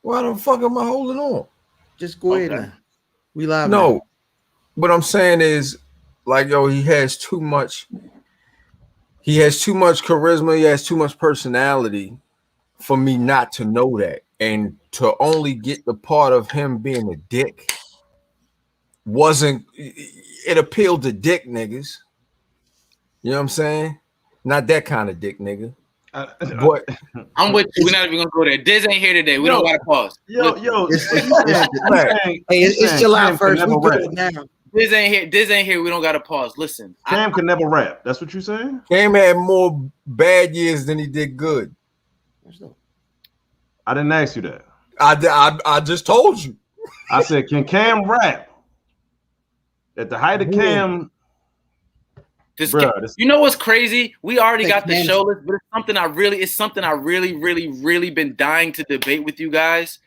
Why the fuck am I holding on? Just go ahead now. We live No, now. what I'm saying is, like, yo, he has too much. He has too much charisma. He has too much personality for me not to know that, and to only get the part of him being a dick wasn't. It appealed to dick niggas. You know what I'm saying? Not that kind of dick nigga. But I'm with you. We're not even gonna go there. Diz ain't here today. We don't gotta pause. It's July 1st. We do it now. Diz ain't here. Diz ain't here. We don't gotta pause. Listen, Cam could never rap. That's what you're saying? Cam had more bad years than he did good. I didn't ask you that. I just told you. I said, can Cam rap? At the height of Cam, you know what's crazy? We already got the show list, but it's something I really been dying to debate with you guys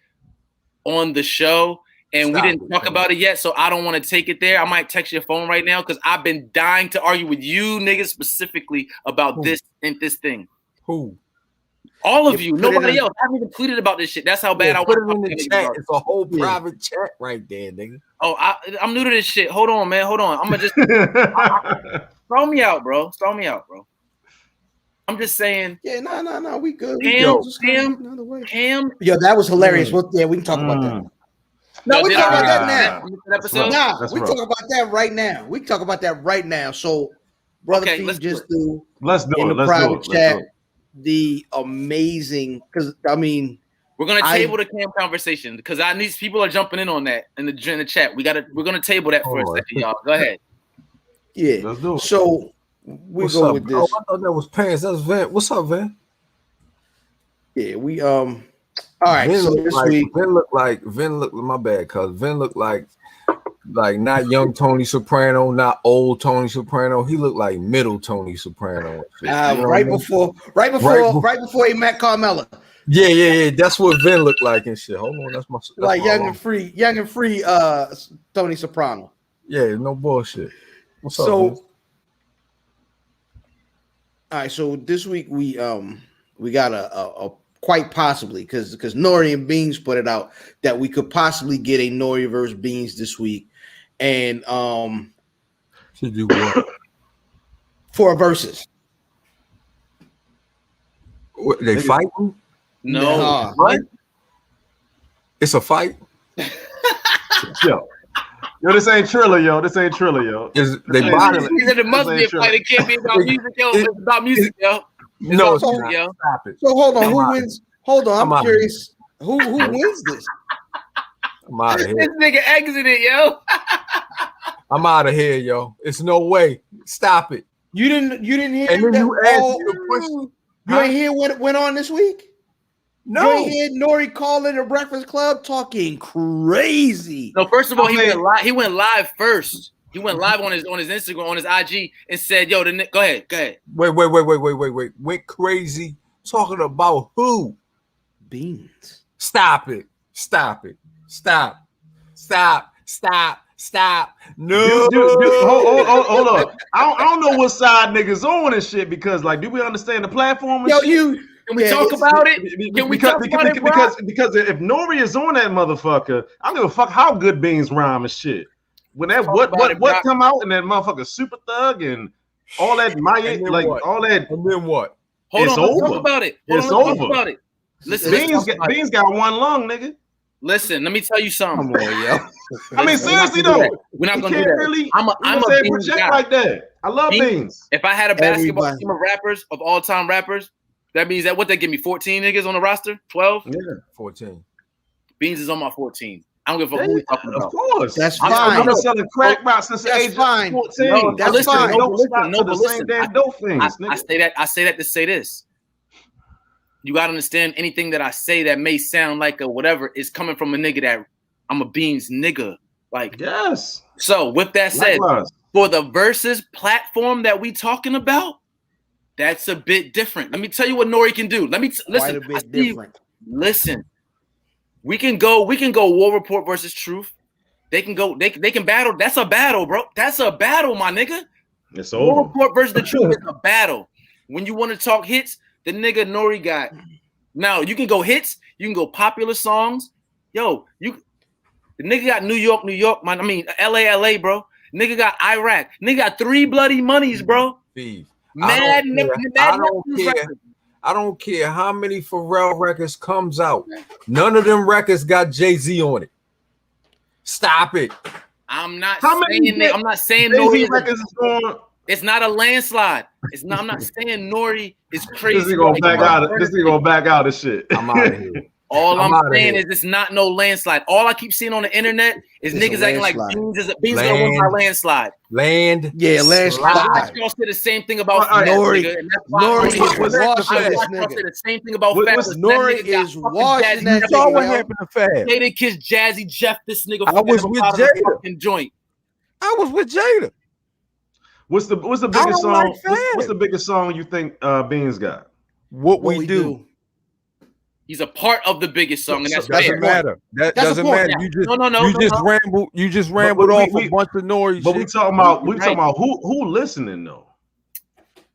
on the show, and we didn't talk about it yet, so I don't want to take it there. I might text your phone right now because I've been dying to argue with you niggas specifically about this and this thing. Who? All of you. Nobody else. I haven't even tweeted about this shit. That's how bad I put want it in the chat. It's a whole private chat right there, nigga. Oh, I'm new to this shit. Hold on, man. Hold on. I'm gonna just throw me out, bro. Throw me out, bro. I'm just saying. Yeah, no. We good. Cam. Yo, that was hilarious. Well, yeah, we can talk about that. No, we talk about that now. We talk about that right now. We can talk about that right now. So, brother, let's just do. Let's do in it. the private chat. The amazing, because I mean, we're gonna table the Cam conversation because these people are jumping in on that in the chat. We're gonna table that for a second, y'all. Go ahead. Yeah, let's do it. So we go with this. Oh, I thought that was Pants. That's Van. What's up, Van? Yeah, we all right. Vin so this like, week, Vin looked my bad, cuz Vin looked like not young Tony Soprano, not old Tony Soprano. He looked like middle Tony Soprano. Right before he met Carmella. Yeah. That's what Vin looked like and shit. Hold on, that's like young and free, Tony Soprano. Yeah, no bullshit. What's up? All right. So this week we got a quite possibly because Nori and Beans put it out that we could possibly get a Nori versus Beans this week. And to do what? For a versus. What, they fighting? No. What? It's a fight? Yo, this ain't Triller, yo. This ain't Triller, yo. They boxing? He said it must be a fight. It can't be about music, yo. It's about music, yo. No, stop it. So hold on, who wins? Hold on, I'm curious. Who wins this? I'm out of here. This nigga exited, yo. I'm out of here, yo. It's no way. Stop it. You didn't hear and then that you asked me the question. You ain't hear what went on this week? No. You ain't hear Nori calling the Breakfast Club talking crazy. No, first of all, he went live first. He went live on his Instagram, on his IG, and said, "Yo, go ahead." Wait. Went crazy talking about who? Beans. Stop it. Stop. No. Dude, hold up. I don't know what side niggas on and shit because, like, do we understand the platform? And shit? Can we talk about it? Can we talk about it, bro? Because if Nori is on that motherfucker, I don't give a fuck how good Beans rhyme and shit. When that what come out and that motherfucker Super Thug and all that all that, and then what? Hold on, let's talk about it. It's over. Talk about it. Listen, Beans got one lung, nigga. Listen, let me tell you something. Come on, yo. I mean, seriously though, we're not gonna do that. Really, I'm a Beans guy. Like that. I love Beans. If I had a basketball team of rappers, of all time rappers, that means that what they give me 14 niggas on the roster, 12, 14. Beans is on my 14. I don't give a fuck who we talking about. Of course, that's fine. I've been selling crack rock since the age of 14. No, that's fine. I say that to say this. You gotta understand anything that I say that may sound like a whatever is coming from a nigga that I'm a Beans nigga. Like, yes. So with that said, for the versus platform that we talking about, that's a bit different. Let me tell you what Nori can do. Listen. Listen. We can go War Report versus Truth. They can go. They can battle. That's a battle, bro. That's a battle, my nigga. It's War over. Report versus the Truth is a battle. When you want to talk hits, the nigga Nori got. Now you can go hits. You can go popular songs. Yo, the nigga got New York, man. I mean, LA, bro. Nigga got Iraq. Nigga got 3 bloody monies, bro. Steve, I don't care how many Pharrell records comes out. None of them records got Jay-Z on it. Stop it. I'm not saying Nori records is going. It's not a landslide. I'm not saying Nori is crazy. This is gonna back out of shit. I'm out of here. All I'm saying is it's not no landslide. All I keep seeing on the internet is niggas acting like Beans gonna win by landslide. Landslide. Y'all say the same thing about Nori. Nori is washing this nigga. Say the same thing about Fab. Nori is washing that nigga. Saw what happened to Fab. Jada Kiss Jazzy Jeff this nigga. I was with Jada. Joint. I was with Jada. What's the biggest song? What's the biggest song you think Beans got? What we do. He's a part of the biggest song, and that's doesn't matter. That doesn't matter. You just rambled off a bunch of noise. But we talking about who listening though.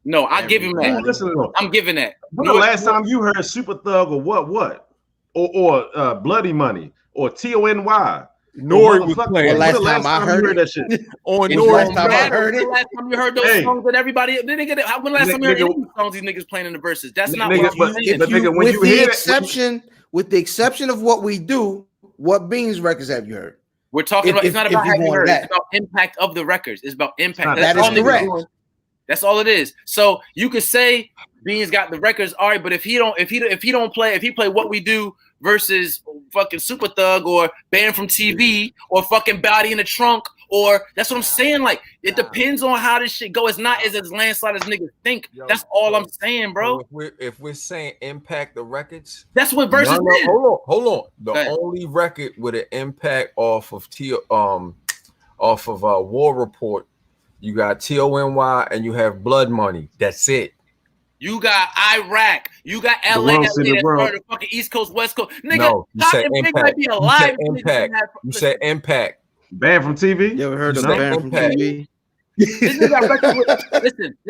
No, I give him that. Who listening though? I'm giving that. When the last time you heard Super Thug or what? Or Bloody Money or TONY? Nori was playing. The last time I heard that shit. On Nori. Last time I heard it. Last time you heard those songs that everybody. When last time you heard any songs these niggas playing in the verses? That's not what I'm saying. With the exception of what we do, what Beans records have you heard? We're talking about. It's not about having heard. It's about impact of the records. It's about impact. That is correct. That's all it is. So you could say Beans got the records, all right, but if he play What We Do versus fucking Super Thug or Banned from TV or fucking Body in the Trunk, or that's what I'm saying. Like, it depends on how this shit go. It's not as landslide as niggas think. That's all I'm saying, bro. If we're saying impact the records, that's what versus is. Hold on. The only record with an impact off of War Report, you got TONY and you have Blood Money. That's it. You got Iraq. You got LA. That's part of the fucking East Coast, West Coast. Nigga, no, you said impact. Might be alive. You said impact. Banned from TV. You ever heard of Banned from TV? This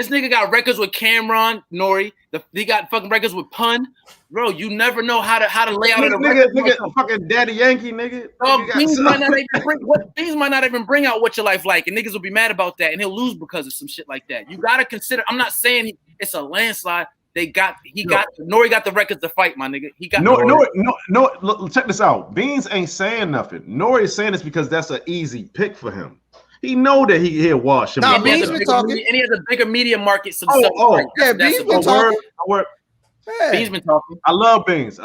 nigga got records with Cameron, Nori. He got fucking records with Pun. Bro, you never know how to lay out a nigga, fucking Daddy Yankee, nigga. Things might not even bring out What Your Life Like, and niggas will be mad about that, and he'll lose because of some shit like that. You gotta consider. I'm not saying it's a landslide. Nori got the records to fight, my nigga. He got no. Look, check this out. Beans ain't saying nothing. Nori is saying this because that's an easy pick for him. He know that he'll wash him. Nah, Beans been talking, and he has a bigger media market. Beans been talking. Beans been talking. I love Beans.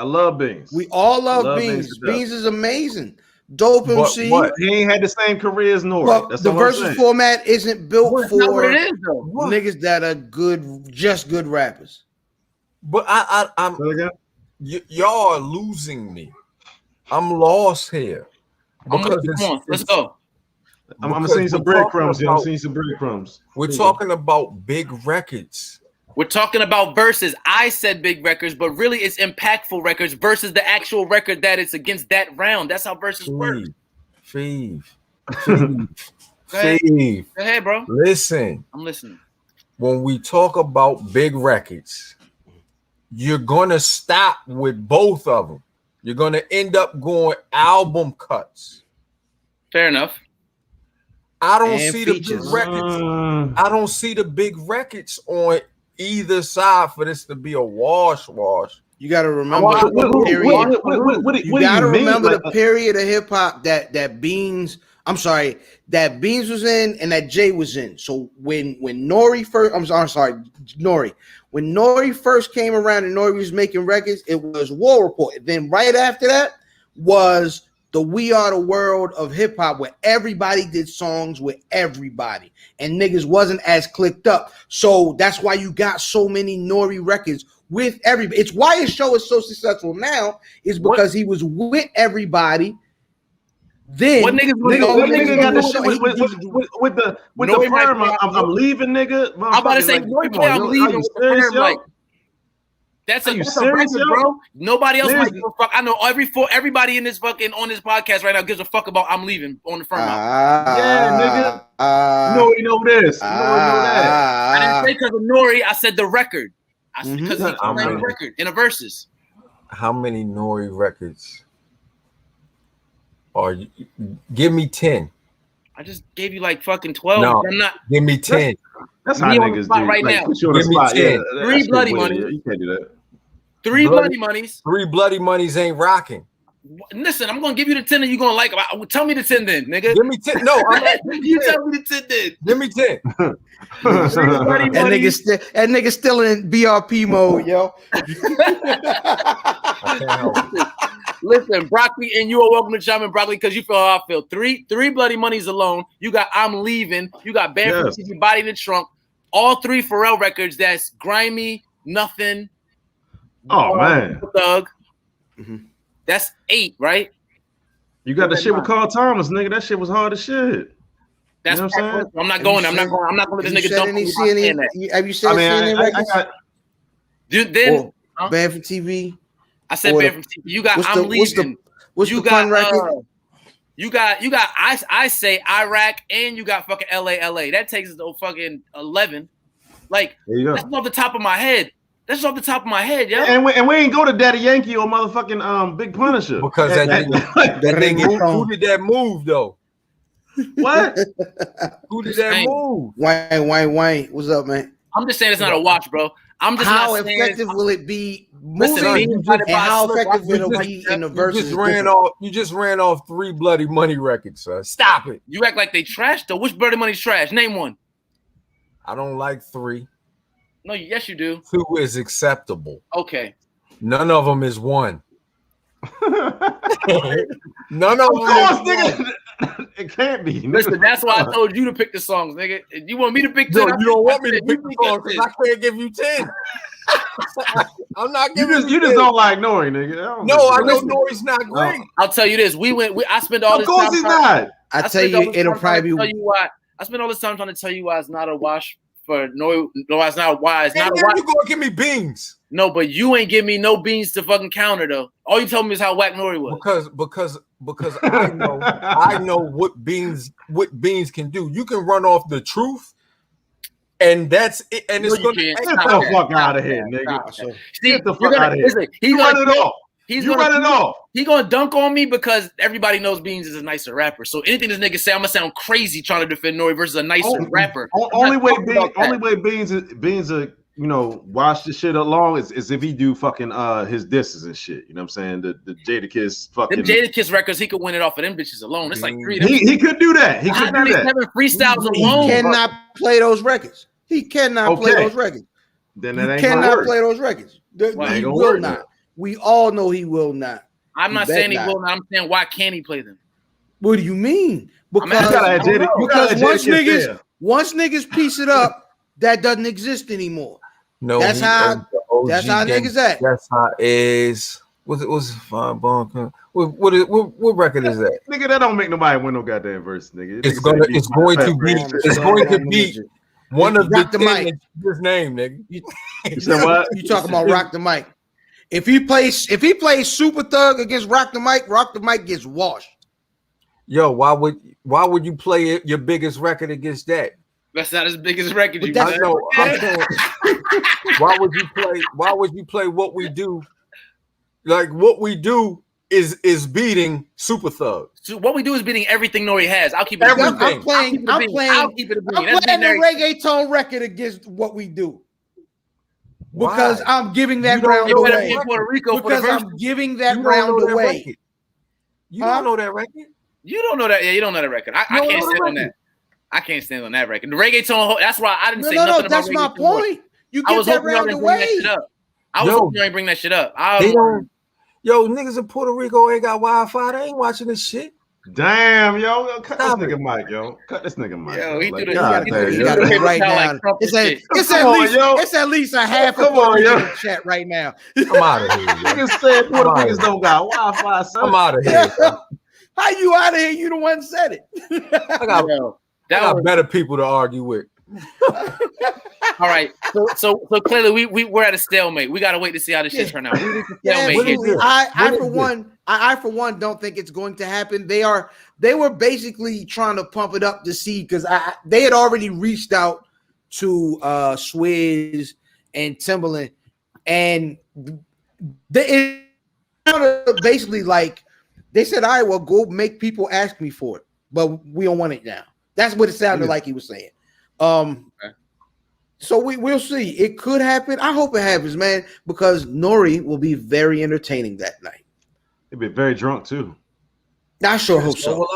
We all love Beans. Beans is amazing. Dope MC. But he ain't had the same career as Nori. Well, the versus format isn't built for niggas that are good, just good rappers. But y'all are losing me. I'm lost here. Let's go. I'm gonna see some breadcrumbs. I'm seeing some breadcrumbs. We're talking about big records. We're talking about verses. I said big records, but really it's impactful records versus the actual record that it's against that round. That's how verses work. Steve. Go ahead, bro. Listen. I'm listening. When we talk about big records, you're gonna stop with both of them. You're gonna end up going album cuts. Fair enough. I don't see the big records. I don't see the big records on either side for this to be a wash. You got to remember the period of hip hop that Beans was in and that Jay was in. So when Nori first, when Nori first came around and Nori was making records, it was War Report. Then right after that was the We Are the World of hip hop, where everybody did songs with everybody and niggas wasn't as clicked up. So that's why you got so many Nori records with everybody. It's why his show is so successful now, is because he was with everybody. Then what nigga got the shit with the firm? I'm leaving, nigga. I'm about to say Nori play I'm leaving with the firm, like. That's a record, bro. Nobody else might give a fuck. I know everybody in this fucking on this podcast right now gives a fuck about I'm leaving on the firm. Yeah, nigga. You know this. You know that. I didn't say because of Nori. I said the record. Because he's playing the record in a versus. how many Nori records are you? Give me 10. I just gave you like fucking 12. No, I'm not. give me 10. That's how niggas do. Right like, now. Put you on the spot. Yeah, 3 Bloody Monies. You can't do that. 3 Bloody Monies. 3 Bloody Monies ain't rocking. Listen, I'm gonna give you the 10 and you're gonna like it. Tell me the 10 then, nigga. Give me 10. No, I'm not. You tell me the 10 then. Give me 10. That nigga still in BRP mode, yo. I can't help it. Listen, Broccoli, and you are welcome to chime in, Broccoli, because you feel how I feel. Three Bloody Monies alone. You got I'm Leaving. You got Band from TV, Body in the Trunk. All 3 Pharrell records. That's Grimy, Nothing. Oh man, Thug. That's 8, right? You got the shit with Carl Thomas, nigga. That shit was hard as shit. That's what I'm saying. I'm not going to let this nigga dump me. Have you said CNN records? Dude, then Band from TV. I said Band from TV. You got I'm Leaving. What's the pun record? You got I say Iraq, and you got fucking LA. That takes us to fucking 11. Like, that's off the top of my head. That's off the top of my head, yo. And we ain't go to Daddy Yankee or motherfucking Big Punisher. Because who did that move though? What? Who did that move? Wayne. What's up, man? I'm just saying it's not a watch, bro. I'm just how effective will it be? And how effective will it be in the verses? You just ran off 3 Bloody Money records, sir. Stop it. You act like they trash though. Which Bloody Money's trash? Name one. I don't like 3. No, yes, you do. 2 is acceptable. Okay. None of them is 1. None of them nigga. It can't be. Listen, that's why I told you to pick the songs, nigga. You want me to pick 10? No, you don't want me to pick the songs because I can't give you 10. I'm not giving you just don't like Nori, nigga. No, I know Nori's not great. I'll tell you this. I spent all this time. Of course he's not. I tell you, it'll probably be. Tell you why. I spent all this time trying to tell you why it's not a wash for Nori. No, it's not why. It's not a watch. You gonna give me beans? No, but you ain't give me no beans to fucking counter though. All you told me is how whack Nori was. Because I know what beans can do. You can run off the truth, and that's it. And it's gonna get the fuck out of here, nigga. Get the fuck out of here. Listen, you run it off. He's gonna dunk on me because everybody knows Beans is a nicer rapper. So anything this nigga say, I'm gonna sound crazy trying to defend Nori versus a nicer rapper. Only way Beans are watch this shit along is if he do fucking his disses and shit. You know what I'm saying? The Jadakiss fucking. Them Jadakiss records, he could win it off of them bitches alone. It's like 3. He could do that. He could do that. 7 freestyles alone. He cannot play those records. He cannot play those records. Then that ain't cannot play those records. He will not. We all know he will not. I'm not saying he will not. I'm saying why can't he play them? What do you mean? Because once niggas piece it up, that doesn't exist anymore. No, that's how niggas act. That's how it is. What's fine bone? What record is that? Nigga, that don't make nobody win no goddamn verse, nigga. It's going to be one of the mic. His name, nigga. You said what? You talking about Rock the Mic? If he plays Super Thug against Rock the Mic gets washed. Yo, why would you play your biggest record against that? That's not his biggest record. I know. I'm saying, why would you play What We Do? Like What We Do is beating Super Thug. So What We Do is beating everything Nori has. I'll keep it. Everything. I'm playing the reggaeton record against What We Do. Because I'm giving that round away. Because I'm giving that round away. You don't know that record? You don't know that. Yeah, you don't know that record. I can't stand on that. I can't stand on that record. The reggaeton. That's why I didn't say nothing about that's my point. You give that round away. I was hoping you ain't bring that shit up. Yo, niggas in Puerto Rico ain't got Wi-Fi. They ain't watching this shit. Damn, yo, cut this nigga mic, yo. Cut this nigga mic. Yo, he like, do the right now. It's at least a half of Puerto Rico chat right now. I'm out of here. Niggas said Puerto Ricans don't got Wi-Fi. I'm out of here. How you out of here? You the one said it. I got better people to argue with. All right, so clearly we're at a stalemate. We gotta wait to see how this shit turn out. I for one don't think it's going to happen. They were basically trying to pump it up to see because they had already reached out to Swizz and Timbaland, and sounded basically like they said, "All right, well, go make people ask me for it, but we don't want it now." That's what it sounded like he was saying. So we'll see. It could happen. I hope it happens, man, because Nori will be very entertaining that night. He'll be very drunk too. I sure hope so.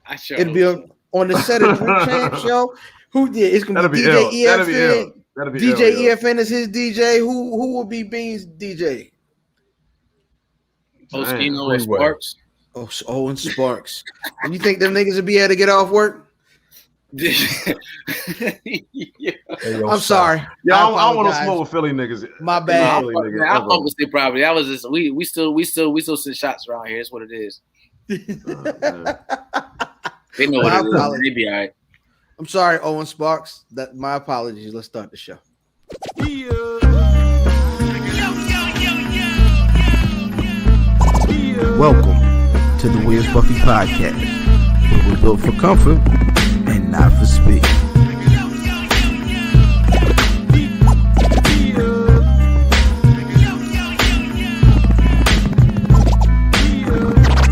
I sure It'll be on the set of Drink Champ show. Who did? It's gonna be DJ EFN. DJ EFN is his DJ. Who will be Bean's DJ? Oskino and Sparks. Oh, and Sparks. And you think them niggas will be able to get off work? Yeah. I'm sorry. Yeah, I want to smoke with Philly niggas. My bad. I fuck with State Property. That was just we still send shots around here. That's what it is. They know what it is. They be all right. I'm sorry, Owen Sparks. My apologies. Let's start the show. Welcome to the Where's Buffy podcast, where we're built for comfort and not for speed.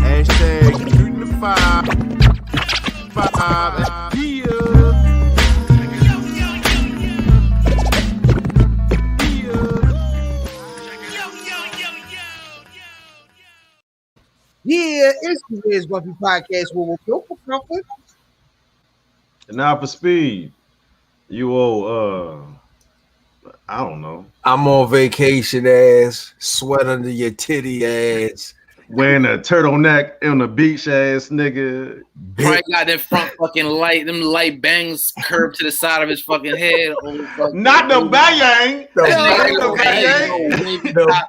Hashtag shooting the five. Yeah, it's the Where's Buffy podcast where we're built for comfort. And now for speed, you owe I don't know. I'm on vacation ass, sweat under your titty ass. Wearing a turtleneck on the beach ass nigga. Probably got that front fucking light, them light bangs curved to the side of his fucking head. Not the bang. The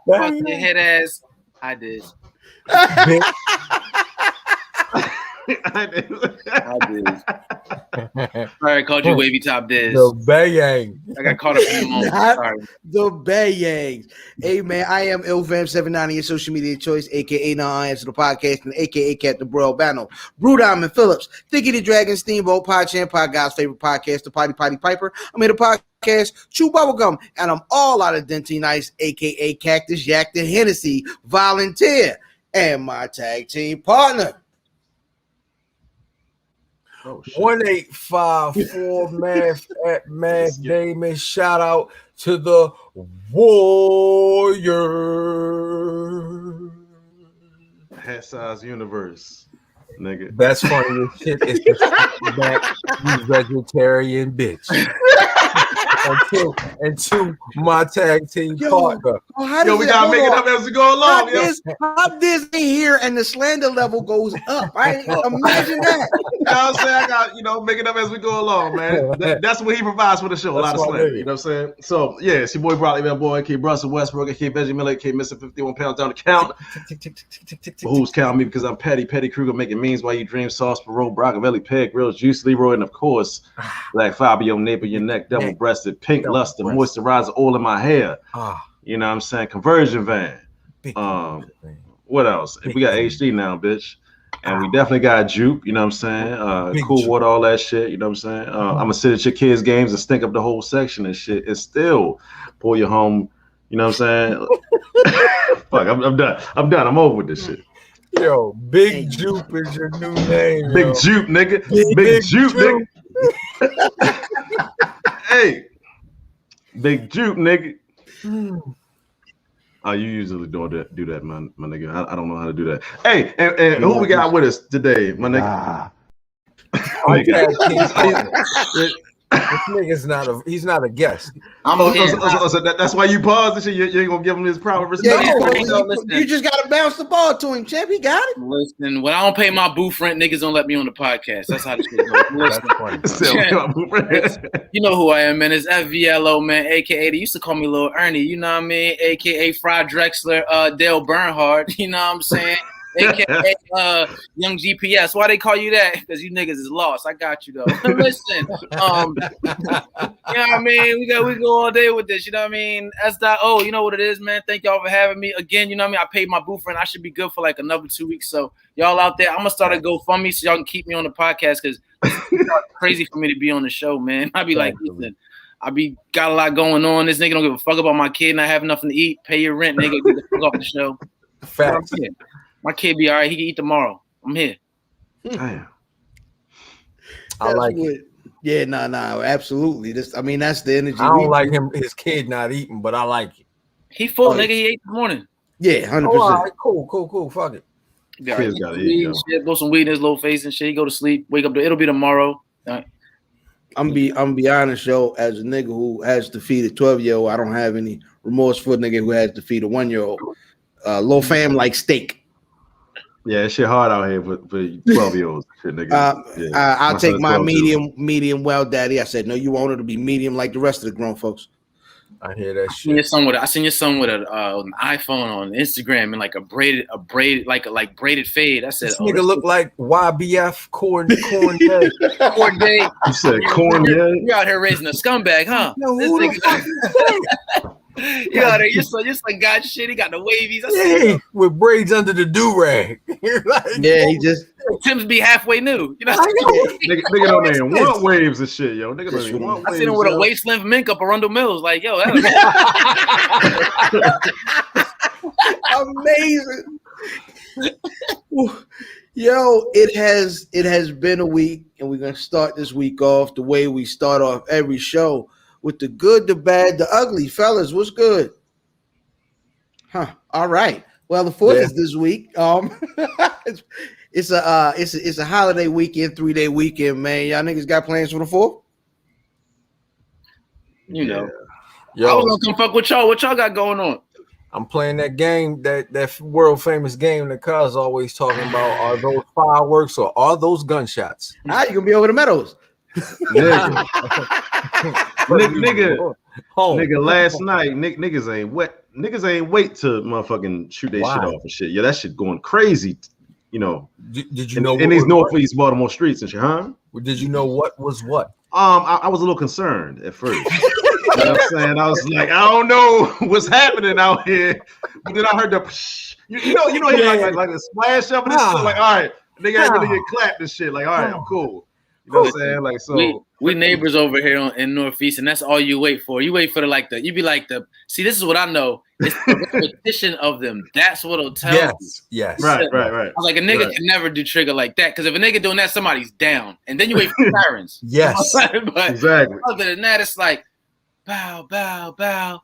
fucking head ass. I did. I did. Sorry, I called you wavy top Diz. The bang. I got caught up in the moment. Sorry. The Bayangs. Hey man, I am IlFam790, your social media choice, aka Now I Answer the Podcast, and aka Captain Bro Albano. Brew Diamond Phillips, Thicky the Dragon, Steamboat, Podchamp, Pod God's favorite podcast, the Potty Piper. I'm in the podcast, Chew Bubblegum, and I'm all out of Dentine Ice, aka Cactus, Yak the Hennessy, Volunteer, and my tag team partner. 1854 Math Damon. Shout out to the Warrior. Hat size universe, nigga. That's funny as shit. It's the you vegetarian bitch. and two, my tag team partner. We gotta make it up as we go along. How this in here and the slander level goes up. Right? Imagine that. You know what I'm saying? I got, make it up as we go along, man. That's what he provides for the show. A lot of slander. You know what I'm saying? So yeah, it's your boy Broadly, man, boy, K. Russell Westbrook, K. Benjamin Miller, K. Missing 51 pounds down the count. But who's counting me? Because I'm Petty Kruger making memes while you dream. Sauce, Parole, Brockavelli, Peg, Grills, Juice, Leroy, and of course, Black Fabio, Neighbor, Your Neck, Double Breasted, Pink Luster, Moisturizer, all in my hair. You know what I'm saying? Conversion van. What else? We got HD now, bitch. And we definitely got Juke, you know what I'm saying? Cool Water, all that shit, you know what I'm saying? I'm gonna sit at your kids' games and stink up the whole section and shit. And still pull you home, you know what I'm saying? Fuck, I'm done. I'm over with this shit. Yo, Big Juke is your new name. Big Juke, nigga. Big Juke, nigga. Hey, Big Juke, nigga. Oh, you usually do that, my nigga. I don't know how to do that. Hey, and who we got with us today, my nigga? This nigga's he's not a guest. So that's why you paused and shit. You ain't gonna give him his proper respect. You just gotta bounce the ball to him, champ. He got it. Listen, when I don't pay my booth rent, niggas don't let me on the podcast. That's how this shit goes. You know who I am, man. It's FVLO, man, aka they used to call me Lil Ernie, you know what I mean? AKA Fry Drexler, Dale Bernhard, you know what I'm saying? AKA Young GPS. Why they call you that? Because you niggas is lost. I got you though. Listen, you know what I mean? We go all day with this. You know what I mean? S.O. You know what it is, man. Thank y'all for having me again. You know what I mean? I paid my booth rent. I should be good for like another 2 weeks. So y'all out there, I'm gonna start a GoFundMe so y'all can keep me on the podcast because it's crazy for me to be on the show, man. I be like, listen. Got a lot going on. This nigga don't give a fuck about my kid, not having nothing to eat. Pay your rent, nigga. Get the fuck off the show. Facts. My kid be all right. He can eat tomorrow. I'm here. Damn. I like it. Yeah, no, absolutely. That's the energy. I don't like his kid not eating, but I like it. He full, nigga. He ate this morning. Yeah, 100%. Oh, all right, cool. Fuck it. Kids gotta eat, shit, blow some weed in his little face and shit. He go to sleep, wake up. It'll be tomorrow. I'm be honest, yo. As a nigga who has to feed a 12-year-old, I don't have any remorse for a nigga who has to feed a 1-year-old. Low fam like steak. Yeah, it's shit hard out here for 12-year-olds. Shit, nigga. I'll take my medium well, daddy. I said, no, you want it to be medium like the rest of the grown folks. I hear that shit. I seen your son with an iPhone on Instagram and like a braided braided fade. I said, this nigga look like YBF corn day. Corn day. You said corn day? You out here raising a scumbag, huh? No, who the fuck is that? You out there, your son got shit. He got the wavies. With braids under the do-rag. He just Tim's be halfway new. You know, nigga don't even want waves and shit, yo. Nigga don't even want waves. I seen him with a waist length mink up Arundel Mills. Like, yo, that amazing. Yo, it has been a week, and we're gonna start this week off the way we start off every show, with the good, the bad, the ugly. Fellas, what's good? All right. Well, the 4th is this week. It's a holiday weekend, 3-day weekend, man. Y'all niggas got plans for the 4th? You know. Yo, I was gonna come fuck with y'all. What y'all got going on? I'm playing that game, that world famous game that Cuz always talking about. Are those fireworks or are those gunshots? You gonna be over the Meadows. Nigga, last night, niggas ain't wait to motherfucking shoot their shit off and shit. Yeah, that shit going crazy. You know. Did you know in these northeast Baltimore streets and shit, huh? Did you know what was what? I was a little concerned at first. You know what I'm saying? I was like, I don't know what's happening out here. But then I heard the you know like the splash up and this shit. Like, all right, nigga ain't really get clapped and shit. Like, all right, I'm cool. You know what I'm saying? Like, so we neighbors over here in Northeast, and that's all you wait for. You wait for you be like see, this is what I know. It's the repetition of them. That's what'll tell you. Yes. Right. I was like, a nigga can never do trigger like that, because if a nigga doing that, somebody's down. And then you wait for sirens. Yes. But exactly. Other than that, it's like bow, bow, bow.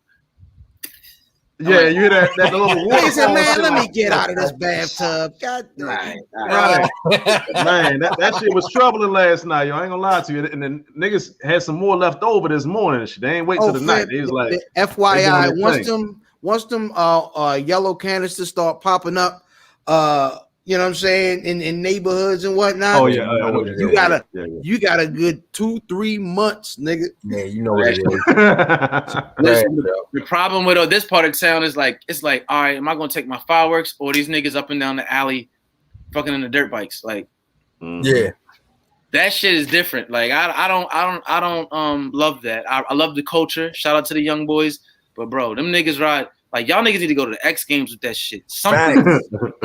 Yeah, you hear that little water. He said, man, let me get out of this bathtub. God damn. Right. Man, that shit was troubling last night, yo. I ain't gonna lie to you. And then niggas had some more left over this morning. They ain't wait till the night. They was like, FYI, once them yellow canisters start popping up, you know what I'm saying, in neighborhoods and whatnot. Oh yeah, you got a good 2-3 months, nigga. Yeah, you know what it is. Listen, the problem with this part of town is like, it's like, all right, am I gonna take my fireworks or these niggas up and down the alley fucking in the dirt bikes? Like, yeah, that shit is different. Like, I don't love that. I love the culture. Shout out to the young boys, but bro, them niggas ride like y'all niggas need to go to the X Games with that shit.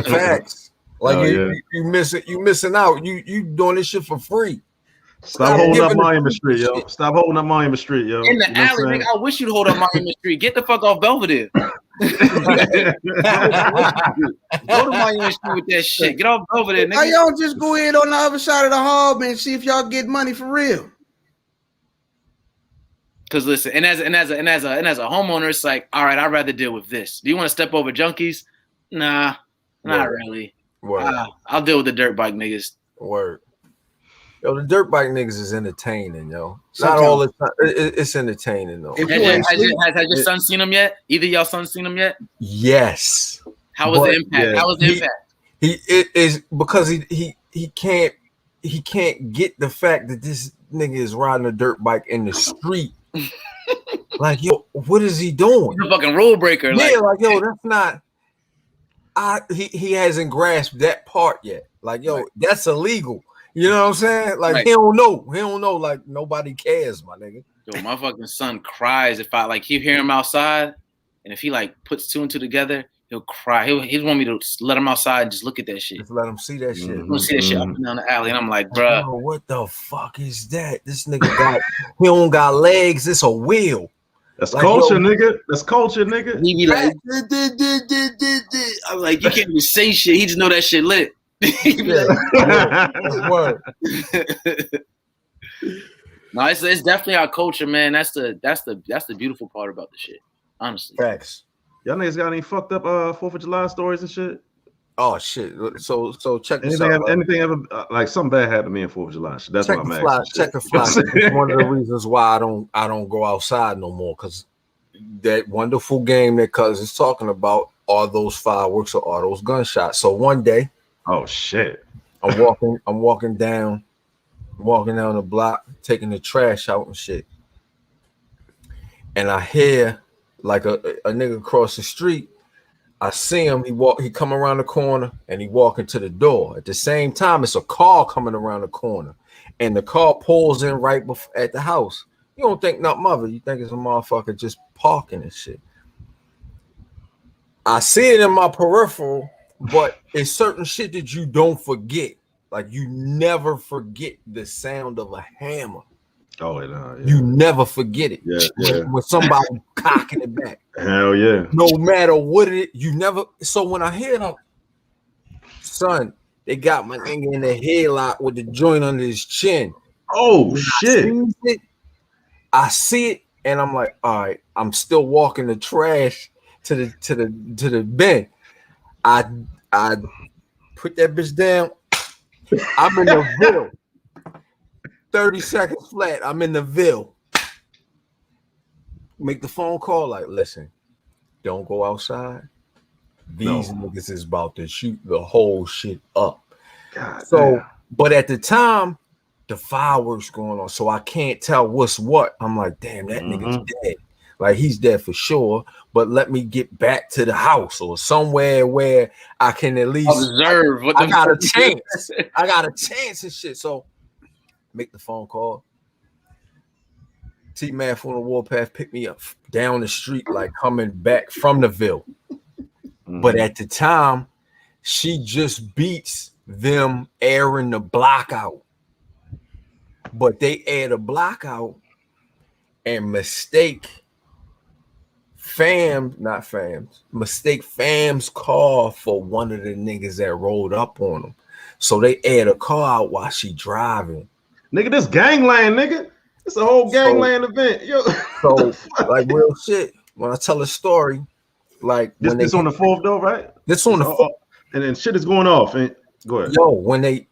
Facts. Like you missing out. You doing this shit for free. Stop holding up Miami Street, yo. Stop holding up Miami Street, yo. In the alley, nigga. I wish you'd hold up Miami Street. Get the fuck off Belvedere. Go to Miami Street with that shit. Get off Belvedere, nigga. Why y'all just go in on the other side of the hall, man, and see if y'all get money for real? Because listen, and as a homeowner, it's like, all right, I'd rather deal with this. Do you want to step over junkies? Nah, not really. I'll deal with the dirt bike niggas. Word. Yo, the dirt bike niggas is entertaining, yo. Not all the time. It's entertaining though. Has your son seen them yet? Either y'all son seen them yet? Yes. How was the impact? Yeah. How was the impact? It is because he can't get the fact that this nigga is riding a dirt bike in the street. Like, yo, what is he doing? He's a fucking rule breaker. Yeah, like yo, that's not. He hasn't grasped that part yet. Like, yo, that's illegal. You know what I'm saying? Like, he don't know. Like, nobody cares, my nigga. Yo, my fucking son cries if I like hear him outside, and if he like puts two and two together, he'll cry. He'll want me to let him outside and just look at that shit. Just let him see that shit. Mm-hmm. See that shit up and down the alley, and I'm like, bruh, what the fuck is that? This nigga he don't got legs. It's a wheel. That's like, culture, nigga. That's culture, nigga. He be like, I'm like, you can't even say shit. He just know that shit lit. He be like, word. No, it's definitely our culture, man. That's the beautiful part about the shit. Honestly. Facts. Y'all niggas got any fucked up 4th of July stories and shit? Oh shit! So check this out. Anything ever like something bad happened to me in 4th of July? That's check what I'm asking. Check the fly. It's one of the reasons why I don't go outside no more, because that wonderful game that Cuz is talking about, are those fireworks or are those gunshots? So one day, oh shit, I'm walking down the block, taking the trash out and shit, and I hear like a nigga across the street. I see him, he come around the corner and he walking to the door. At the same time, it's a car coming around the corner, and the car pulls in right at the house. You don't think nothing of it. You think it's a motherfucker just parking and shit. I see it in my peripheral, but it's certain shit that you don't forget. Like, you never forget the sound of a hammer. Oh, yeah. You never forget it. Yeah. When somebody cocking it back. Hell yeah. No matter what you never. So when I hear them, son, they got my nigga in the headlock with the joint under his chin. Oh shit! I see it, and I'm like, all right. I'm still walking the trash to the bin. I put that bitch down. I'm in the Ville. 30 seconds flat. I'm in the Ville. Make the phone call. Like, listen, don't go outside. These niggas is about to shoot the whole shit up. God so, damn. But at the time, the fireworks going on, so I can't tell what's what. I'm like, damn, that nigga's dead. Like, he's dead for sure. But let me get back to the house or somewhere where I can at least observe. I got a chance. I got a chance and shit. So make the phone call. T-Man from the Warpath picked me up down the street, like coming back from the Ville. But at the time, she just beats them airing the block out. But they air the block out and mistake Fam's car for one of the niggas that rolled up on them. So they air the car out while she driving. Nigga, this gangland, nigga. It's a whole gangland event. Yo. So, like, real shit. When I tell a story, like this on the 4th though, right? This on the 4th. And then shit is going off. And go ahead. Yo, when they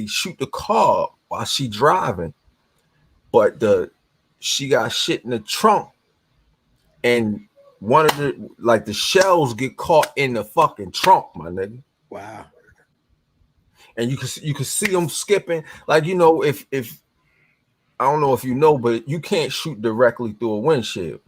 shoot the car while she driving, but she got shit in the trunk, and one of the shells get caught in the fucking trunk, my nigga. Wow. And you can see them skipping. Like, you know, if I don't know if you know, but you can't shoot directly through a windshield.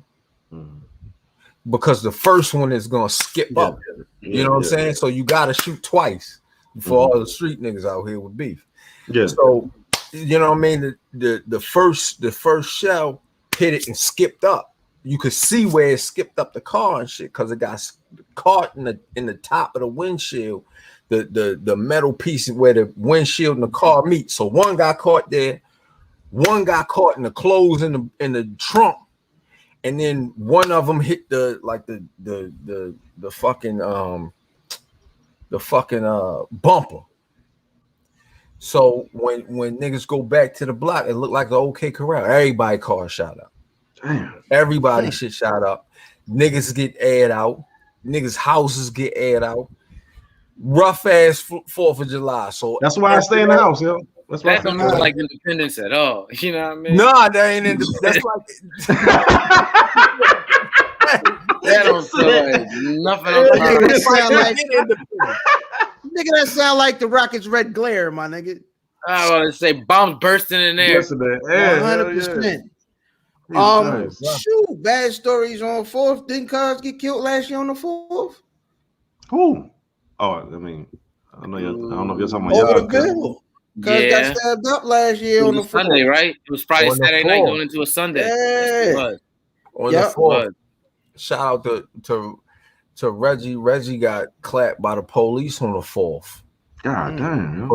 Because the first one is gonna skip up. You know what I'm saying? So you gotta shoot twice for all the street niggas out here with beef. Yeah. So you know what I mean? The first shell hit it and skipped up. You could see where it skipped up the car and shit because it got caught in the top of the windshield, the metal piece where the windshield and the car meet. So one got caught there, one got caught in the clothes in the trunk. And then one of them hit the fucking bumper. So when niggas go back to the block, it looked like the OK Corral. Everybody car shot up. Damn. Everybody shit shot up. Niggas get aired out. Niggas' houses get aired out. Rough ass 4th of July. So that's why I stay in the house, yo. That don't look like independence at all. You know what I mean? Nah, that ain't independence. That's like that don't feel like nothing. Nigga, that sound like the Rockets' red glare, my nigga. I want to say bombs bursting in there. 100%. Shoot, bad stories on 4th. Didn't cars get killed last year on the 4th? Who? Oh, I mean, I don't know if you're talking about over the Bill. Cause got stabbed up last year on the 4th. Sunday, right? It was probably Saturday night going into a Sunday. Yeah. On the 4th. Shout out to Reggie. Reggie got clapped by the police on the 4th. God damn.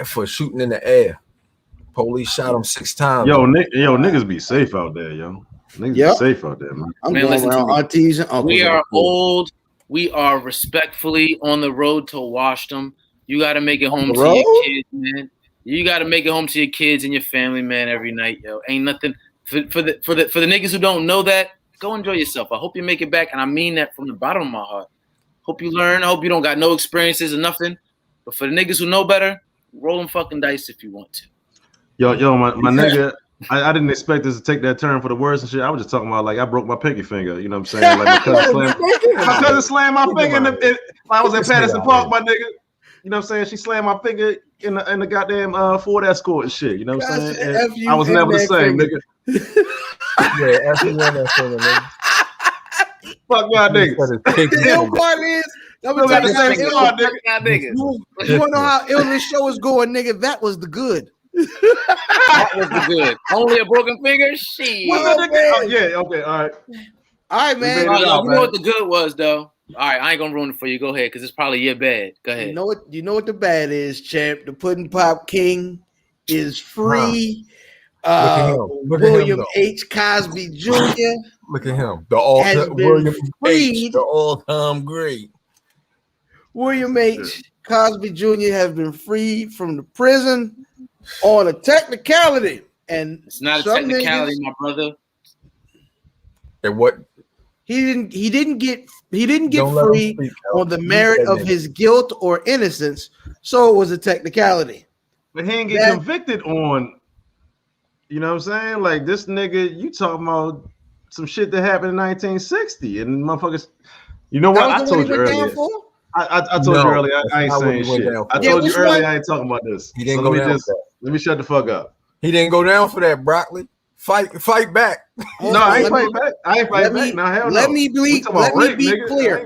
For shooting in the air. Police shot him 6 times. Yo, niggas be safe out there, yo. Niggas safe out there, man. I'm going around aunties and uncles. We are old. We are respectfully on the road to washdom. You got to make it home to your kids, man. You got to make it home to your kids and your family, man, every night, yo. Ain't nothing for the niggas who don't know that. Go enjoy yourself. I hope you make it back, and I mean that from the bottom of my heart. Hope you learn. I hope you don't got no experiences or nothing. But for the niggas who know better, roll them fucking dice if you want to. Yo, my nigga, I didn't expect this to take that turn for the words and shit. I was just talking about like I broke my pinky finger. You know what I'm saying? Like my cousin slammed my finger I was at Patterson Park, my nigga. You know what I'm saying? She slammed my finger in the goddamn Ford Escort and shit. You know what I'm saying? And I was never the same, nigga. Yeah, F you in that finger, nigga. Fuck y'all niggas. The ill part is, you want to know how ill this show is going, nigga? That was the good. That was the good. Only a broken finger? Shit. Okay, all right. All right, man. You know what the good was, though? All right, I ain't gonna ruin it for you. Go ahead, because it's probably your bad. Go ahead. You know what the bad is, champ? The Pudding Pop King is free. William H. Cosby Jr. Look at him. William H., the all-time great. William H. Cosby Jr. has been freed from the prison on a technicality. And it's not a technicality, my brother. And what? He didn't get free on the merit of his guilt or innocence, so it was a technicality. But he didn't get convicted on, you know what I'm saying? Like this nigga, you talking about some shit that happened in 1960 and motherfuckers. You know what? I told you earlier. I told you earlier. I ain't saying shit. I told you earlier. I ain't talking about this. He didn't go down for that. Let me shut the fuck up. He didn't go down for that, Broccoli. Fight back. No, I ain't fight back. I ain't fight back. No, hell no. Let me be clear.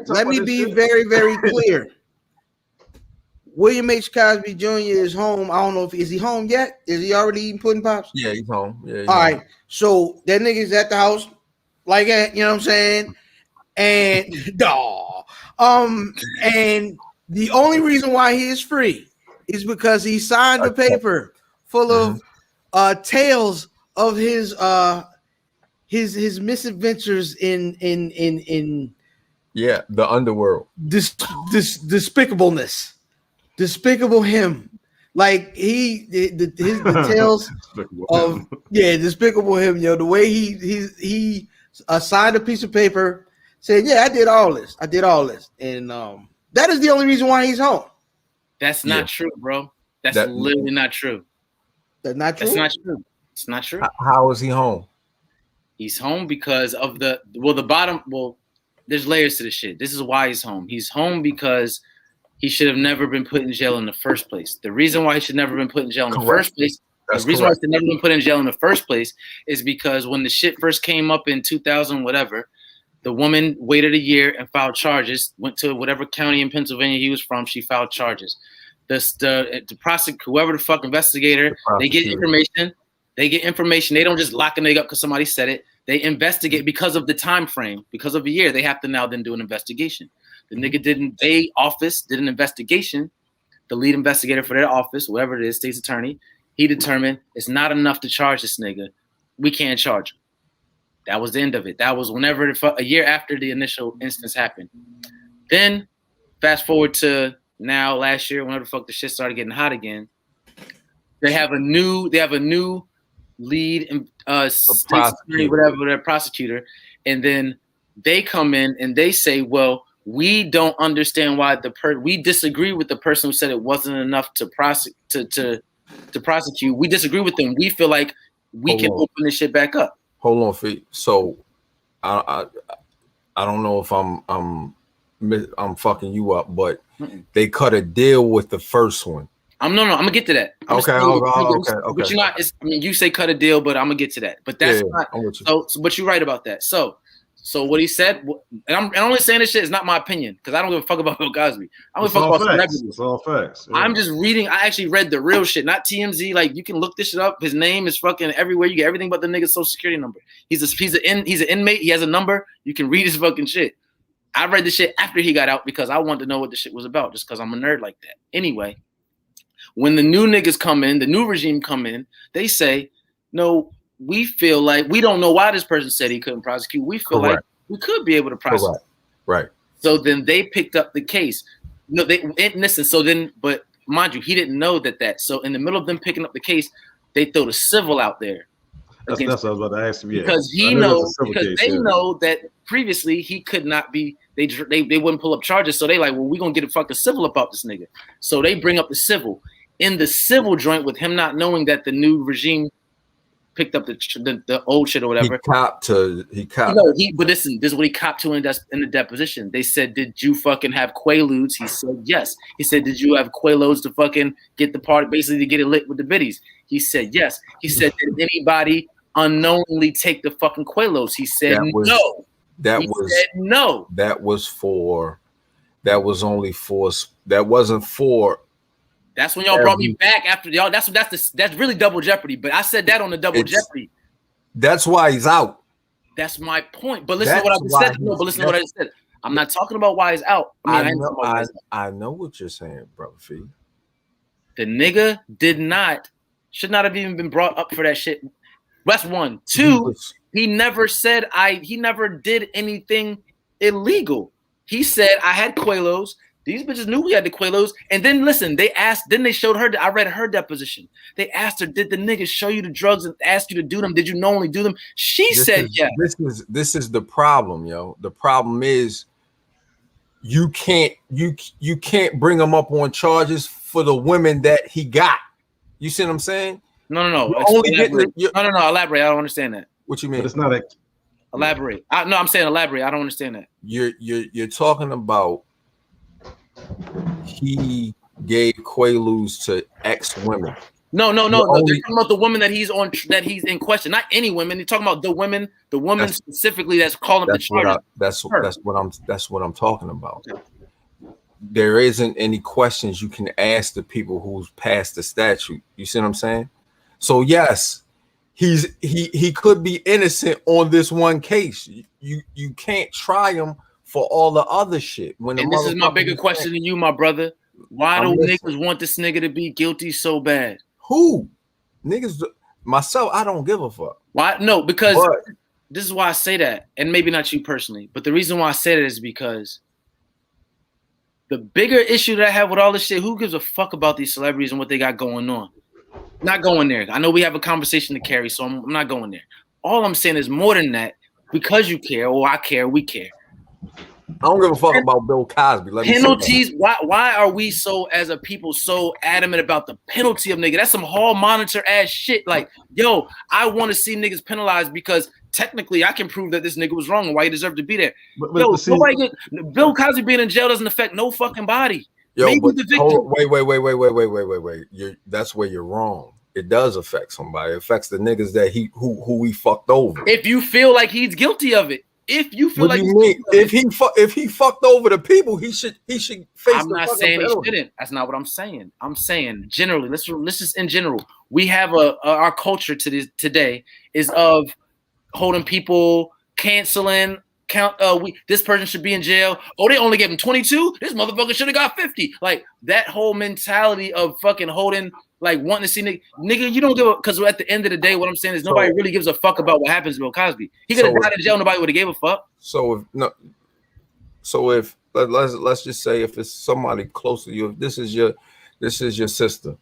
Let me be very, very clear. William H. Cosby Jr. is home. I don't know if is he home yet? Is he already eating pudding pops? Yeah, he's home. Yeah. All right. So that nigga's at the house, like you know what I'm saying? And and the only reason why he is free is because he signed a paper full of tales of his misadventures in the underworld. Despicableness. Despicable him. Like the tales of despicable him, yo. The way he signed a piece of paper, said, "Yeah, I did all this, and that is the only reason why he's home." That's not true, bro. That's literally not true. That's not true. That's not true. It's not true. How is he home? He's home because of there's layers to this shit. This is why he's home. He's home because he should have never been put in jail in the first place. The reason why he should never been put in jail in the first place, why he should never been put in jail in the first place is because when the shit first came up in 2000, whatever, the woman waited a year and filed charges, went to whatever county in Pennsylvania he was from, she filed charges. The prosecutor, whoever the fuck investigator, they get information. They don't just lock a nigga up because somebody said it. They investigate because of the time frame, because of a year. They have to now then do an investigation. The nigga did an investigation. The lead investigator for their office, whoever it is, state's attorney, he determined it's not enough to charge this nigga. We can't charge him. That was the end of it. That was whenever a year after the initial instance happened. Then fast forward to now, last year, whenever the fuck the shit started getting hot again, they have a new lead whatever their prosecutor, and then they come in and they say, well, we don't understand why we disagree with the person who said it wasn't enough to prosecute. We disagree with them. We feel like we can open this shit back up. Hold on, Feet. So I don't know if I'm fucking you up, but they cut a deal with the first one. I'm gonna get to that. Okay. But you know, you say cut a deal, but I'm gonna get to that. But that's not. But you're right about that. So what he said, and I'm only saying this shit is not my opinion because I don't give a fuck about Bill Cosby. I don't give a fuck about celebrities. It's all facts. Yeah. I'm just reading. I actually read the real shit, not TMZ. Like you can look this shit up. His name is fucking everywhere. You get everything but the nigga's social security number. He's an inmate. He has a number. You can read his fucking shit. I read the shit after he got out because I wanted to know what the shit was about, just because I'm a nerd like that. Anyway, when the new niggas come in, the new regime come in, they say, no, we feel like we don't know why this person said he couldn't prosecute. We feel like we could be able to prosecute. Right. So then they picked up the case. No, listen. So then, but mind you, he didn't know that. So in the middle of them picking up the case, they throw the civil out there. That's what I was about to ask you. Yeah. Because they know that previously he could not be. They wouldn't pull up charges. So they like, well, we're gonna get a fucking civil about this nigga. So they bring up the civil. In the civil joint, with him not knowing that the new regime picked up the old shit or whatever. He copped. But listen, this is what he copped to in the deposition. They said, "Did you fucking have quaaludes?" He said, "Yes." He said, "Did you have quaaludes to fucking get the party, basically to get it lit with the biddies?" He said, "Yes." He said, "Did anybody unknowingly take the fucking quaaludes?" He said, "No." That wasn't for. That's when y'all brought me back after y'all. That's really double jeopardy. But I said that on the double jeopardy. That's why he's out. That's my point. But listen to what I just said. No, but listen to what I just said. I'm not talking about why he's out. I know what you're saying, brother Fee. The nigga should not have even been brought up for that shit. That's one. Two, he never did anything illegal. He said, I had quaaludes. These bitches knew we had the quaaludes. And then listen, they showed her, I read her deposition. They asked her, did the niggas show you the drugs and ask you to do them? Did you knowingly do them? She said, yeah. This is the problem, yo. The problem is you can't bring him up on charges for the women that he got. You see what I'm saying? No. Elaborate. I don't understand that. What you mean? But it's not elaborate. I'm saying elaborate. I don't understand that. You're talking about he gave quaaludes to ex women. No. They're talking about the woman that he's in question. Not any women. They're talking about the woman specifically that's calling the charges. That's what I'm talking about. Okay. There isn't any questions you can ask the people who's passed the statute. You see what I'm saying? So yes, he could be innocent on this one case. You can't try him for all the other shit. And this is my bigger question to you, my brother. Why do niggas want this nigga to be guilty so bad? Who? Niggas, myself, I don't give a fuck. Why? No, because this is why I say that, and maybe not you personally, but the reason why I say that is because the bigger issue that I have with all this shit, who gives a fuck about these celebrities and what they got going on? Not going there. I know we have a conversation to carry, so I'm not going there. All I'm saying is more than that, because you care, or I care, we care. I don't give a fuck about Bill Cosby. Penalties. Why are we so, as a people, so adamant about the penalty of nigga? That's some hall monitor ass shit. Like, yo, I want to see niggas penalized because technically I can prove that this nigga was wrong and why he deserved to be there. Bill Cosby being in jail doesn't affect no fucking body. Yo, wait. That's where you're wrong. It does affect somebody. It affects the niggas that who he fucked over. If you feel like he's guilty of it. If you feel if he fucked over the people, he should face. I'm not saying he shouldn't. That's not what I'm saying. I'm saying generally. Let's just in general. We have our culture today is of holding people, canceling. This person should be in jail. Oh, they only gave him 22. This motherfucker should have got 50. Like that whole mentality of fucking holding, like wanting to see nigga. You don't give a, because at the end of the day, what I'm saying is nobody really gives a fuck about what happens to Bill Cosby. He could have died in jail. Nobody would have gave a fuck. So if let's just say if it's somebody close to you, if this is your sister.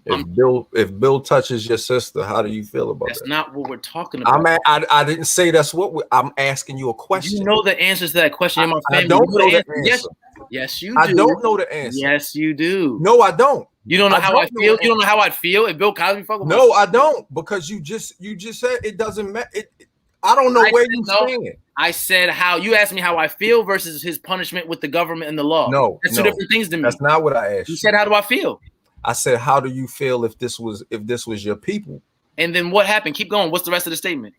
If Bill touches your sister, how do you feel about that? That's not what we're talking about. I didn't say that's what I'm asking you a question. You know the answers to that question in my family. I don't know the answer. Yes, you do. I don't know the answer. Yes, you do. No, I don't. You don't know how I feel. You don't know how I'd feel if Bill Cosby fucked with No, I don't, because you just said it doesn't matter. I don't know where you stand. I said how you asked me how I feel versus his punishment with the government and the law. No, that's two different things to me. That's not what I asked. You said how do I feel? I said, how do you feel if this was your people? And then what happened? Keep going. What's the rest of the statement?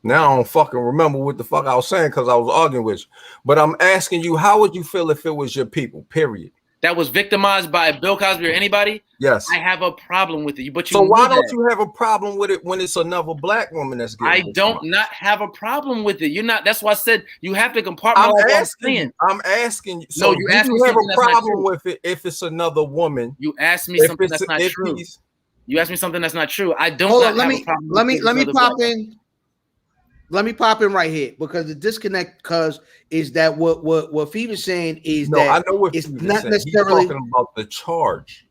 Now I don't fucking remember what the fuck I was saying because I was arguing with you. But I'm asking you, how would you feel if it was your people, period? That was victimized by Bill Cosby or anybody? Yes. I have a problem with it. But so why don't you have a problem with it when it's another black woman that's getting I don't not have a problem with it. You're not. That's why I said you have to compartmentalize. I'm asking you. So you have a problem with it if it's another woman. You asked me something that's not true. You asked me something that's not true. I don't. Hold on, let me pop in right here because the disconnect is that what Fever's saying is that I know what it's Fever's not saying. necessarily He's talking about the charge.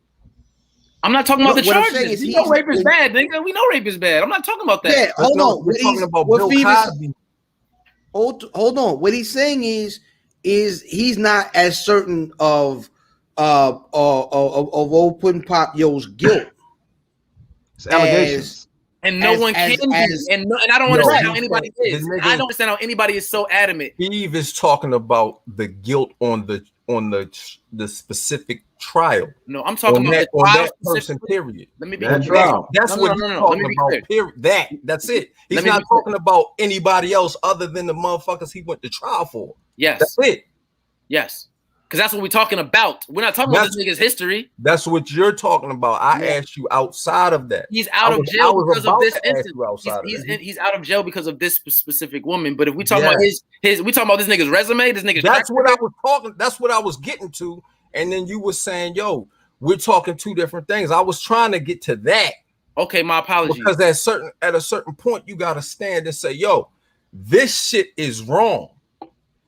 I'm not talking about the charges. We know rape is bad, nigga. We know rape is bad. I'm not talking about that. Yeah, hold on. We're talking about Bill Cosby. Hold on. What he's saying is he's not as certain of open Pop Yo's guilt. It's allegations. And no one can be. And I don't understand how anybody is. I don't understand how anybody is so adamant. Steve is talking about the guilt on the specific trial. No, I'm talking about the trial person. Period. Let me be clear. That's what he's talking about. Period. That's it. He's not talking about anybody else other than the motherfuckers he went to trial for. Yes, that's it. Yes. Because that's what we're talking about. We're not talking about this nigga's history. That's what you're talking about. I asked you outside of that. He's out of jail because of this instance. He's out of jail because of this specific woman. But if we talk about we talking about this nigga's resume, this nigga's that's what I was talking. That's what I was getting to. And then you were saying, "Yo, we're talking two different things." I was trying to get to that. Okay, my apologies. Because at a certain point, you gotta stand and say, "Yo, this shit is wrong."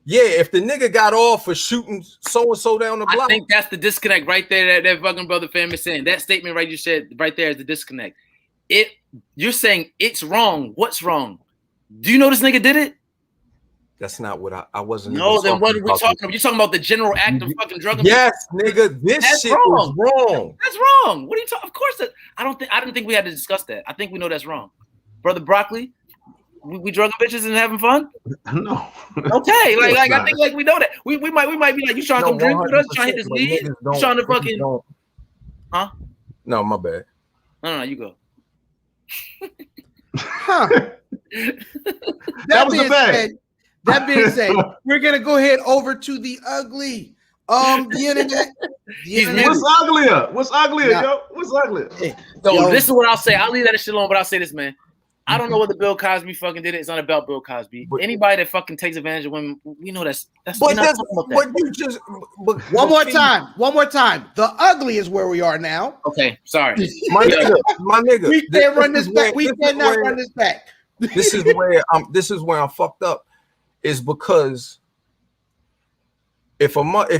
Yeah, if the nigga got off for shooting so and so down the block, I think that's the disconnect right there. That fucking brother fam is saying that statement right. You said right there is the disconnect. You're saying it's wrong. What's wrong? Do you know this nigga did it? That's not what I wasn't. No, then what are we talking about? You're talking about the general act of fucking drug abuse. Yes, nigga, this shit is wrong. That's wrong. What are you talking? Of course, I didn't think we had to discuss that. I think we know that's wrong, brother Broccoli. We drugging bitches and having fun? No. Okay, like I think like we know that. We might be like, you trying to come drink with us? You trying to hit this weed? You trying to fucking huh? No, my bad. No, you go. Huh. That was the bad. That being said, we're gonna go ahead over to the ugly. The internet. What's uglier? What's uglier, yo? What's uglier? Yo, this is what I'll say. I'll leave that shit alone, but I'll say this, man. I don't know what the Bill Cosby fucking did. It's not about Bill Cosby. But anybody that fucking takes advantage of women, we know that's. But you just. One more time. The ugly is where we are now. Okay, sorry, my nigga. We can't run this back. We cannot run this back. This is where I'm fucked up. Is because if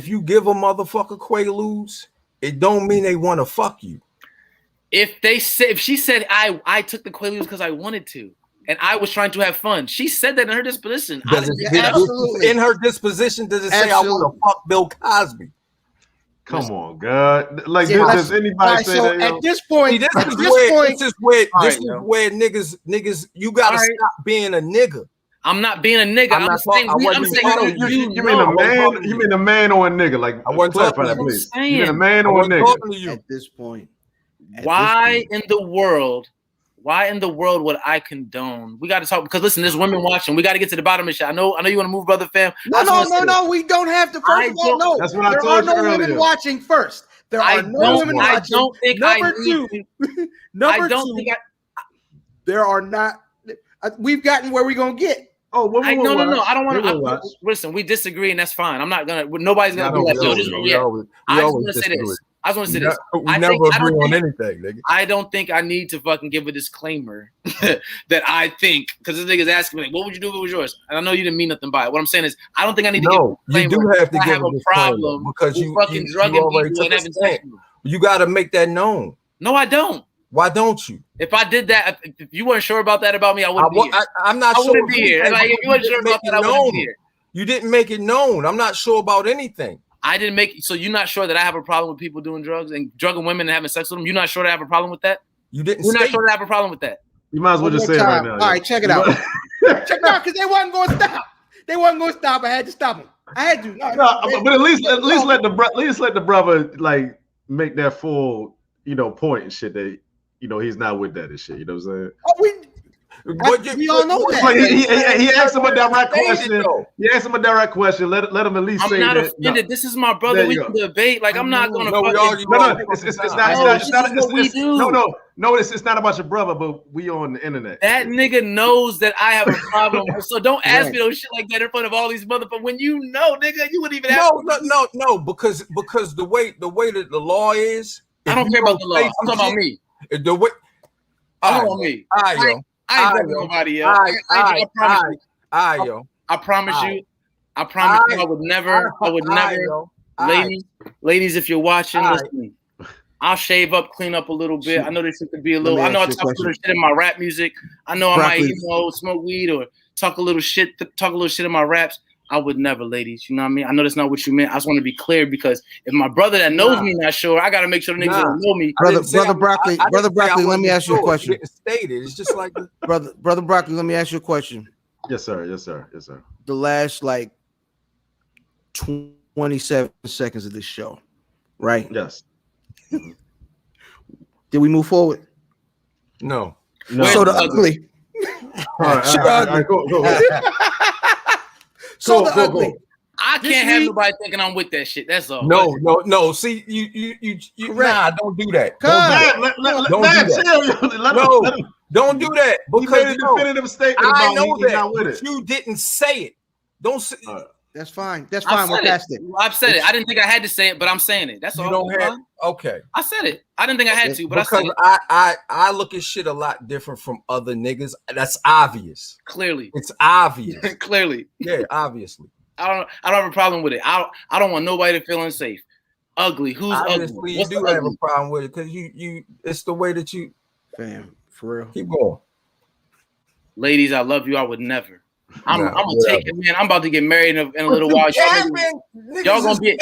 you give a motherfucker Quaaludes, it don't mean they want to fuck you. If she said I took the Quaaludes because I wanted to and I was trying to have fun, she said that in her disposition. Absolutely. In her disposition, does it say I want to fuck Bill Cosby? Come on, God! Like, does anybody say that? At this point, this is where niggas, you gotta stop being a nigga. I'm not being a nigga. I'm saying you mean a man? You mean a man or a nigga? Like, I wasn't talking about that, please. You mean a man or a nigga? At this point. Why in the world would I condone? We got to talk because listen, there's women watching. We got to get to the bottom of shit. I know you want to move, brother fam. No. We don't have to. First of all, no. That's what I told you earlier. There are no women watching. First, there are no women watching. I don't think Number two. There are not. We've gotten where we're gonna get. Oh, no. I don't want to. Listen, we disagree, and that's fine. I'm not gonna. Nobody's gonna be like, yo, this is what we have. I just want to say this. We never agree on anything, nigga. I don't think I need to fucking give a disclaimer that I think, because this nigga's asking me, like, what would you do if it was yours? And I know you didn't mean nothing by it. What I'm saying is, I don't think I need to give a disclaimer. You do have to give a problem because you fucking drugging people and having sex. You got to make that known. No, I don't. Why don't you? If I did that, if you weren't sure about that about me, I wouldn't be here. I'm not sure. I wouldn't be here. Like, if you weren't sure about that, I wouldn't be here. You didn't make it known. I'm not sure about anything. I didn't make. So you're not sure that I have a problem with people doing drugs and drugging women and having sex with them? You're not sure that I have a problem with that? You didn't. You're not sure that I have a problem with that? You might as well just say it right now. All right, check it out. Check it out, because they wasn't going to stop. They wasn't going to stop. I had to stop them. I had to. But at least let the brother like make that full point and shit that he's not with that and shit. You know what I'm saying? Oh, we all know that. Like he asked him a direct question. He asked him a direct question. Let him at least say that. I'm not offended. This is my brother. We can debate. Like, I'm not gonna. It's not about your brother, but we on the internet. That nigga knows that I have a problem. So don't ask me those shit like that in front of all these motherfuckers. When you know, nigga, you wouldn't even have. No. Because the way that the law is. I don't care about the law. I'm talking about me. The way. Hold on me. I ain't going nobody else. I promise you. I promise you. I would never. Ladies, if you're watching, listen. I'll shave up, clean up a little bit. I know this could be a little. I know I talk a little shit in my rap music. I know I might, smoke weed or talk a little shit in my raps. I would never, ladies. You know what I mean? I know that's not what you meant. I just want to be clear because if my brother that knows me not sure, I got to make sure the niggas that know me. Brother Broccoli, let me ask you a question. It's just like brother Broccoli, let me ask you a question. Yes, sir. The last 27 seconds of this show, right? Yes. Did we move forward? No. So the ugly. All right, go. So the ugly. I can't have nobody thinking I'm with that shit. That's all. No. See, you nah, don't do that. Don't do that. Because he made a definitive statement about I know he's not with it. You didn't say it. Don't say That's fine. We're past it. I've said it. I didn't think I had to say it, but I'm saying it. That's all. You don't have. Okay. I said it. I didn't think I had to, but because I said it. I look at shit a lot different from other niggas. That's obvious. Clearly. It's obvious. Clearly. Yeah, obviously. I don't have a problem with it. I don't want nobody to feel unsafe. Ugly. Who's obviously ugly? You do have a problem with it because you it's the way that you fam, for real. Keep going. Ladies, I love you. I would never. I'm gonna take it, man. I'm about to get married in a little while. Y'all gonna be.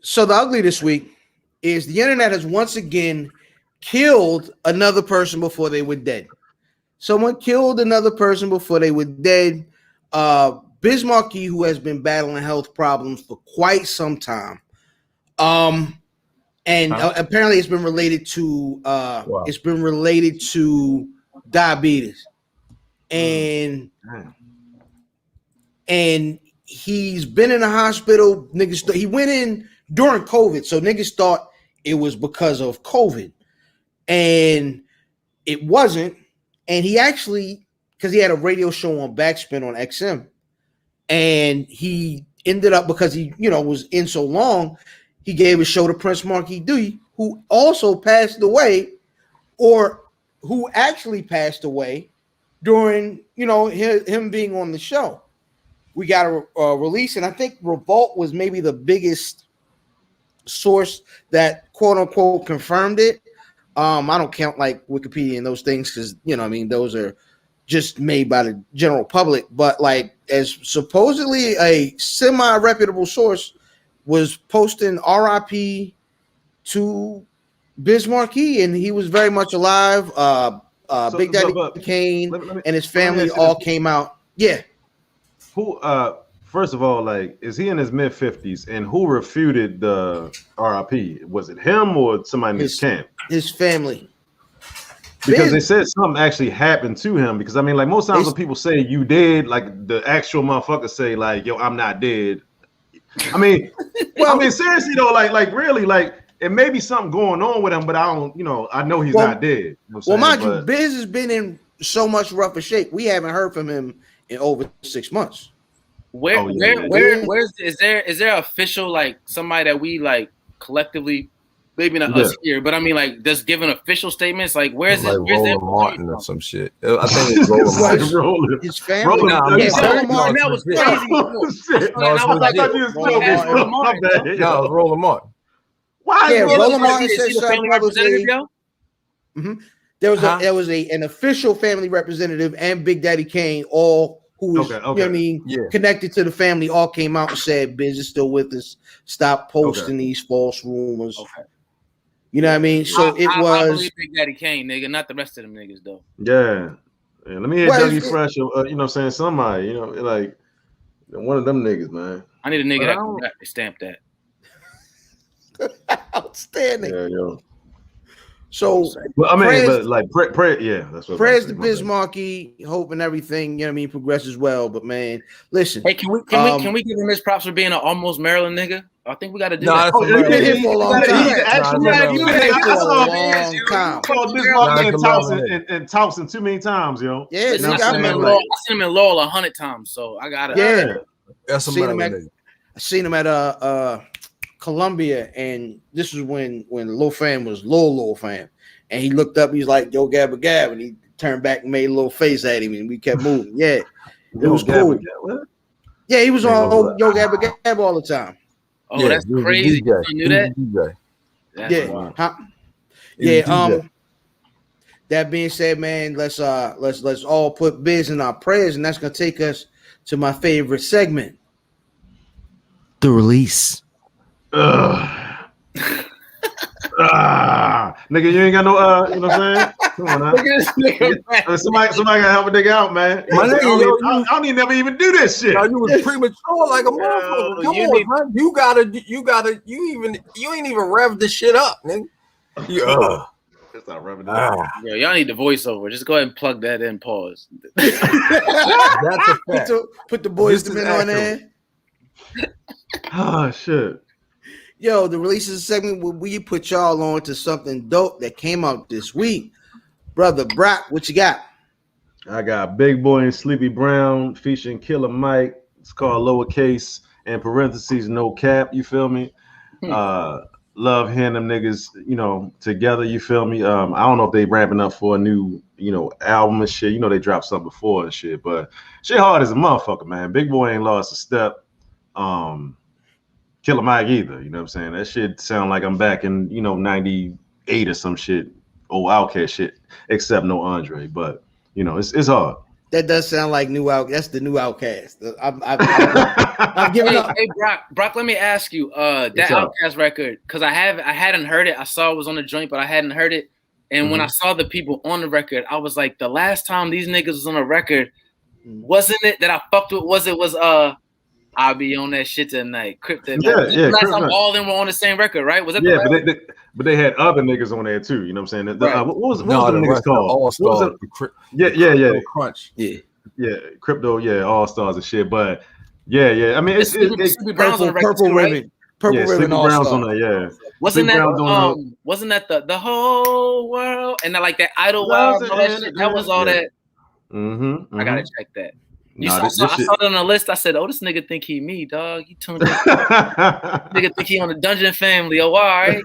So the ugly this week is the internet has once again killed another person before they were dead. Someone killed another person before they were dead. Biz Markie, who has been battling health problems for quite some time, and apparently it's been related to diabetes. And he's been in the hospital. Niggas, he went in during COVID, so niggas thought it was because of COVID, and it wasn't. And he actually, because he had a radio show on Backspin on XM, and he ended up, because he was in so long, he gave a show to Prince Markie Dewey, who also passed away, or who actually passed away during him being on the show. We got a release, and I think Revolt was maybe the biggest source that quote unquote confirmed it. I don't count like Wikipedia and those things because those are just made by the general public, but as supposedly a semi-reputable source was posting RIP to Biz Markie, and he was very much alive. Big Daddy Kane and his family all came out. Yeah. Who? First of all, is he in his mid-50s? And who refuted the RIP? Was it him or somebody in his camp? His family. Because they said something actually happened to him. Because most times when people say you dead, the actual motherfuckers say yo, I'm not dead. Seriously though, really, it may be something going on with him, but I don't, I know he's not dead. Mind you, Biz has been in so much rougher shape. We haven't heard from him in over 6 months. Is there official somebody that we collectively, maybe not us here, but just giving official statements? Where's it? Where's Roland Martin or some shit? I think it's Roland Martin. His family. Roland Martin. That was crazy. No, it's Roland Martin. Why? Yeah, Roland Martin says family representative, yo. Mm-hmm. There was an official family representative and Big Daddy Kane, all who was connected to the family, all came out and said Biz is still with us. Stop posting these false rumors. Okay. You know what I mean? So I believe Big Daddy Kane, nigga, not the rest of them niggas though. Yeah. Let me hear Dougie Fresh, saying somebody, one of them niggas, man. I need a nigga that can rap and stamp that. Outstanding. Yeah, yo. So, prayers to Biz Markie, hoping everything progresses well. But man, listen. Hey, can we give him his props for being an almost Maryland nigga? I think we got to do that. He's been here for a long time. And Thompson too many times, yo. Yeah, I've seen him in Lowell 100 times, so I got it. Yeah, that's a Maryland nigga. I seen him at Columbia, and this was when Lil Fam was Lil Fam, and he looked up. He's like, "Yo, Gabba Gab," and he turned back and made a little face at him, and we kept moving. Yeah, it was cool. Yeah, he was on Yo Gabba Gab all the time. Oh, yeah, that's crazy! You knew that? Yeah. That being said, man, let's all put biz in our prayers, and that's gonna take us to my favorite segment, the release. Nigga, you ain't got no you know what I'm saying? Come on now. Somebody gotta help a nigga out, man. My nigga, I don't even never even do this shit. You was premature like a motherfucker. Come on, man. You ain't even rev the shit up, nigga. It's not revving up. Yo, y'all need the voiceover. Just go ahead and plug that in. Pause. That's a fact. Put the boys to men on there. Oh shit. Yo, the release is a segment where we put y'all on to something dope that came out this week. Brother Brock, what you got? I got Big Boy and Sleepy Brown featuring Killer Mike. It's called Lowercase in parentheses No Cap. You feel me? Love hearing them niggas, you know, together. You feel me? I don't know if they ramping up for a new, you know, album and shit. You know, they dropped something before and shit, but shit hard as a motherfucker, man. Big Boy ain't lost a step. Killer Mike either. You know what I'm saying? That shit sound like I'm back in, you know, 98 or some shit. Old Outkast shit, except no Andre. But, you know, it's hard. That does sound like new out. That's the new Outkast. I'm giving up. Hey, Brock, let me ask you, that Outkast record, because I hadn't heard it. I saw it was on the joint, but I hadn't heard it. And when I saw the people on the record, I was like, the last time these niggas was on a record, wasn't it that I fucked with? Was I'll be on that shit tonight. Crypto. Yeah. Last time all of them were on the same record, right? Was that but they had other niggas on there too. You know what I'm saying? What was the niggas called? All Stars. Yeah. Crunch. Yeah. Crypto. Yeah. All Stars and shit. But yeah. I mean, it's Brown's on the record too, right? Purple Ribbon. All Brown's on there. Yeah. Wasn't that the whole world and like that Idle Wild? That was all that. I gotta check that. I saw it on the list. I said, "Oh, this nigga think he me, dog. He tuned in. Nigga think he on the Dungeon Family. Oh, all right."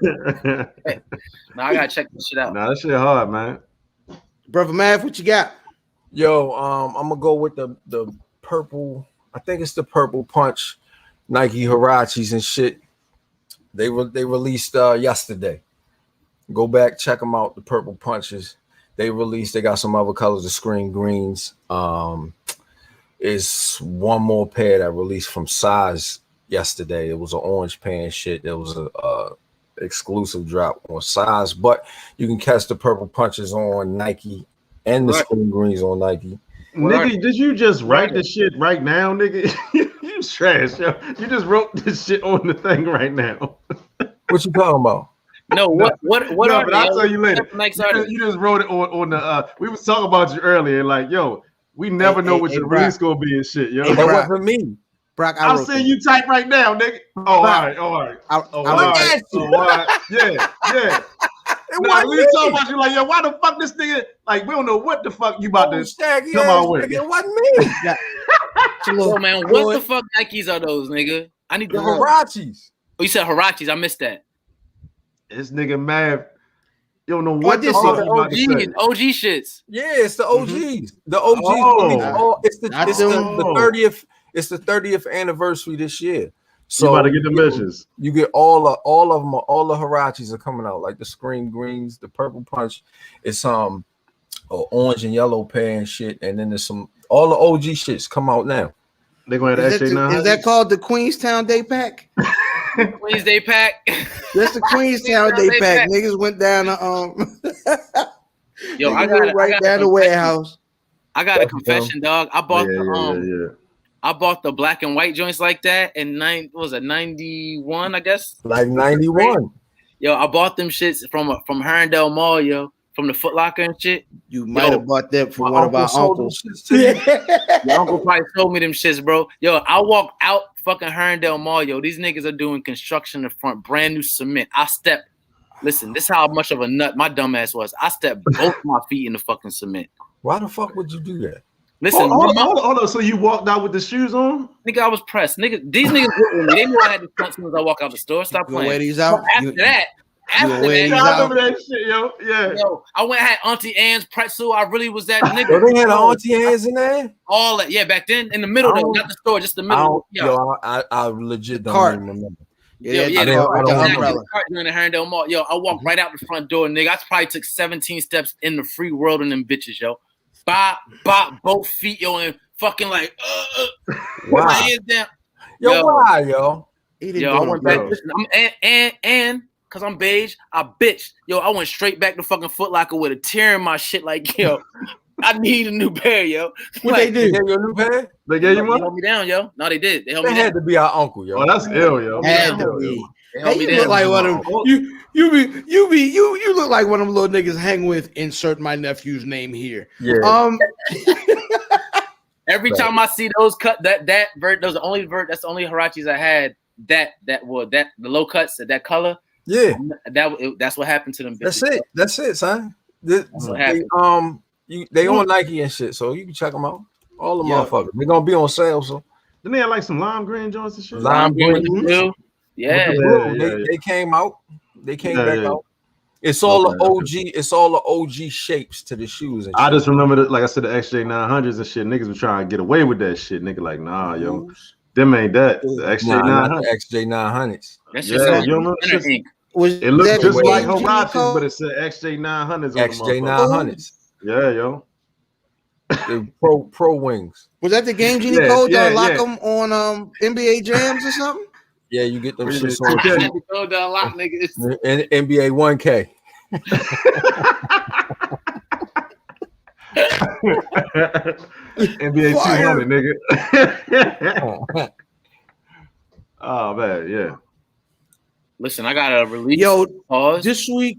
Now I gotta check this shit out. Nah, that shit hard, man. Brother Mav, what you got? Yo, I'm gonna go with the purple. I think it's the Purple Punch, Nike Hirachis and shit. They released yesterday. Go back, check them out. The Purple Punches. They got some other colors, the Screen Greens. Is one more pair that released from Size yesterday. It was an orange pair and shit. There was a exclusive drop on Size, but you can catch the Purple Punches on Nike and the Screen Greens on Nike. Nigga, did you just write this shit right now, nigga? You trash, yo. You just wrote this shit on the thing right now. What you talking about? No, what no, but I'll tell you later. You just wrote it on the we was talking about you earlier, like, yo, we never know what your release gonna be and shit, yo. That wasn't me. Brock, I'm seeing you type right now, nigga. All right. Yeah. Nah, we talking about you like, yo, why the fuck this nigga? Like, we don't know what the fuck you about to come out with. It wasn't me. Yo, man, what the fuck Nikes are those, nigga? I need the Hirachis. Oh, you said Hirachis. I missed that. This nigga mad. You don't know what the fuck OG shits. Yeah, it's the OGs. The OGs. It's the 30th. It's the 30th anniversary this year. So you about to get the missions. You get all of them. All the Hirachis are coming out, like the Screen Greens, the Purple Punch. It's orange and yellow pair and shit, and then there's all the OG shits come out now. They're going to that shit now. Is that called the Queenstown Day Pack? Queens Day Pack. That's the Queenstown Day Pack. Niggas went down to Yo, I got down the warehouse. I got a confession, dog. I bought I bought the black and white joints like that in 91, I guess. Like 91. Yo, I bought them shits from Herndale Mall, yo, from the Foot Locker and shit. You might have bought that from one of our uncles. Your uncle probably told me them shits, bro. Yo, I walked out fucking Herndale Mall, yo. These niggas are doing construction in the front, brand new cement. Listen, this is how much of a nut my dumb ass was. I stepped both my feet in the fucking cement. Why the fuck would you do that? Listen, hold on. So you walked out with the shoes on? Nigga, I was pressed. Nigga, these niggas with me. They knew I had the front as soon as I walk out the store. Stop playing. Wear these out? After that, I remember that shit, yo. Yeah. Yo, I went and had Auntie Anne's pretzel. I really was that nigga. They had Auntie Anne's in there? All that. Yeah, back then. In the middle, though. Not the store, just the middle. I legit don't even remember. Yeah, I don't in the Herondale Mall. Yo, I walked right out the front door, nigga. I probably took 17 steps in the free world and them bitches, yo. Bop, both feet, yo, and fucking like, wow. My hands down. Yo, why, yo? Yo, I went back. Listen, and because I'm beige, I bitched. Yo, I went straight back to fucking Foot Locker with a tear in my shit. Like, yo, I need a new pair, yo. What they did? They gave you a new pair? They gave you one? They held me down, yo. No, they did. They held me down. Had to be our uncle, yo. Oh, that's ill, yo. Had to be. Hey, you look like one of them. You look like one of them little niggas hang with. Insert my nephew's name here. Yeah. Every time I see those cut that vert, those the only vert. That's the only Hirachis I had. The low cuts that color. Yeah. That's what happened to them. Bitches. That's it, son. They on Nike and shit, so you can check them out. All the motherfuckers. They're gonna be on sale, so. Didn't they have like some lime green joints and shit? Lime green too. Yeah. They came out. They came back out. It's all the OG. It's all the OG shapes to the shoes. And I just remember that, like I said, the XJ900s and shit. Niggas were trying to get away with that shit. Nigga, like, nah, yo, them ain't that. The XJ900s. XJ900s. That's just you remember? It looked just like Hirachis, but it said XJ900s. XJ900s. Yeah, yo. Pro wings. Was that the Game Genie code to unlock them on NBA Jams or something? Yeah, you get them shits on and NBA 1K. NBA 200, nigga. Oh man, yeah. Listen, I got a release. Yo, pause this week.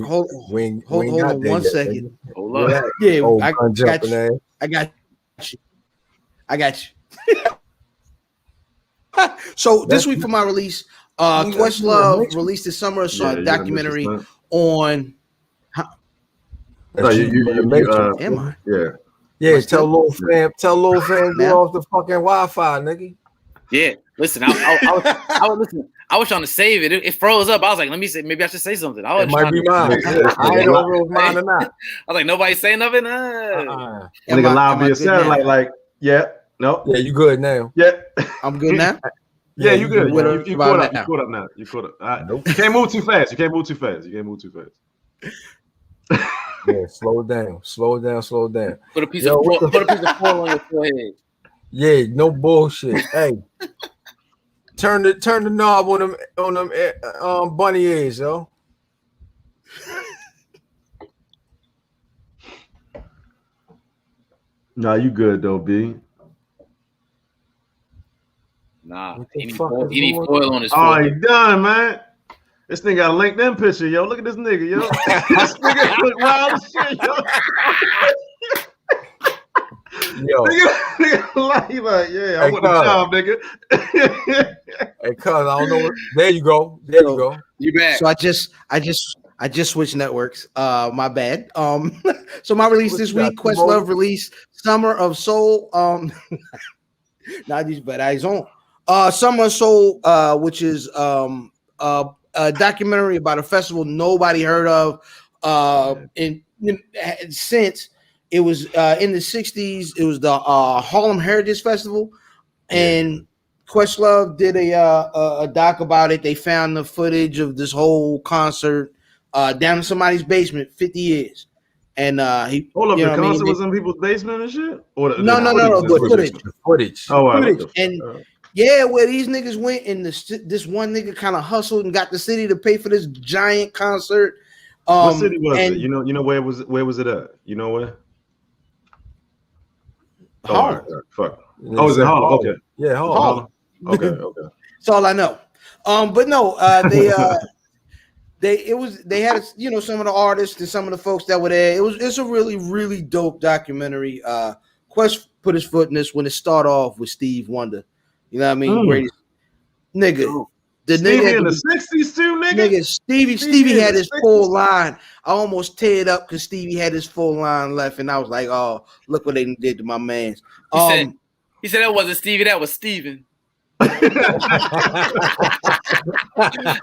Hold on 1 second. Hold up. Yeah, I got you. I got you. So this week for my release, Questlove released the Summer Assault documentary on. Am I? Yeah. Tell little fam, get off the fucking Wi-Fi, nigga. Yeah, listen, I was listen. I was trying to save it. It froze up. I was like, let me see. Maybe I should say something. It might be mine. I ain't know if it was mine or not. I was like, nobody say nothing. Nigga, loud be a sound like, yeah, no, yeah, you good now? Yeah, I'm good now. Yeah, you good. You caught up. You caught up now. You caught up. All right. Nope. You can't move too fast. Yeah, slow it down. Put a piece of foil on your forehead. Yeah, no bullshit. Hey, turn the knob on them bunny ears, yo. Nah, you good though, B. Nah, he need foil on his forehead. Oh, he done, man. This nigga got a LinkedIn picture, yo. Look at this nigga, yo. This nigga look wild as shit, yo. Yo, nigga like, yeah, I want a job, nigga. Hey, cuz, I don't know. There you go. You back? So I just switched networks. My bad. So my release this week, Questlove released Summer of Soul. Not these bad eyes on. Summer of Soul, which is a documentary about a festival nobody heard of. Since it was in the 60s, it was the Harlem Heritage Festival, and Questlove did a doc about it. They found the footage of this whole concert down in somebody's basement 50 years. And he hold up, the concert was in people's basement and shit? Or no, footage. Oh, footage. And yeah, where these niggas went and this one nigga kind of hustled and got the city to pay for this giant concert. What city was it? You know where was it at? You know where? Harlem. Oh, fuck. Oh, is it Harlem? Okay. Yeah, Harlem. Okay. That's all I know. But no, they had some of the artists and some of the folks that were there. It's a really, really dope documentary. Quest put his foot in this when it started off with Steve Wonder. You know what I mean? Greatest nigga. The Stevie in the 60s too, nigga. Stevie had his full line. I almost teared up because Stevie had his full line left, and I was like, "Oh, look what they did to my man." He said that wasn't Stevie, that was Steven. That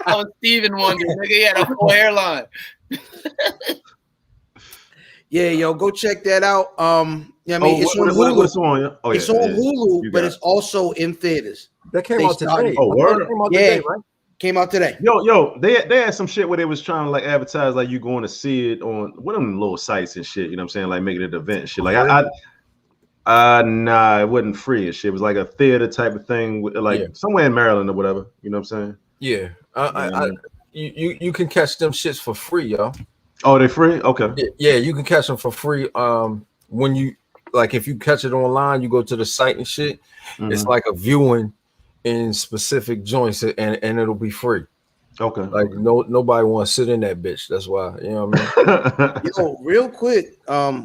was Steven Wonder. Nigga, he had a full hairline. Yeah, yo, go check that out. Yeah, I mean, it's on Hulu. What's on? Oh, it's on Hulu, but it's also in theaters. That came out today. Oh, word? Today, right? Came out today. Yo, they had some shit where they was trying to like advertise like you going to see it on one of them little sites and shit. You know what I'm saying? Like making it an event and shit. Like nah, it wasn't free and shit. It was like a theater type of thing, like somewhere in Maryland or whatever. You know what I'm saying? Yeah, you can catch them shits for free, yo. Oh, they free? Okay. Yeah, you can catch them for free. When you like, if you catch it online, you go to the site and shit. Mm-hmm. It's like a viewing in specific joints, and it'll be free. Okay. Like nobody want to sit in that bitch. That's why, you know what I mean? Yo, real quick,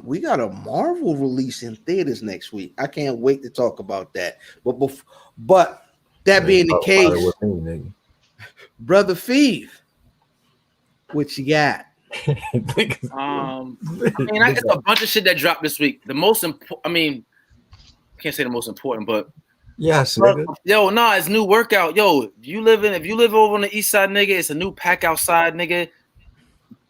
we got a Marvel release in theaters next week. I can't wait to talk about that. But that being the case, Brother Feeve, what you got? I mean, it's a bunch of shit that dropped this week. The most important, I mean, I can't say the most important, but yes, nigga. Yo, nah, it's new workout. Yo, if you live over on the east side, nigga, it's a new pack outside, nigga.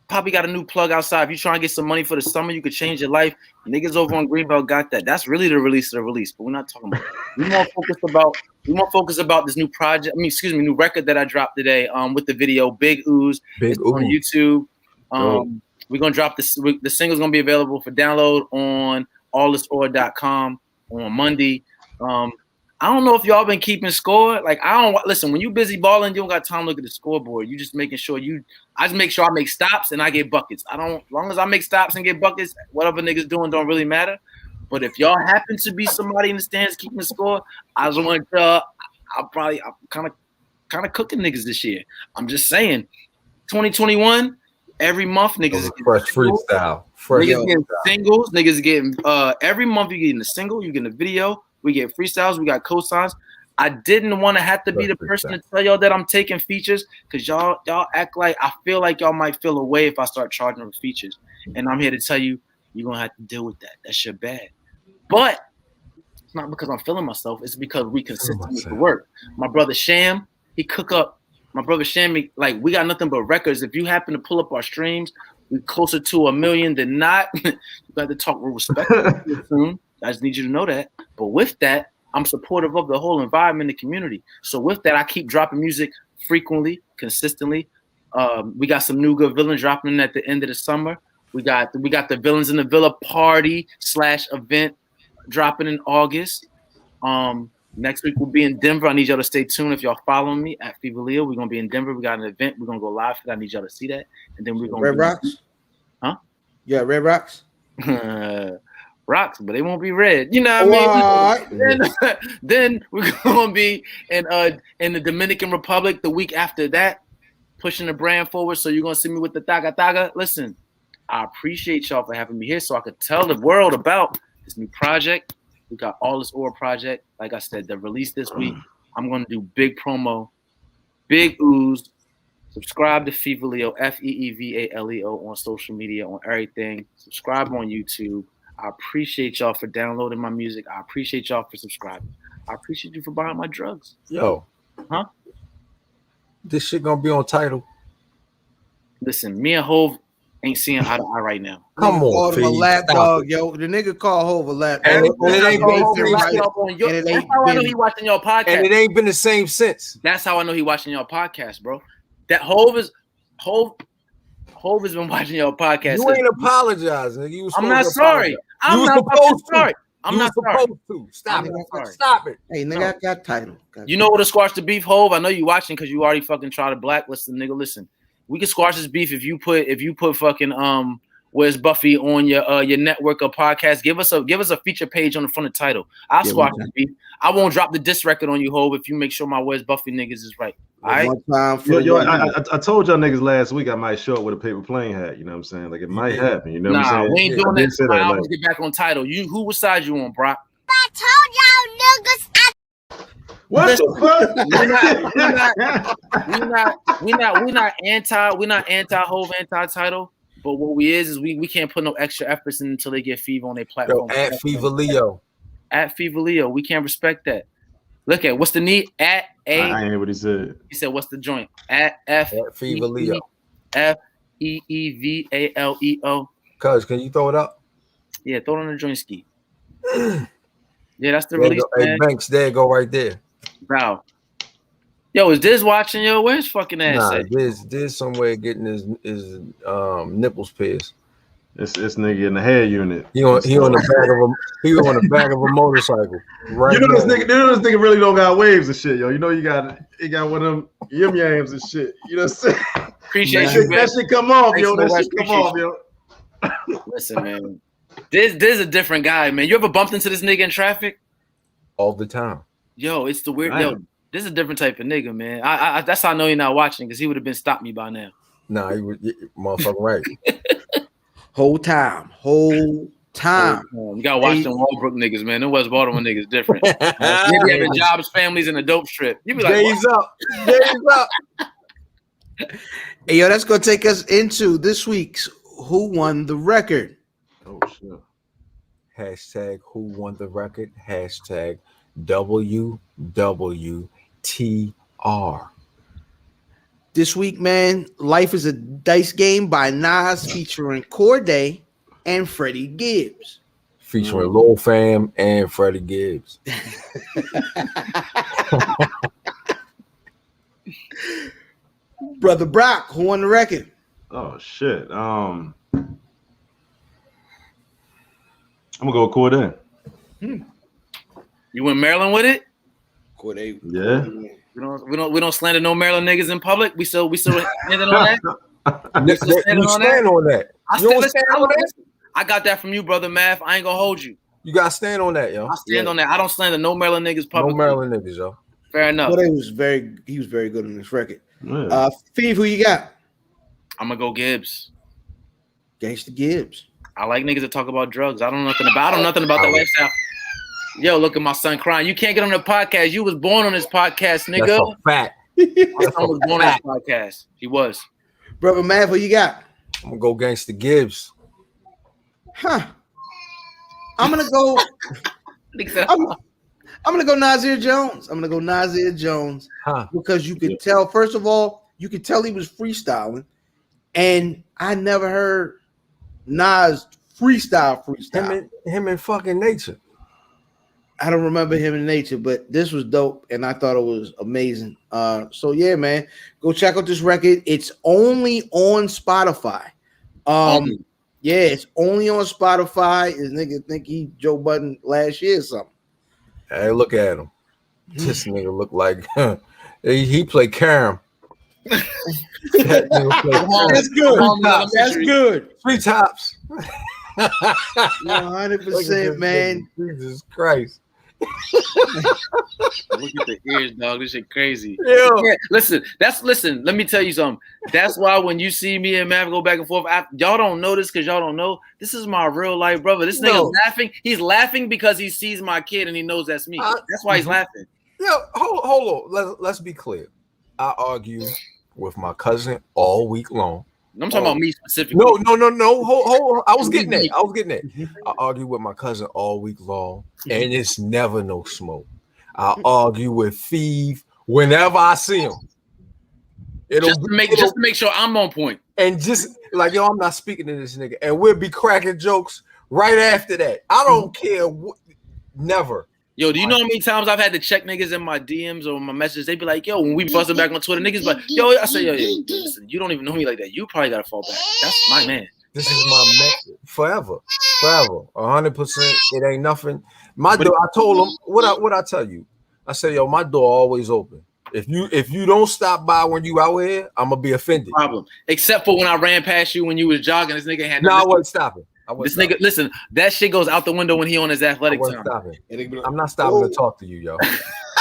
Probably got a new plug outside. If you trying to get some money for the summer, you could change your life. Niggas over on Greenbelt got that. That's really the release of the release, but we're not talking about that. We more focused about this new project. New record that I dropped today. With the video Big Ooze. It's on YouTube. We're gonna drop this. The single's gonna be available for download on allthisorder.com on Monday. I don't know if y'all been keeping score. Like, I don't listen. When you busy balling, you don't got time to look at the scoreboard. You just making sure I just make sure I make stops and I get buckets. As long as I make stops and get buckets, whatever niggas doing don't really matter. But if y'all happen to be somebody in the stands keeping score, I just want I'm kind of cooking niggas this year. I'm just saying, 2021. Every month, niggas is fresh freestyle. Niggas getting singles. Niggas getting every month you getting a single, you getting a video. We get freestyles. We got cosigns. I didn't want to have to be the person to tell y'all that I'm taking features because y'all act like I feel like y'all might feel away if I start charging for features. And I'm here to tell you, you're gonna have to deal with that. That shit bad. But it's not because I'm feeling myself. It's because we consistent with the work. My brother Sham, he cook up. My brother Shammy, like, we got nothing but records. If you happen to pull up our streams, we're closer to 1 million than not. You got to talk with respect soon. I just need you to know that. But with that, I'm supportive of the whole environment and the community. So with that, I keep dropping music frequently, consistently. We got some new good villains dropping at the end of the summer. We got the Villains in the Villa party / event dropping in August. Next week we'll be in Denver. I need y'all to stay tuned if y'all following me at Fever Leo. We're gonna be in Denver. We got an event. We're gonna go live for that. I need y'all to see that. And then we're gonna Red Rocks. Huh? Yeah, Red Rocks. Rocks, but they won't be red. You know what I mean? Then we're gonna be in the Dominican Republic the week after that, pushing the brand forward. So you're gonna see me with the Taga. Listen, I appreciate y'all for having me here so I could tell the world about this new project. We got All This Aura project. Like I said, the release this week. I'm going to do big promo, Big Ooze. Subscribe to Fever Leo, FEEVALEO on social media, on everything. Subscribe on YouTube. I appreciate y'all for downloading my music. I appreciate y'all for subscribing. I appreciate you for buying my drugs. Yo. Huh? This shit going to be on Tidal. Listen, me and Hov ain't seeing eye to eye right now. Come on, him a lap dog, yo. The nigga called Hov a lap dog. And that's how I know he watching your podcast. And it ain't been the same since. That's how I know he watching your podcast, bro. That Hov has been watching your podcast. You ain't apologizing. I'm not sorry. I'm not sorry. I'm not supposed to. Stop it. Hey, nigga, I got Tidal. You know what to squash the beef, Hov? I know you watching because you already fucking tried to blacklist the nigga. Listen. We can squash this beef if you put fucking Where's Buffy on your network or podcast. Give us a feature page on the front of Tidal. I'll squash this beef. I won't drop the diss record on you, Hov, if you make sure my Where's Buffy niggas is right. All right. I told y'all niggas last week I might show up with a paper plane hat. You know what I'm saying? Like it might happen. You know what I'm saying? We ain't doing that. I always get back on Tidal. Who side you on, Brock? I told y'all niggas. What the fuck? We're not anti-Hove, anti-title. But what we is we can't put no extra efforts in until they get Fever on their platform. Yo, at Fever Leo. At Fever Leo. We can't respect that. Look at what's the need? At A. I ain't hear what he said. He said, what's the joint? At F. At Fever Leo. FEEVALEO. Cuz, can you throw it up? Yeah, throw it on the joint ski. Yeah, that's the release. Hey, Banks, there you go right there. Wow. Yo, is Diz watching? Yo, where's fucking ass? Nah, Diz somewhere getting his nipples pierced. This nigga in the hair unit. He on the back of a motorcycle. Right. You know this nigga really don't got waves and shit, yo. You know he got one of them yum yams and shit. You know what I'm saying? Appreciate you. That shit come off, yo. That shit come off, yo. Listen, man. Diz a different guy, man. You ever bumped into this nigga in traffic? All the time. Yo, it's the weird. Yo, this is a different type of nigga, man. I that's how I know you're not watching, because he would have been stopped me by now. Nah, he was motherfucking right. Whole time. You gotta watch them Walbrook niggas, man. Them West Baltimore niggas different. They be having jobs, families, and a dope strip. You be like, days up. Hey, yo, that's gonna take us into this week's Who Won the Record. Oh shit. Hashtag Who Won the Record. Hashtag WWTR. This week, man, Life is a Dice Game by Nas featuring Corday and Freddie Gibbs. Featuring Lil Fam and Freddie Gibbs. Brother Brock, who won the record? Oh shit. I'm gonna go with Corday. you went Maryland with it? Corday. Yeah. We don't slander no Maryland niggas in public. We still standing on that. You stand on that. I got that from you, brother Math. I ain't gonna hold you. You gotta stand on that, yo. I stand on that. I don't slander no Maryland niggas publicly. No Maryland niggas, yo. Fair enough. Corday was very good on this record. Yeah. Feeve, who you got? I'm gonna go Gibbs. Gangsta Gibbs. I like niggas that talk about drugs. I don't know nothing about that lifestyle. Yo, look at my son crying. You can't get on the podcast. You was born on this podcast, nigga. That's a fact. My son was born on this podcast. He was. Brother Mav, who you got? I'm gonna go Gangsta Gibbs. Huh. I'm gonna go. I'm gonna go Nasir Jones. Because you could tell. First of all, you could tell he was freestyling, and I never heard Nas freestyle. Him and fucking Nature. I don't remember him in Nature, but this was dope, and I thought it was amazing. So yeah, man, go check out this record. It's only on Spotify. Yeah, it's only on Spotify. This nigga think he Joe Budden last year or something. Hey, look at him. This nigga look like he played Karam. That's good. That's good. Three tops. 100%, man. Jesus Christ. Look at the ears, dog. This shit crazy. Yeah. Listen. Let me tell you something. That's why when you see me and Mav go back and forth, y'all don't know this because y'all don't know. This is my real life brother. This nigga's laughing. He's laughing because he sees my kid and he knows that's me. That's why he's laughing. Yo, hold on. Let's be clear. I argue with my cousin all week long. I'm talking about me specifically. No. Hold. I was getting that. I argue with my cousin all week long, and it's never no smoke. I argue with Feeve whenever I see him. Just to make sure I'm on point. And just like, yo, I'm not speaking to this nigga. And we'll be cracking jokes right after that. I don't care. Never. Yo, do you know how many times I've had to check niggas in my DMs or my messages? They be like, yo, when we busting back on Twitter, niggas, but yo, I say, yo, listen, you don't even know me like that. You probably gotta fall back. That's my man. This is my man forever, 100%. It ain't nothing. My door. I told him what I tell you. I said, yo, my door always open. If you don't stop by when you out here, I'm gonna be offended. Problem. Except for when I ran past you when you was jogging. This nigga had. No, I wasn't stopping. Nigga, listen, that shit goes out the window when he on his athletic time. I'm not stopping to talk to you, yo.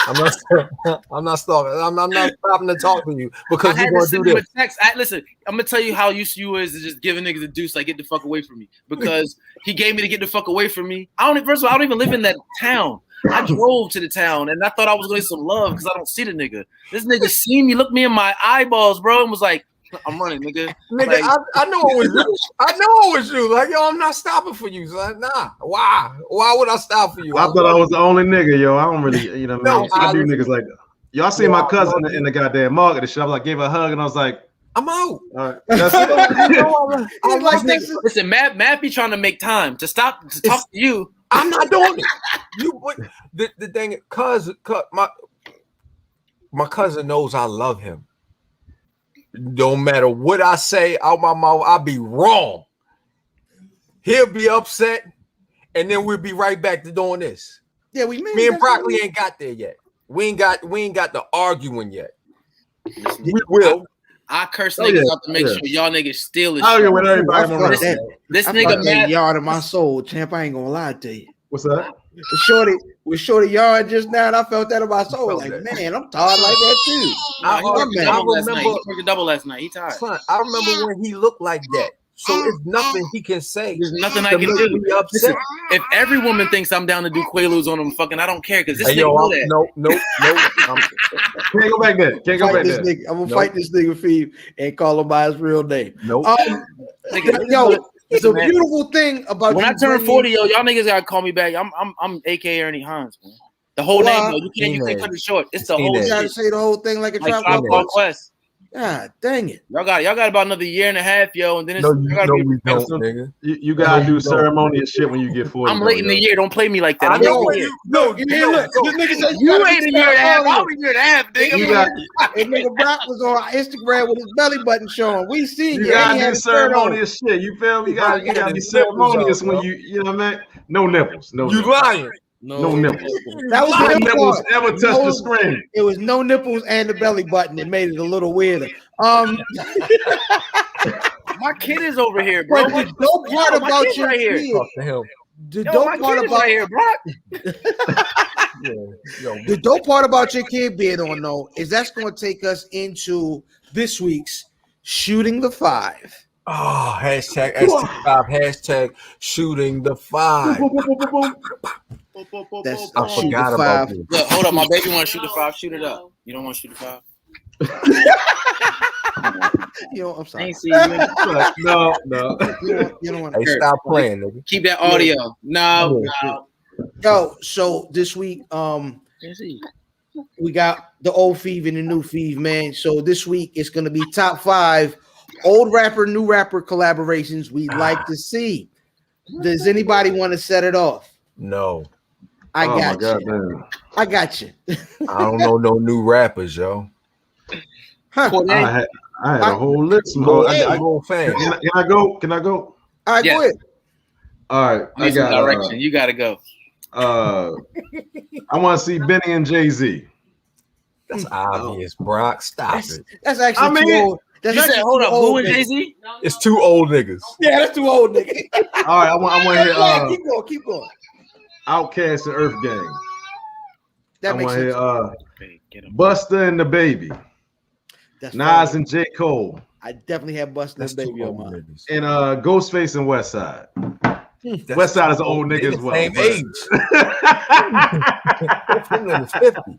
I'm not stopping to talk to you because you're gonna do this. Listen, I'm gonna tell you how used you is to just giving niggas a deuce, like get the fuck away from me. Because he gave me to get the fuck away from me. First of all, I don't even live in that town. I drove to the town and I thought I was going to get some love because I don't see the nigga. This nigga seen me, looked me in my eyeballs, bro, and was like, I'm running, nigga. Nigga, like, I know it was you. I know it was you. Like, yo, I'm not stopping for you. Son. Nah. Why? Why would I stop for you? I thought I was the only nigga, yo. I don't really, you know what I mean? I do niggas like that. Yo, I seen my cousin in the goddamn market and shit. I was like, gave her a hug and I was like, I'm out. All right. That's it. I like this. Listen, Matt be trying to make time to stop to talk to you. I'm not doing it. The thing, my cousin knows I love him. Don't matter what I say out my mouth, I'll be wrong. He'll be upset, and then we'll be right back to doing this. Yeah, me and Broccoli ain't got there yet. We ain't got the arguing yet. We will. I curse niggas out to make sure y'all niggas steal his shit. With everybody this nigga mad yard of my soul, champ. I ain't gonna lie to you. What's that? Shorty yard just now, and I felt that in my soul. Like, man, I'm tired like that too. I remember he took a double last night. He tired. Son, I remember when he looked like that. So it's nothing he can say. There's nothing I can do. Listen, if every woman thinks I'm down to do Quaaludes on them, fucking, I don't care because this nigga know that. No. Can't go back there. Can't go back there. I'm gonna fight this nigga for you and call him by his real name. Nope. Yo, it's a beautiful thing about when I turn 40, yo, y'all niggas gotta call me back. I'm AKA Ernie Hans, man. The whole name, though. You can't cut it short. It's the whole. You gotta say the whole thing like a Tribe Called Quest. God dang it! Y'all got about another year and a half, yo, and then it's nigga. You gotta do ceremonial shit when you get 40. I'm late in the year. Don't play me like that. I know you. No, this nigga said you ain't a year and a half. I'm a year and a half, nigga. And nigga Brock was on Instagram with his belly button showing. We seen you gotta do ceremonial shit. You feel me? You gotta be ceremonious when you know what I mean? No nipples. No. You lying. No nipples. That was no nipples ever touched the screen. It was no nipples and the belly button. It made it a little weirder. My kid is over here, bro. But the dope part about your kid. Talk to him. The dope part about here, Brock. The dope part about your kid being on though is that's going to take us into this week's Shooting the Five. Oh, hashtag ST5, hashtag Shooting the Five. That's I forgot about this. Look, hold up, my baby want to shoot the 5. Shoot it up. You don't want to shoot the 5. You know, I'm sorry. I ain't see you. No. You don't want to stop playing, nigga. Keep that audio. No. Yo, so this week, we got the old Feeve and the new Feeve, man. So this week it's gonna be top 5 old rapper, new rapper collaborations we'd like to see. Does anybody want to set it off? No. I got you. I got you. I don't know no new rappers, yo. Huh. I had a whole list. I'm a fan. Can I go? All right, go ahead. All right. I got direction. You gotta go. I want to see Benny and Jay-Z. That's obvious, Brock. Stop it. That's actually too old. You said, hold up, who and Jay-Z? It's 2 old niggas. Yeah, that's 2 old niggas. All right, I want to hear keep going. Outkast and Earth Gang. That makes sense. Busta and the Baby. That's Nas and J. Cole. I definitely have Busta and the Baby on mine. And Ghostface and Westside. Westside is an old nigga as well. Same age. 50.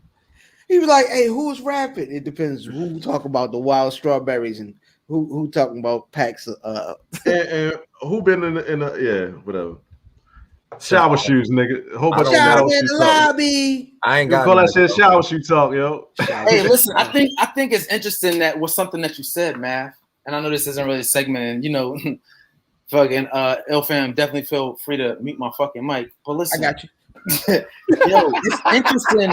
He was like, "Hey, who's rapping?" It depends who talk about the wild strawberries and who talking about packs. And who been in a whatever. Shower shoes, nigga. Whole bunch of shower in the lobby. I ain't got call that shit shower shoe talk, yo. Hey, listen, I think it's interesting that was something that you said, Math. And I know this isn't really a segment, and you know, fucking Ilfam, definitely feel free to mute my fucking mic. But listen, I got you. Yo, it's interesting.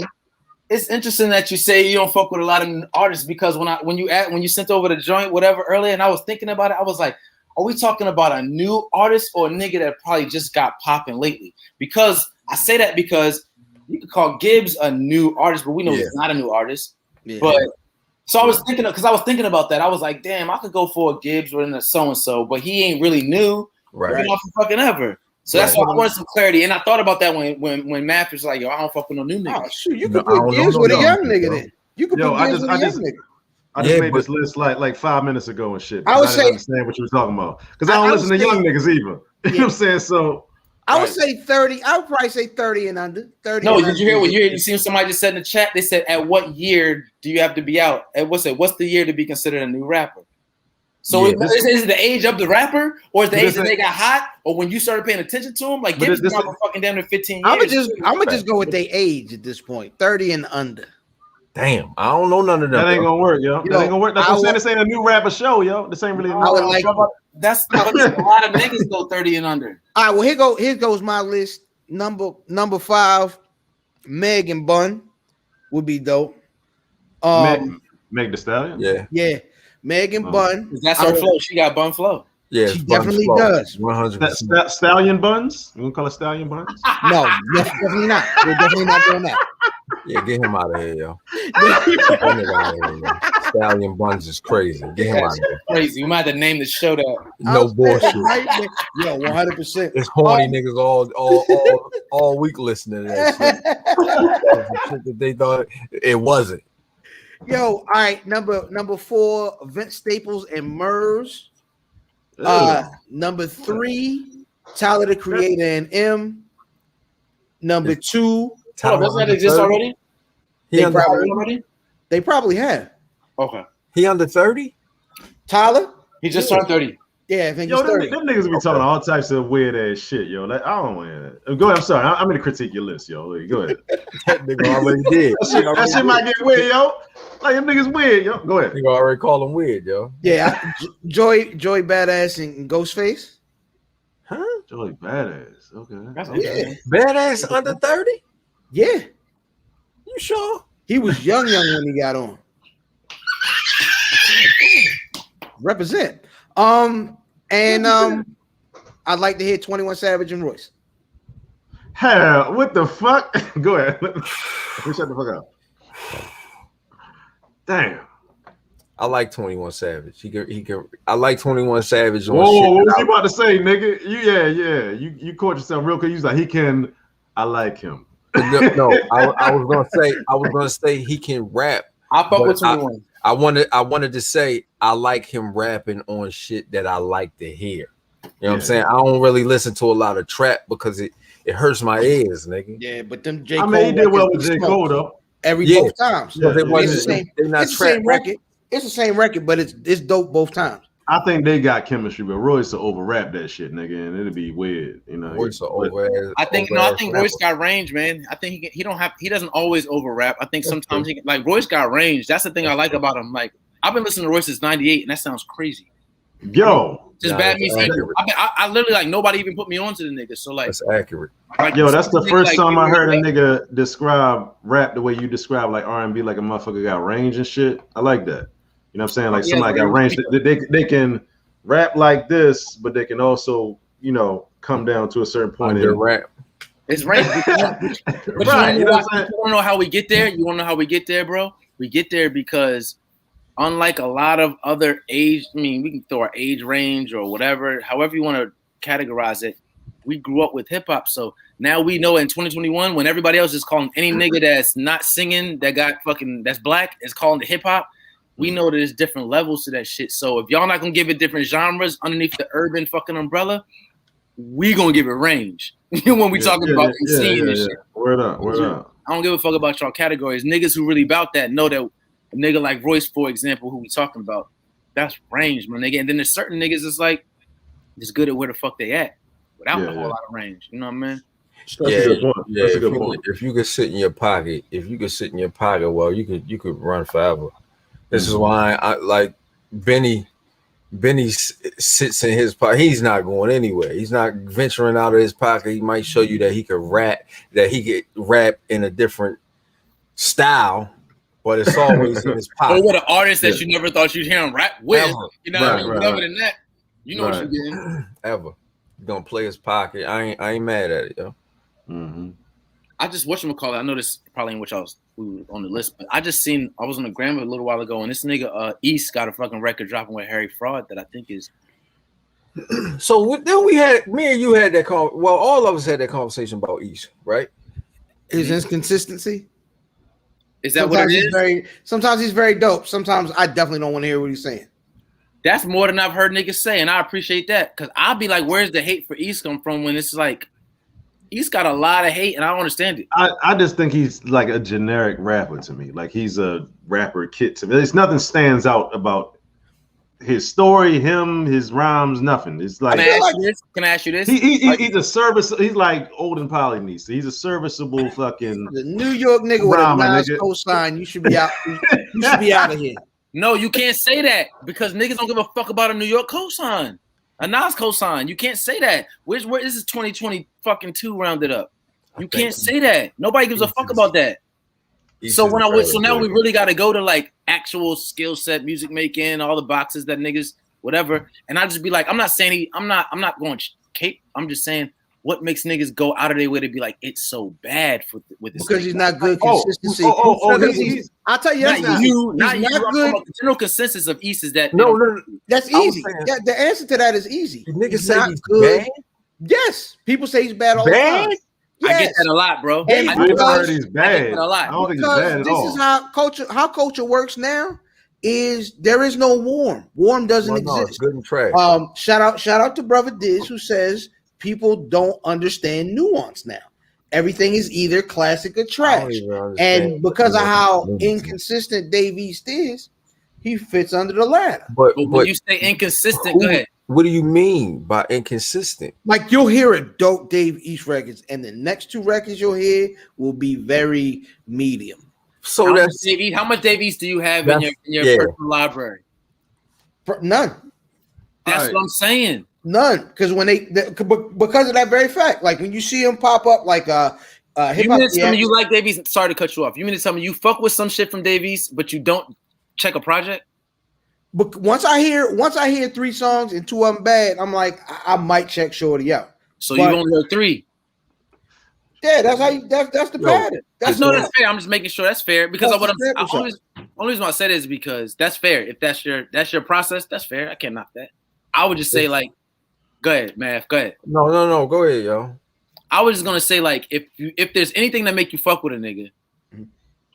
It's interesting that you say you don't fuck with a lot of artists because when you sent over the joint whatever earlier, and I was thinking about it, I was like, are we talking about a new artist or a nigga that probably just got popping lately? Because I say that because you could call Gibbs a new artist, but we know he's not a new artist. Yeah. But so I was thinking about that. I was like, damn, I could go for a Gibbs or a so and so, but he ain't really new, right? For fucking ever. So that's why I wanted some clarity, and I thought about that when Math was like, "Yo, I don't fuck with no new nigga." Oh, shoot, you could put Gibbs with a young nigga then. You could put Gibbs with a young nigga. I just made this list like 5 minutes ago and shit. I didn't understand what you were talking about because I don't listen to young niggas either. You know what I'm saying? So I would say 30. I would probably say 30 and under. 30. No, did you hear what you seen somebody just said in the chat? They said, "At what year do you have to be out? At what's the year to be considered a new rapper?" So is it the age of the rapper, or is the age that they got hot, or when you started paying attention to them? Like, give us fucking damn near 15 years. I'm gonna just go with their age at this point, 30 and under. Damn, I don't know none of them. That ain't gonna work, yo. That ain't gonna work. That's what I'm saying. This ain't a new rapper show, yo. This ain't really. I would like. That's a lot of niggas go 30 and under. All right, well here goes my list. Number 5, Meg and Bun would be dope. Meg the Stallion. Yeah. Meg and Bun. That's her flow. She got bun flow. Yeah, she definitely does. 100%. Stallion buns. You gonna call it stallion buns? No, definitely not. We're definitely not doing that. Yeah, get him out of here, yo. Stallion buns is crazy. Get him out of here. Crazy. We might have to name the show that. No bullshit. Yo, 100%. It's horny niggas all week listening to that shit. That they thought it wasn't. Yo, all right. Number 4, Vince Staples and Murs. Number 3, Tyler the Creator and M. Number 2. Does that exist already? They probably have. Okay. He under 30? Tyler? He just turned 30. Yeah, I think he's 30. Them niggas be talking all types of weird ass shit, yo. Like, I don't want to hear that. Go ahead. I'm sorry. I'm going to critique your list, yo. Go ahead. That nigga already did. That shit might get weird, yo. Like, them niggas weird, yo. Go ahead. You already call him weird, yo. Yeah. Joy Badass and Ghostface. Huh? Joy Badass. Okay. Yeah. Badass under 30? Yeah. You sure? He was young when he got on. Represent. I'd like to hear 21 Savage and Royce. Hell, what the fuck? Go ahead. Shut the fuck up. Damn. I like 21 Savage. He can. I like 21 Savage. On Whoa, shit what was you about to say, nigga? You caught yourself real quick. You was like, he can. I like him. No, I was gonna say he can rap. I fuck with 21. I wanted to say I like him rapping on shit that I like to hear. You know what I'm saying? I don't really listen to a lot of trap because it hurts my ears, nigga. Yeah, but them J. Cole. I mean, he did well with J. Cole though. Both times. Yeah. It's the same record. It's the same record, but it's dope both times. I think they got chemistry, but Royce will over rap that shit, nigga, and it'll be weird, you know. Royce I think Royce got range, man. I think he doesn't always over rap. I think sometimes he can, like Royce got range. That's the thing I like about him. Like I've been listening to Royce since '98, and that sounds crazy. Yo, just bad music. I literally like nobody even put me on to the nigga. So like that's accurate. Like, yo, that's the first time I heard a nigga describe rap the way you describe like R&B, like a motherfucker got range and shit. I like that. You know what I'm saying? Like somebody got range. They can rap like this, but they can also, you know, come down to a certain point and rap. It's range. But right, you want to know how we get there? You want to know how we get there, bro? We get there because unlike a lot of other age, I mean, we can throw our age range or whatever, however you want to categorize it. We grew up with hip hop, so now we know in 2021 when everybody else is calling any nigga that's not singing that's black is calling it hip hop. We know that there's different levels to that shit. So if y'all not gonna give it different genres underneath the urban fucking umbrella, we gonna give it range. When we talking about seeing this shit. Word up. I don't give a fuck about y'all categories. Niggas who really about that know that a nigga like Royce, for example, who we talking about, that's range, my nigga. And then there's certain niggas that's like just good at where the fuck they at without a whole lot of range. You know what I mean? If you could sit in your pocket, well, you could run forever. This is why I like Benny. Benny sits in his pocket. He's not going anywhere. He's not venturing out of his pocket. He might show you that he could rap, in a different style, but it's always in his pocket. Or with an artist that you never thought you'd hear him rap with. Ever. You know what I mean? Other than that, you know what you're getting. Ever. You're gonna play his pocket. I ain't mad at it, yo. Mm-hmm. I just whatchamacallit. I know this probably in which I was on the list, but I was on the gram a little while ago, and this nigga East got a fucking record dropping with Harry Fraud that I think is. So then me and you had that call. Well, all of us had that conversation about East, right? His inconsistency. Is that what it is? Sometimes he's very dope. Sometimes I definitely don't want to hear what he's saying. That's more than I've heard niggas say, and I appreciate that because I'll be like, "Where's the hate for East come from?" When it's like, East got a lot of hate, and I don't understand it. I just think he's like a generic rapper to me. Like he's a rapper kid to me. There's nothing stands out about his story, him, his rhymes, nothing. It's like Can I ask you this? He's a service. He's like Olden Polynice. He's a serviceable fucking the New York nigga with a nice cosign. You should be out. You should be out of here. No, you can't say that because niggas don't give a fuck about a New York cosign, a Nas cosign. You can't say that. Where this is 2020 fucking 2 rounded up. You can't say that. Nobody gives a fuck about that. So now we really got to go to like actual skill set, music making, all the boxes that niggas whatever. And I just be like, I'm not saying I'm not going cape. I'm just saying what makes niggas go out of their way to be like it's so bad with this because he's not good consistency. I'll tell you that's not good. The general consensus of East is that no, that's easy. Yeah, the answer to that is easy. Niggas say he's good. Yes, people say he's bad all the time. Yes. I get that a lot, bro. I never heard he's bad. I get that a lot. I don't think he's bad at all. This is how culture works now. Is there is no warm. Warm doesn't exist. Good and trash. Shout out to brother Diz who says people don't understand nuance now. Everything is either classic or trash. And because of how inconsistent Dave East is, he fits under the ladder. But when you say inconsistent, go ahead. What do you mean by inconsistent? Like you'll hear a dope Dave East records, and the next 2 records you'll hear will be very medium. So how much Dave East do you have in your personal library? None. That's what I'm saying. None, because because of that very fact, like when you see him pop up, like you mean to tell me you like Dave East? Sorry to cut you off. You mean to tell me you fuck with some shit from Dave East, but you don't check a project? But once I hear 3 songs and 2 of them bad, I'm like, I might check Shorty out. So you only heard 3. Yeah, that's how that's the pattern. That's fair. I'm just making sure that's fair because of what only reason I said it is because that's fair. If that's your process, that's fair. I can't knock that. I would just say like, go ahead, Math. Go ahead. No. Go ahead, yo. I was just gonna say like, if there's anything that make you fuck with a nigga,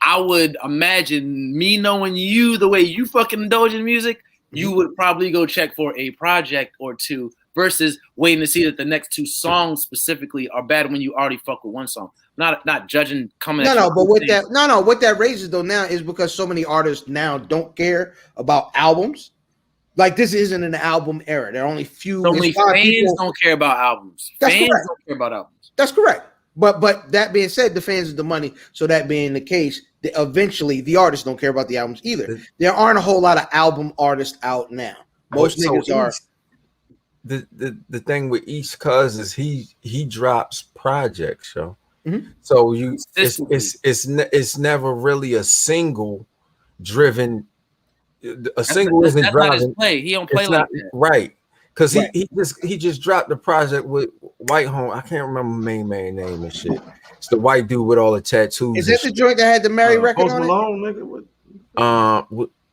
I would imagine me knowing you the way you fucking indulge in music, you would probably go check for a project or 2 versus waiting to see that the next 2 songs specifically are bad when you already fuck with 1 song. Not judging coming. What that raises though now is because so many artists now don't care about albums. Like this isn't an album era. There are only few. So many fans don't care about albums. Fans don't care about albums. That's correct. But that being said, the fans is the money. So that being the case, eventually the artists don't care about the albums either. There aren't a whole lot of album artists out now. Most niggas are. The thing with East Cuz is he drops projects, yo. Mm-hmm. So it's never really a single driven. A single isn't driving. He don't play like that, right? Because he just dropped the project with White Home. I can't remember main man name and shit. It's the white dude with all the tattoos. Is that the joint that had the Mary record on it?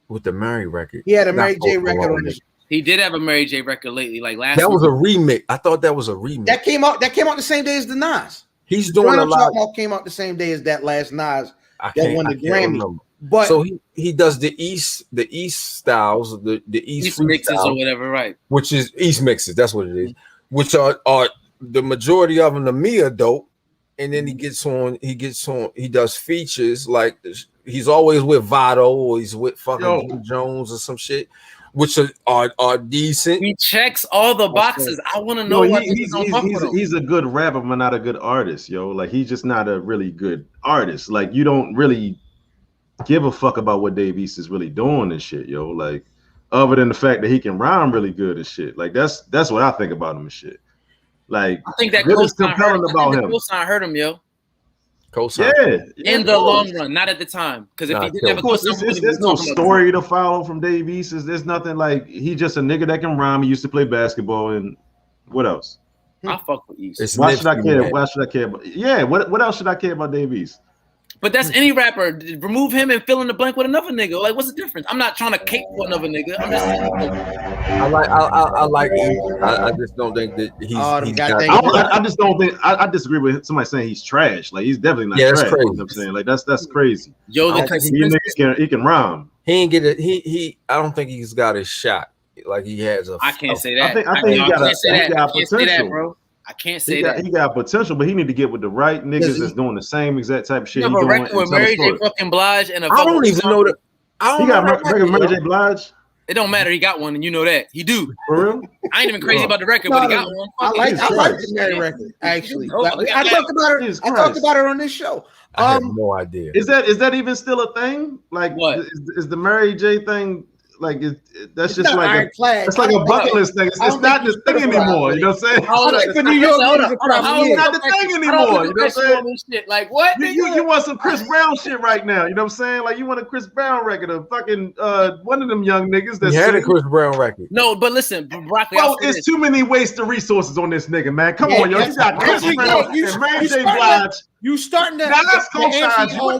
With the Mary record. He had a Mary J record on it. He did have a Mary J record lately, like last. That was a remix. I thought that was a remix. That came out the same day as the Nas. He's doing a lot. Came out the same day as that last Nas that won the Grammy. Remember. But so he does the East styles, the East mixes or whatever, right? Which is East mixes. That's what it is. Which are the majority of them. The Mia dope, and then he does features like he's always with Vado or he's with fucking Jim Jones or some shit, which are decent. He checks all the boxes. I want to know what he's a good rapper, but not a good artist, yo. Like he's just not a really good artist. Like you don't really give a fuck about what Dave East is really doing and shit, yo. Like, other than the fact that he can rhyme really good and shit. Like, that's what I think about him and shit. Like, I think that cosign hurt him, yo. Cosign. Yeah, in the long run, not at the time. Because if he didn't have a cosign, there's no story to follow from Dave East. There's nothing like he just a nigga that can rhyme. He used to play basketball and what else? I fuck with East. Why should I care? Why should I care about? Yeah, what else should I care about Dave East? But that's any rapper. Remove him and fill in the blank with another nigga. Like, what's the difference? I'm not trying to cape for another nigga. I'm just saying. I like him. I just don't think that he's I just don't think I disagree with somebody saying he's trash. Like he's definitely not trash. That's crazy. You know what I'm saying? Like that's crazy. Yo, he can rhyme. He ain't get it. I don't think he's got his shot. Like he has a. I can't say that. I think he got potential, bro. I can't say that. He got potential, but he need to get with the right niggas that's doing the same exact type of shit. You have a record with Mary J. fucking Blige and a I don't even know that. He got record Mary J. Blige. It don't matter. He got one, and you know that. He do. For real? I ain't even crazy about the record, but he got one. I like the Mary record, actually. I talked about it on this show. I have no idea. Is that even still a thing? Like, what is the Mary J. thing? Like that's just like it's like a bucket list thing. It's not this thing anymore. You know what I'm saying? It's for New York. It's not the thing anymore. You know what I'm saying? Like what? You want some Chris Brown shit right now? You know what I'm saying? Like you want a Chris Brown record? A fucking one of them young niggas that had a Chris Brown record. No, but listen, Broccoli. Well, it's too many wasted resources on this nigga, man. Come on, yo. You got Chris Brown and Mary J. Blige. You starting to that's co-signs. No.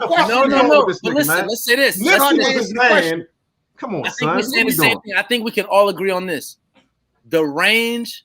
But listen, let's say this. Man. Come on, son. We're saying the same thing. I think we can all agree on this. The range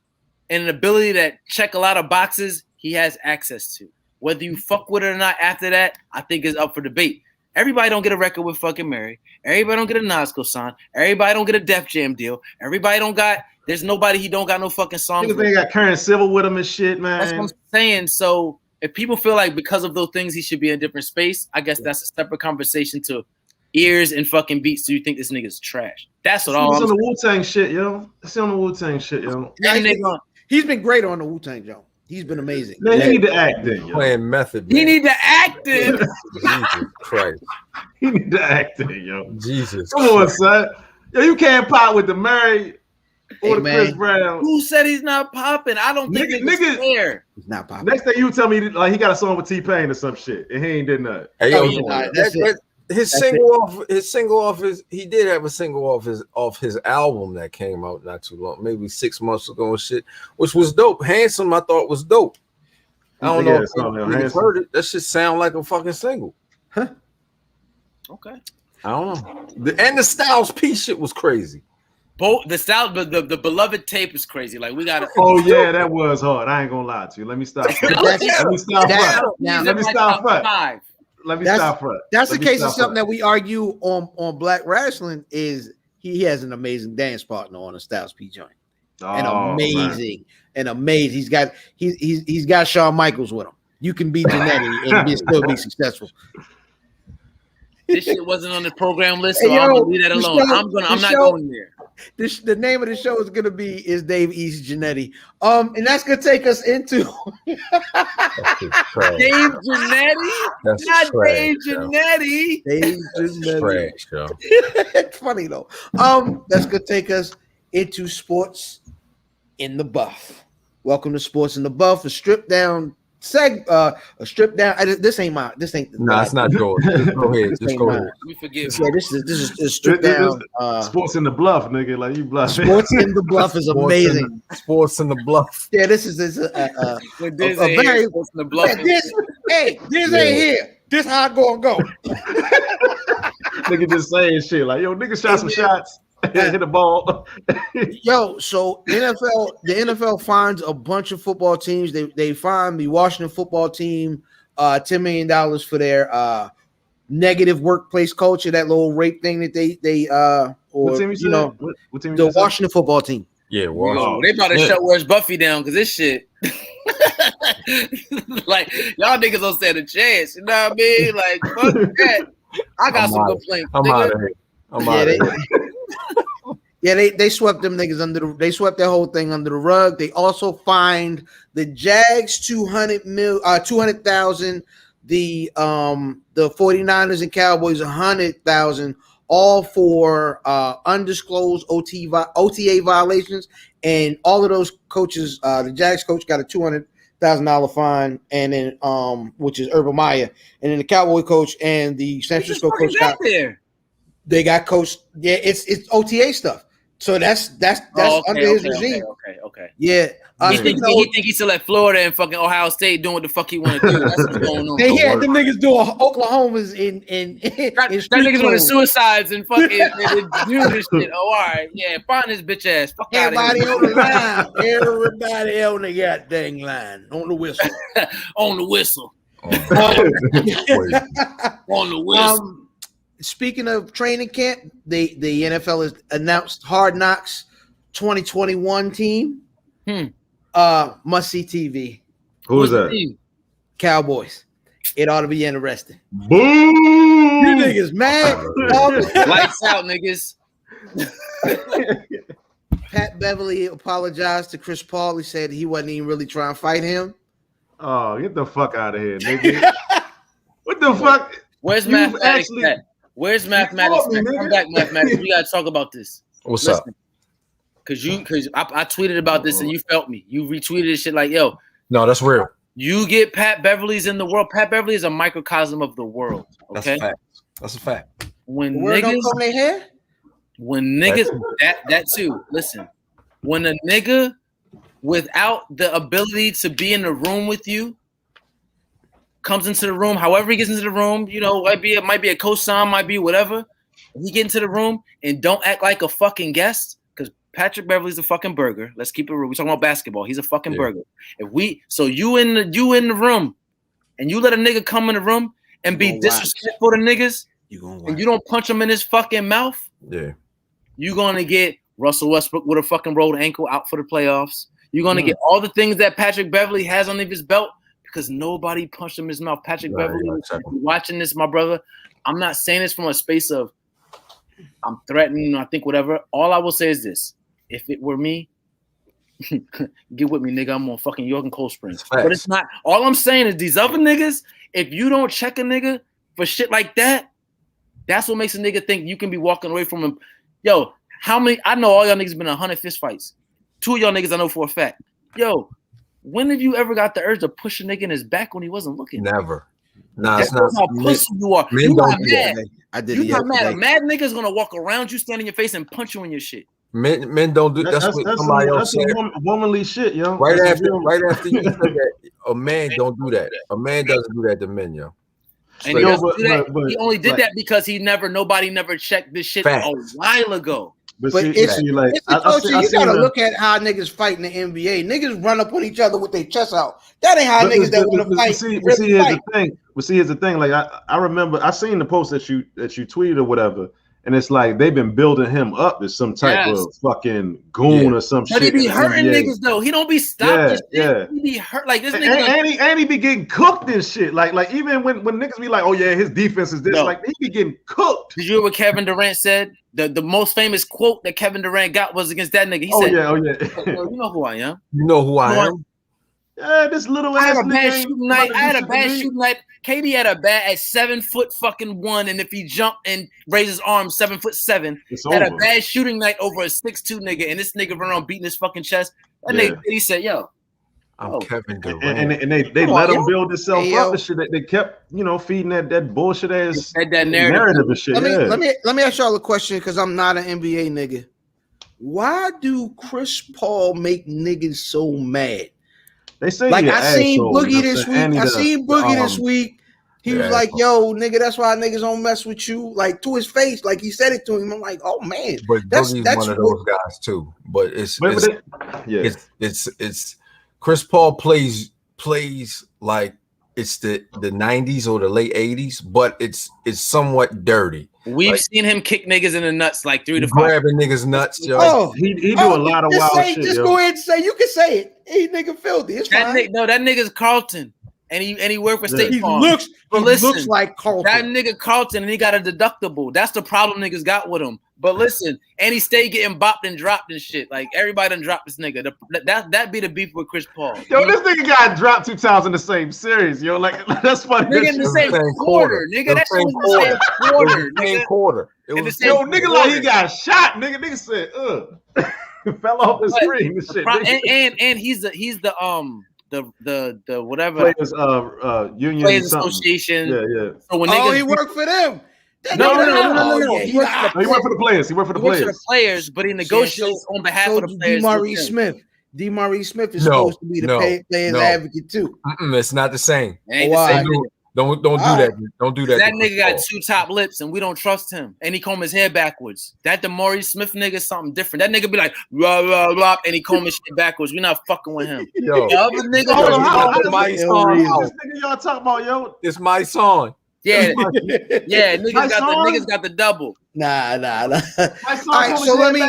and an ability to check a lot of boxes he has access to. Whether you fuck with it or not after that, I think is up for debate. Everybody don't get a record with fucking Mary. Everybody don't get a Nas co-sign. Everybody don't get a Def Jam deal. Everybody don't got. There's nobody he don't got no fucking songs. They got Current Civil with him and shit, man. That's what I'm saying. So if people feel like because of those things he should be in a different space, I guess that's a separate conversation to ears and fucking beats. Do you think this nigga's trash? That's what all. He's on the Wu-Tang shit, yo. He's on the Wu-Tang shit, yo. He's been great on the Wu-Tang, Joe. He's been amazing. Man, he need to act in, yo. Playing method. He need to act in. Jesus Christ. He need to act in, yo. Jesus. Come on, son. Yo, you can't pop with the Mary or the Chris Brown. Who said he's not popping? I don't think niggas care. He's not popping. Next thing you tell me, like he got a song with T-Pain or some shit, and he ain't did nothing. Hey, yo, His single off his he did have a single off his album that came out not too long, maybe 6 months ago and shit, which was dope. Handsome, I thought was dope. I don't know if you heard it. That shit sound like a fucking single. Huh? Okay. I don't know. And the Styles P shit was crazy. Both the style, but the beloved tape is crazy. Like we got to. Oh yeah, that was hard. I ain't gonna lie to you. Let me stop. Let me stop. That's the case of something that we argue on Black Wrestling is he has an amazing dance partner on a Styles P joint. And amazing. He's got Shawn Michaels with him. You can be Jannetty and still be successful. This shit wasn't on the program list, so I'm gonna leave that alone. I'm not going there. The name of the show is Dave East Jannetty. And that's gonna take us into Dave Jannetty? That's not trash, Dave Jannetty. Dave Jannetty. Trash, It's funny though. That's gonna take us into Sports in the Buff. Welcome to Sports in the Buff, a stripped down. A strip down. This ain't mine. This ain't. No, it's not yours. Just go ahead. Just go ahead. We forgive. Yeah, this is stripped down. Sports in the Bluff, nigga. Like you bluff. Sports in the Bluff is amazing. Sports in the Bluff. Yeah, this is a very. Sports in the Bluff. This ain't here. This how I gonna go. Nigga just saying shit like, yo, nigga shot some shots. Hit a ball. Yo, so the NFL finds a bunch of football teams. They fined the Washington football team $10 million for their negative workplace culture, that little rape thing that they what team you know what team the Washington football team. Yeah, Washington. They about to shut Where's Buffy down because this shit. Like y'all niggas don't stand a chance. You know what I mean? Like fuck that. I got some complaints. I'm out of here. I'm out of here. Yeah, they swept them niggas they swept that whole thing under the rug. They also fined the Jags $200,000, the 49ers and Cowboys $100,000, all for undisclosed OTA violations. And all of those coaches, the Jags coach got a $200,000 fine, and then which is Urban Meyer, and then the Cowboy coach and the San Francisco coach they got coached. Yeah, it's OTA stuff. So that's under his regime. Okay. Yeah. He think he's still at Florida and fucking Ohio State doing what the fuck he want to do. That's what's going on. They had them niggas doing Oklahoma's in that niggas doing suicides and fucking doing this shit. Oh, all right. Yeah, find his bitch ass. Fuck everybody on the line. Everybody on the goddamn line. On the whistle. On the whistle. On the whistle. Speaking of training camp, the NFL has announced Hard Knocks 2021 team. Must see TV. Who's that? Cowboys. It ought to be interesting. Boom! You niggas mad? Lights out, niggas. Pat Beverly apologized to Chris Paul. He said he wasn't even really trying to fight him. Oh, get the fuck out of here, nigga. What the fuck? Where's mathematics at? Where's mathematics at? Come back, mathematics. We gotta talk about this. What's up? Because I tweeted about this and you felt me. You retweeted this shit like, yo. No, that's real. You get Pat Beverly's in the world. Pat Beverly is a microcosm of the world. Okay, that's a fact. When the word don't come their hair. When niggas that too. Listen, when a nigga without the ability to be in the room with you comes into the room, however he gets into the room, you know, it might be a cosign, might be whatever. He get into the room and don't act like a fucking guest, because Patrick Beverly's a fucking burger. Let's keep it real. We're talking about basketball. He's a fucking burger. You in the room and you let a nigga come in the room and be disrespectful to niggas, and you don't punch him in his fucking mouth, you're gonna get Russell Westbrook with a fucking rolled ankle out for the playoffs. You're gonna get all the things that Patrick Beverly has on his belt because nobody punched him in his mouth. Patrick Beverly, watching this, my brother, I'm not saying this from a space of I'm threatening, I think whatever. All I will say is this: if it were me, get with me, nigga. I'm on fucking York and Cold Springs. But it's not. All I'm saying is these other niggas, if you don't check a nigga for shit like that, that's what makes a nigga think you can be walking away from him. Yo, how many? I know all y'all niggas been in 100 fist fights. 2 of y'all niggas I know for a fact. Yo, when have you ever got the urge to push a nigga in his back when he wasn't looking? Never. Nah, that's not how pussy you are. Men don't do mad. that. I did. You not mad. A mad nigga's gonna walk around you, stand in your face, and punch you in your shit. Men don't do. That's what somebody else said. Womanly shit, yo. Right after you said that, a man don't do that. A man doesn't do that to men, yo. And he only did that because nobody never checked this shit a while ago. But you gotta look at how niggas fight in the NBA. Niggas run up on each other with their chests out. That ain't how niggas that want to fight. Here's the thing. Like I remember I seen the post that you tweeted or whatever, and it's like they've been building him up as some type of fucking goon or some shit. But he be hurting niggas though. He don't be stopping shit. He be hurt like this nigga. And he be getting cooked and shit. Like even when niggas be like, oh yeah, his defense is this. Like he be getting cooked. Did you hear what Kevin Durant said? The most famous quote that Kevin Durant got was against that nigga. He said, you know who I am. You know who I am. Yeah, this little ass. I had a bad shooting night. KD had a bad at 7'1", and if he jumped and raised his arm 7'7", had a bad shooting night over a 6'2" nigga, and this nigga run around beating his fucking chest. That nigga, he said, "Yo, I'm Kevin Durant," and they let him build himself up and shit. They kept feeding that bullshit ass that narrative and shit. Let me ask y'all a question because I'm not an NBA nigga. Why do Chris Paul make niggas so mad? They say like I seen Boogie this week. He was like, "Yo, nigga, that's why niggas don't mess with you." Like to his face, like he said it to him. I'm like, "Oh man." But that's one of those guys too. But it's Chris Paul plays like it's the 90s or the late 80s, but it's somewhat dirty. We've seen him kick niggas in the nuts like 3 to 5. Grabbing niggas nuts, yo. Oh, he do a lot of wild shit. Just go ahead and say you can say it. He nigga filthy. It's fine. That nigga's Carlton, and he worked for State Farm. He looks like Carlton. That nigga Carlton, and he got a deductible. That's the problem niggas got with him. But listen, and he stayed getting bopped and dropped and shit. Like everybody done dropped this nigga. That be the beef with Chris Paul. Yo, this nigga got dropped 2 times in the same series. Yo, like that's funny. Nigga in the same quarter. Nigga, that shit was the same quarter. Same quarter. Yo, nigga, like he got shot. Nigga said, fell off the screen and shit. And he's the whatever Players Union Players Association. Yeah. So when he worked for them. No. He worked for the players. He worked for the players, but he negotiates on behalf of the players. DeMaurice Smith is supposed to be the players advocate too. It's not the same. Why? Don't do that. Don't do that. That nigga got 2 top lips, and we don't trust him. And he comb his hair backwards. That DeMaurice Smith nigga is something different. That nigga be like blah blah blah, and he comb his shit backwards. We not fucking with him. Yo, the other nigga, this nigga y'all talking about, yo? It's my song. Yeah, niggas got the double. Nah. My song. All right, so let me.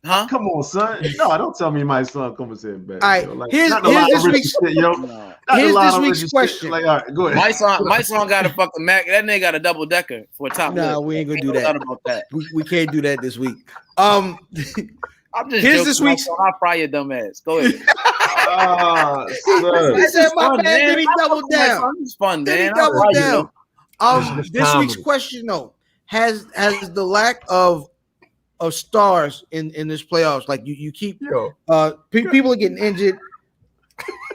Huh? Come on, son. No, don't tell me my son comes in back. All right, Like, here's this week's question. Like, all right, go ahead. My son got a fucking Mac. That nigga got a double decker for a top. No, we ain't gonna do that. About that. We can't do that this week. I'm just here's this week's. I'll fry your dumb ass. Go ahead. I said my man. Then he doubled down. It's fun, then man. He doubled down. This week's question though has the lack of stars in this playoffs. Like you keep people are getting injured.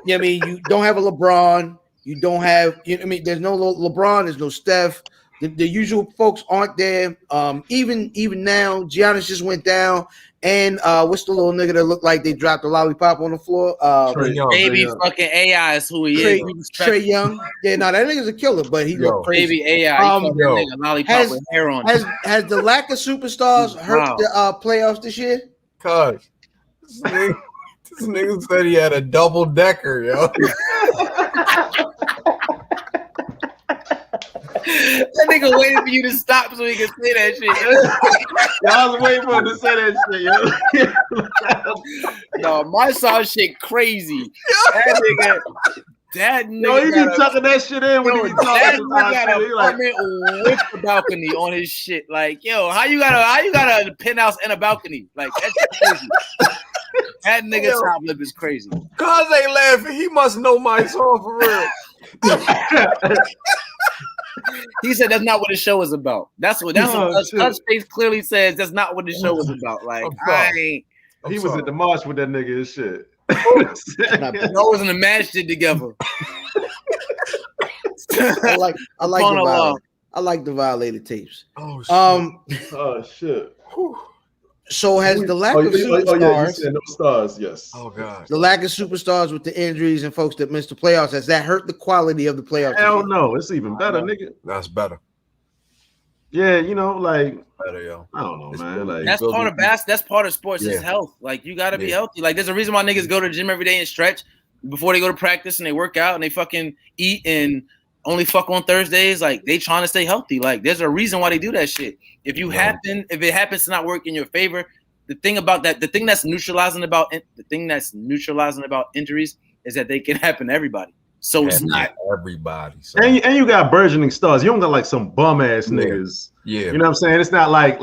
I mean, you don't have a LeBron. You don't have. I mean, there's no LeBron. There's no Steph. The usual folks aren't there. Even now, Giannis just went down. And what's the little nigga that looked like they dropped a lollipop on the floor? Baby fucking AI is who he is. Trae Young. Yeah, no, that nigga's a killer, but he looked crazy. Baby AI. Nigga, lollipop with hair on. Has the lack of superstars hurt the playoffs this year? Cuz this nigga said he had a double decker, yo. That nigga waited for you to stop so he could say that shit. I was waiting for him to say that shit, yo. No, my son shit crazy. That nigga. Yo, he be tucking that shit in when he be talking. That nigga got an apartment with the balcony on his shit. Like, yo, how you got a penthouse and a balcony? Like, that's crazy. That nigga top lip is crazy. Cuz ain't laughing. He must know my song for real. He said that's not what the show is about. That's what face clearly says. That's not what the show was about. Like he was at the march with that nigga and shit. Y'all was in the match shit together. I like the violated tapes. Oh shit. So has the lack of superstars? No stars, yes. Oh god. The lack of superstars with the injuries and folks that missed the playoffs, has that hurt the quality of the playoffs? Hell no, it's even better, nigga. That's better. Yeah, like better, yo. I don't know, man. Like that's part of that's part of sports is health. Like you gotta be healthy. Like there's a reason why niggas go to the gym every day and stretch before they go to practice and they work out and they fucking eat and only fuck on Thursdays. Like they trying to stay healthy. Like there's a reason why they do that shit. If it happens to not work in your favor, the thing that's neutralizing about injuries is that they can happen to everybody. So it's not everybody. So. And you got burgeoning stars. You don't got like some bum ass niggas. Yeah. You know what I'm saying? It's not like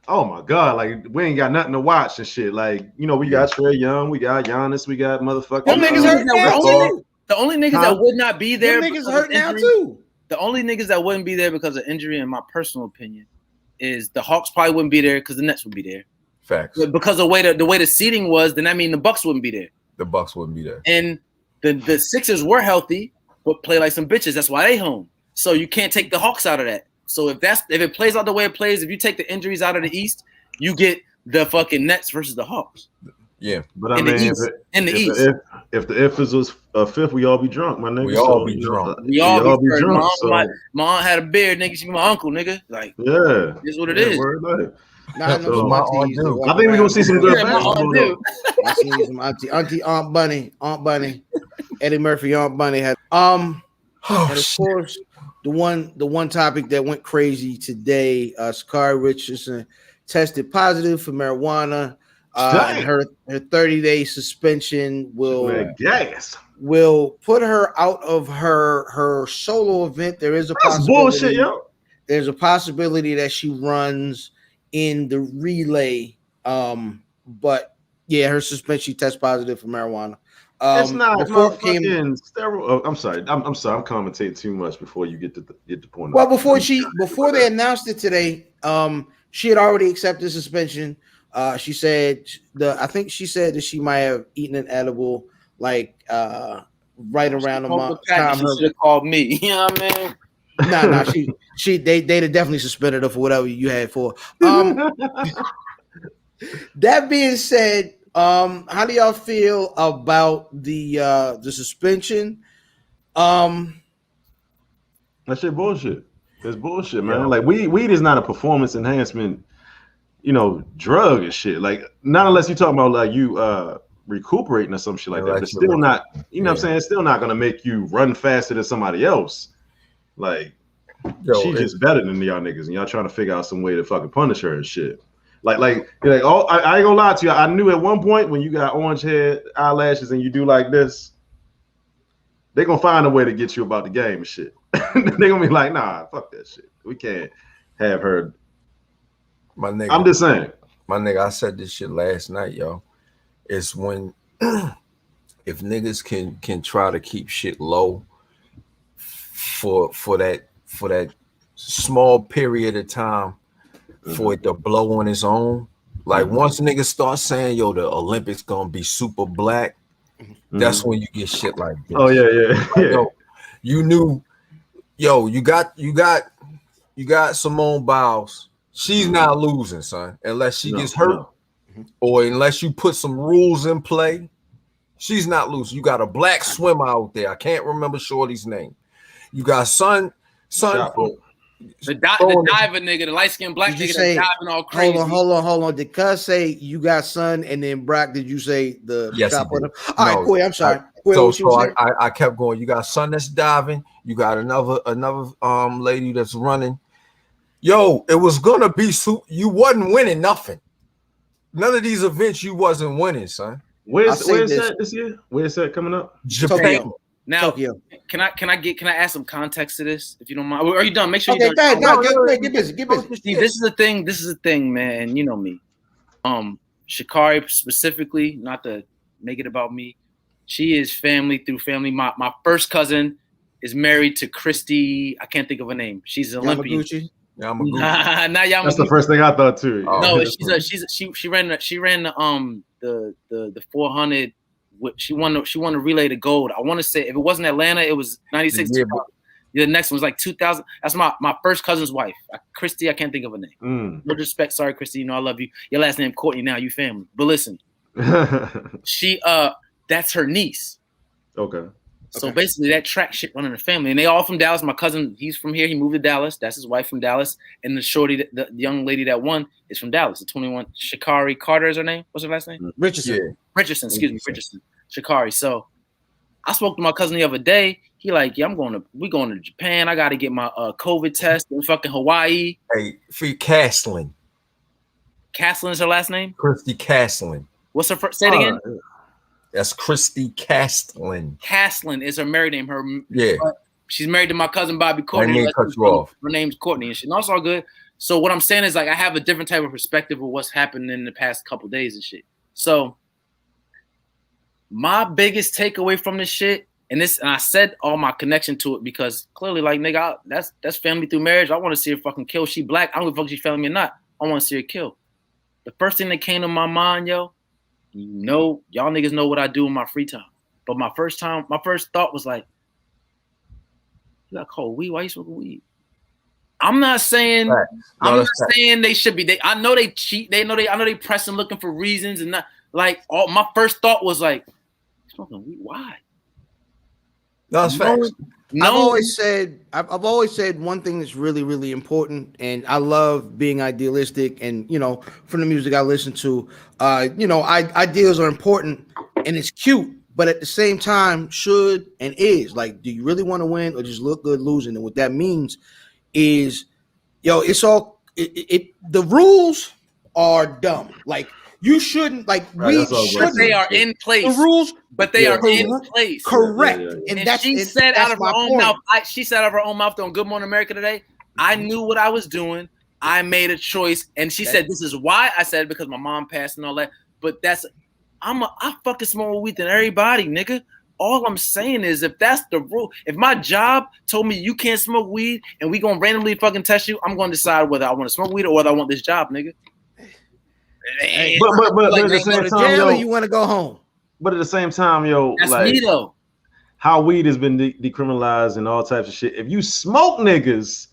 oh my god, like we ain't got nothing to watch and shit. Like, we got Trae Young, we got Giannis, we got motherfucking niggas hurt now. The only niggas that would not be there. Niggas hurt now too. The only niggas that wouldn't be there because of injury, in my personal opinion, is the Hawks probably wouldn't be there because the Nets would be there. Facts. But because of the way the seating was, then that mean the Bucks wouldn't be there. The Bucks wouldn't be there. And the Sixers were healthy, but play like some bitches. That's why they home. So you can't take the Hawks out of that. So if it plays out the way it plays, if you take the injuries out of the East, you get the fucking Nets versus the Hawks. Yeah, but I mean, if the F was a fifth, we all be drunk, my nigga. We all be drunk. We all be drunk. Mom had a beard, nigga. She my uncle, nigga. Like, yeah, this is what it is. I think we're gonna see some good basketball. I seen some auntie Aunt Bunny, Eddie Murphy, Aunt Bunny had and of course the one topic that went crazy today. Sakari Richardson tested positive for marijuana. And her 30-day suspension will put her out of her solo event. There is a possibility. Bullshit, yo. There's a possibility that she runs in the relay. But yeah, her suspension, she tests positive for marijuana. It's not fucking sterile. I'm sorry. I'm sorry. I'm commentating too much before you get the point. Well, before they announced it today, she had already accepted suspension. She said I think she said that she might have eaten an edible right around the time. She should have called me. You know what I mean? Nah. They'd have definitely suspended her for whatever you had for. That being said, how do y'all feel about the suspension? That shit bullshit. It's bullshit, man. Yeah. Like weed is not a performance enhancement, drug and shit. Like not unless you're talking about like you recuperating or some shit like that. But it's still not, what I'm saying? It's still not gonna make you run faster than somebody else. Like she's just better than y'all niggas, and y'all trying to figure out some way to fucking punish her and shit. Like oh, I ain't gonna lie to you. I knew at one point when you got orange hair, eyelashes, and you do like this, they're gonna find a way to get you about the game and shit. They're gonna be like, nah, fuck that shit. We can't have her. My nigga, I'm just saying. My nigga, I said this shit last night, yo. It's when if niggas can try to keep shit low for that small period of time for it to blow on its own. Like once niggas start saying, yo, the Olympics gonna be super black, that's when you get shit like this. Oh yeah. Yo, you knew, yo, you got Simone Biles. She's not losing, son, unless she gets hurt or unless you put some rules in play. She's not losing. You got a black swimmer out there. I can't remember Shorty's name. You got son. The diver nigga, the light skinned black nigga that's diving all crazy. Hold on. Did Cuz say you got son and then Brock? Did you say the? Yes. All right, go ahead. I'm sorry. I kept going. You got son that's diving. You got another lady that's running. Yo, it was gonna be you wasn't winning nothing. None of these events you wasn't winning, son. Where's that this year? Where's that coming up? Japan. Now, Tokyo. Can I add some context to this, if you don't mind? Are you done? Make sure you're done. Get busy. Steve, this is the thing, man. You know me. Shikari specifically, not to make it about me. She is family through family. My first cousin is married to Christy. I can't think of her name. She's an Olympian. Yamaguchi. That's the first thing I thought too. No, she ran the 400. She won the relay to gold. I want to say if it wasn't Atlanta, it was 96. The next one was like 2000. That's my first cousin's wife, Christy. I can't think of her name. No disrespect, sorry, Christy. You know I love you. Your last name Courtney. Now you family. But listen, she that's her niece. Okay. So basically, that track shit running the family, and they all from Dallas. My cousin, he's from here. He moved to Dallas. That's his wife from Dallas, and the shorty, the young lady that won, is from Dallas. The 21, Shikari Carter is her name. What's her last name? Richardson. Yeah. Richardson. Shikari. So I spoke to my cousin the other day. He like, yeah, we going to Japan. I got to get my COVID test in fucking Hawaii. Hey, free Castlin. Castlin is her last name. Christy Castlin. What's her first? Say it again. That's Christy Castlin. Castlin is her married name. Yeah. She's married to my cousin Bobby Courtney. Her name's Courtney and shit. No, it's all good. So what I'm saying is like I have a different type of perspective of what's happened in the past couple days and shit. So my biggest takeaway from this shit, and I said all my connection to it because clearly, like nigga, that's family through marriage. I want to see her fucking kill. She black. I don't give a fuck if she family or not. I want to see her kill. The first thing that came to my mind, yo. You know, y'all niggas know what I do in my free time. But my first thought was like, you got cold weed? Why you smoking weed? I'm not saying they should be. I know they cheat. I know they pressing looking for reasons and not like my first thought was like, smoking weed? Why? No, it's facts. I've always said one thing that's really, really important, and I love being idealistic. And from the music I listen to, ideals are important and it's cute, but at the same time, should and is like, do you really want to win or just look good losing? And what that means is, it's all the rules are dumb. Like you shouldn't they are in place. The rules, but they are in place. Correct. And she said out of her own mouth. She said out of her own mouth on Good Morning America today. I knew what I was doing. I made a choice, and she said, "This is why." I said because my mom passed and all that. But I fucking smoke weed than everybody, nigga. All I'm saying is, if that's the rule, if my job told me you can't smoke weed and we gonna randomly fucking test you, I'm gonna decide whether I want to smoke weed or whether I want this job, nigga. But at the same time, you want to go home. But at the same time, that's me though. How weed has been decriminalized and all types of shit. If you smoke niggas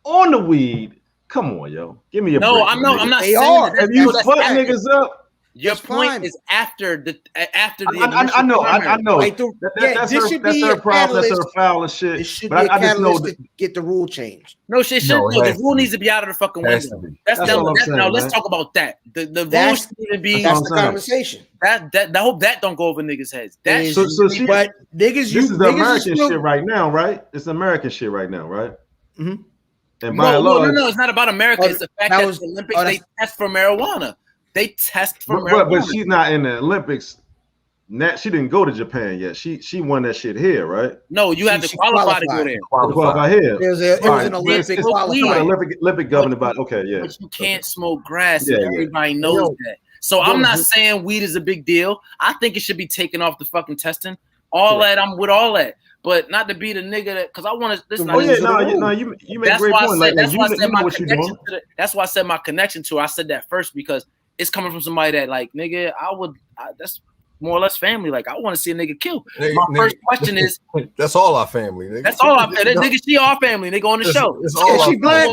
on the weed, come on, yo, give me a break. No, I'm not they saying are. That. If you fuck niggas up. Your point is after the. I know. That's her problem. That's her foul and shit. It should be a catalyst to get the rule changed. No shit. The rule needs to be out of the fucking window. That's now let's talk about that. The rules need to be. That's the conversation. I hope that don't go over niggas' heads. But niggas, this is the American shit right now, right? It's American shit right now, right? Mm-hmm. And by and large, no, it's not about America. It's the fact that the Olympics they test for marijuana. They test for marijuana. But she's not in the Olympics. She didn't go to Japan yet. She won that shit here, right? No, you have to qualify to go there. Qualify here. It was an Olympic qualifier. Olympic governing body. Okay, yeah. But you can't smoke grass. Yeah, everybody knows that. So I'm not saying weed is a big deal. I think it should be taken off the fucking testing. All that, I'm with all that. But not to be the nigga that, because I want to. You make a great point. That's why I said my connection to her. I said that first because it's coming from somebody that, like, nigga, that's more or less family. Like, I want to see a nigga kill. My first question is, that's all our family. Nigga. That's all our family. Nigga, she our family. They go on the show. It's all she black.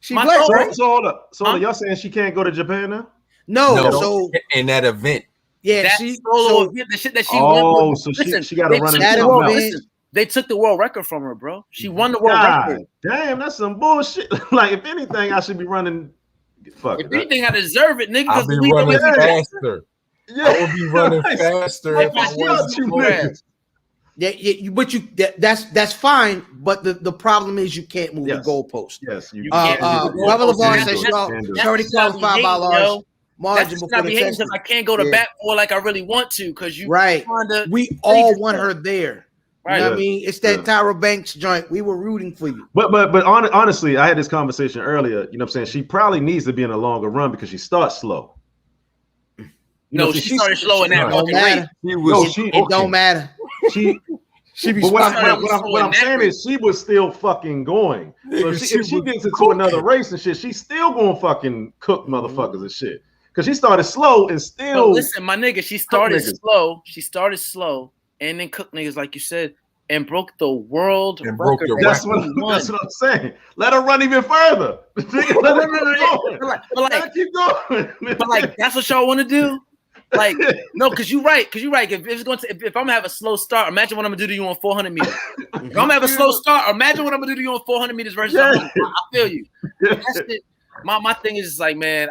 She black, right? So y'all saying she can't go to Japan now? No. So in that event. Yeah, the shit that she won. So she got to run it. They took the world record from her, bro. She won the world record. Damn, that's some bullshit. Like, if anything, I should be running. Fuck. If anything, I deserve it, nigga. I'll be running faster. Yeah, I will be running faster if I was you niggas. Yeah, but that's fine. But the problem is you can't move the goalpost. Yes, you can't. Whoever LeVar says she already qualified by large margin before the test. I can't go to bat for like I really want to because you right. We all want her there. Right. You know what I mean? It's that Tyra Banks joint. We were rooting for you. But honestly, I had this conversation earlier. You know what I'm saying? She probably needs to be in a longer run because she starts slow. She started slow in that fucking race. It don't matter. What I'm saying is she was still fucking going. So if she gets into another race and shit, she's still gonna fucking cook motherfuckers and shit. Because she started slow and still. But listen, my nigga, she started slow. She started slow. And then cook niggas, like you said, and broke the world record. That's what I'm saying. Let her run even further. Let her keep going. But like, that's what y'all want to do. Like, no, because you're right. If I'm gonna have a slow start, imagine what I'm gonna do to you on 400 meters. If I'm gonna have a slow start, imagine what I'm gonna do to you on 400 meters versus. I feel you. That's it. My thing is like, man,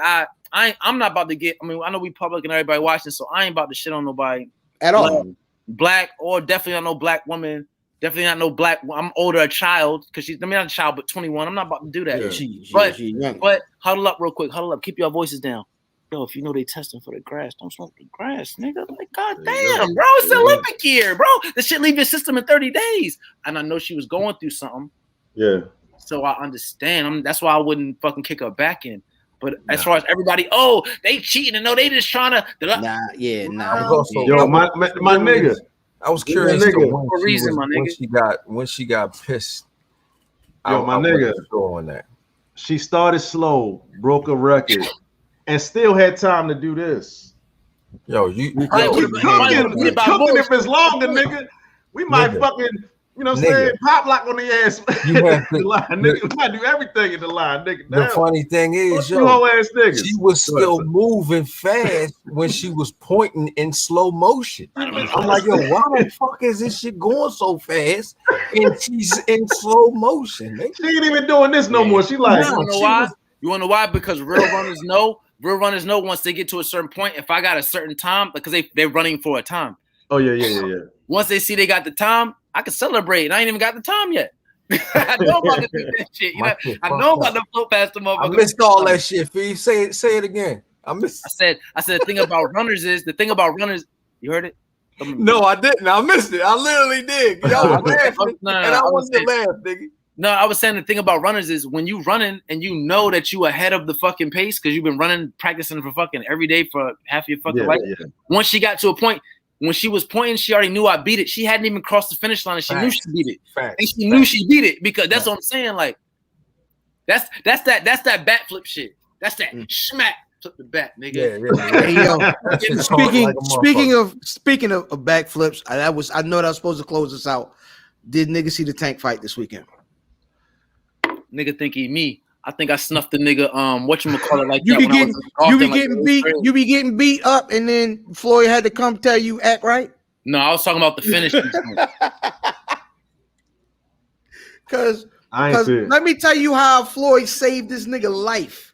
I'm not about to get. I mean, I know we public and everybody watching, so I ain't about to shit on nobody at all. Black or definitely not no black woman. Definitely not no black. I'm older, a child because not a child, but 21. I'm not about to do that. Yeah, but huddle up real quick. Huddle up. Keep your voices down. Yo, if you know they testing for the grass, don't smoke the grass, nigga. Like, goddamn, bro, it's the Olympic year, bro. This shit leave your system in 30 days. And I know she was going through something. Yeah. So I understand. That's why I wouldn't fucking kick her back in. But as far as everybody, they cheating and no, they just trying to. Nah. Yo, my nigga. I was curious when she got pissed. Yo, my nigga. On that. She started slow, broke a record, and still had time to do this. Yo, you keep cooking if it's longer, nigga. We might fucking. You know what I'm saying? Pop lock on the ass. The line, nigga. We might do everything in the line, nigga. The funny thing is, she was still moving fast when she was pointing in slow motion. I'm like, yo, why the fuck is this shit going so fast? And she's in slow motion. Nigga. She ain't even doing this no more. She like, you wanna know why? You wanna know why? Because real runners know once they get to a certain point, if I got a certain time, because they're running for a time. Oh, yeah. Once they see they got the time, I can celebrate. I ain't even got the time yet. I know about to do that shit. You know, I know about to float past the motherfucker. I missed all that shit, Fee. Say it again. I said the thing about runners. You heard it? No, I didn't. I missed it. I literally did. Yo, I wasn't to laugh, nigga. No, I was saying the thing about runners is when you running and you know that you ahead of the fucking pace because you've been running, practicing for fucking every day for half your fucking life. Yeah. Once she got to a point. When she was pointing, she already knew I beat it. She hadn't even crossed the finish line, and she knew she beat it. And she knew she beat it because that's what I'm saying. Like, that's that bat flip shit. That's that smack flip the bat, nigga. Speaking of back flips, I know that I was supposed to close this out. Did nigga see the tank fight this weekend? Nigga think he me. I think I snuffed the nigga. Whatchamacallit like you be getting beat up, and then Floyd had to come tell you act right. No, I was talking about the finish. Cause let me tell you how Floyd saved this nigga life.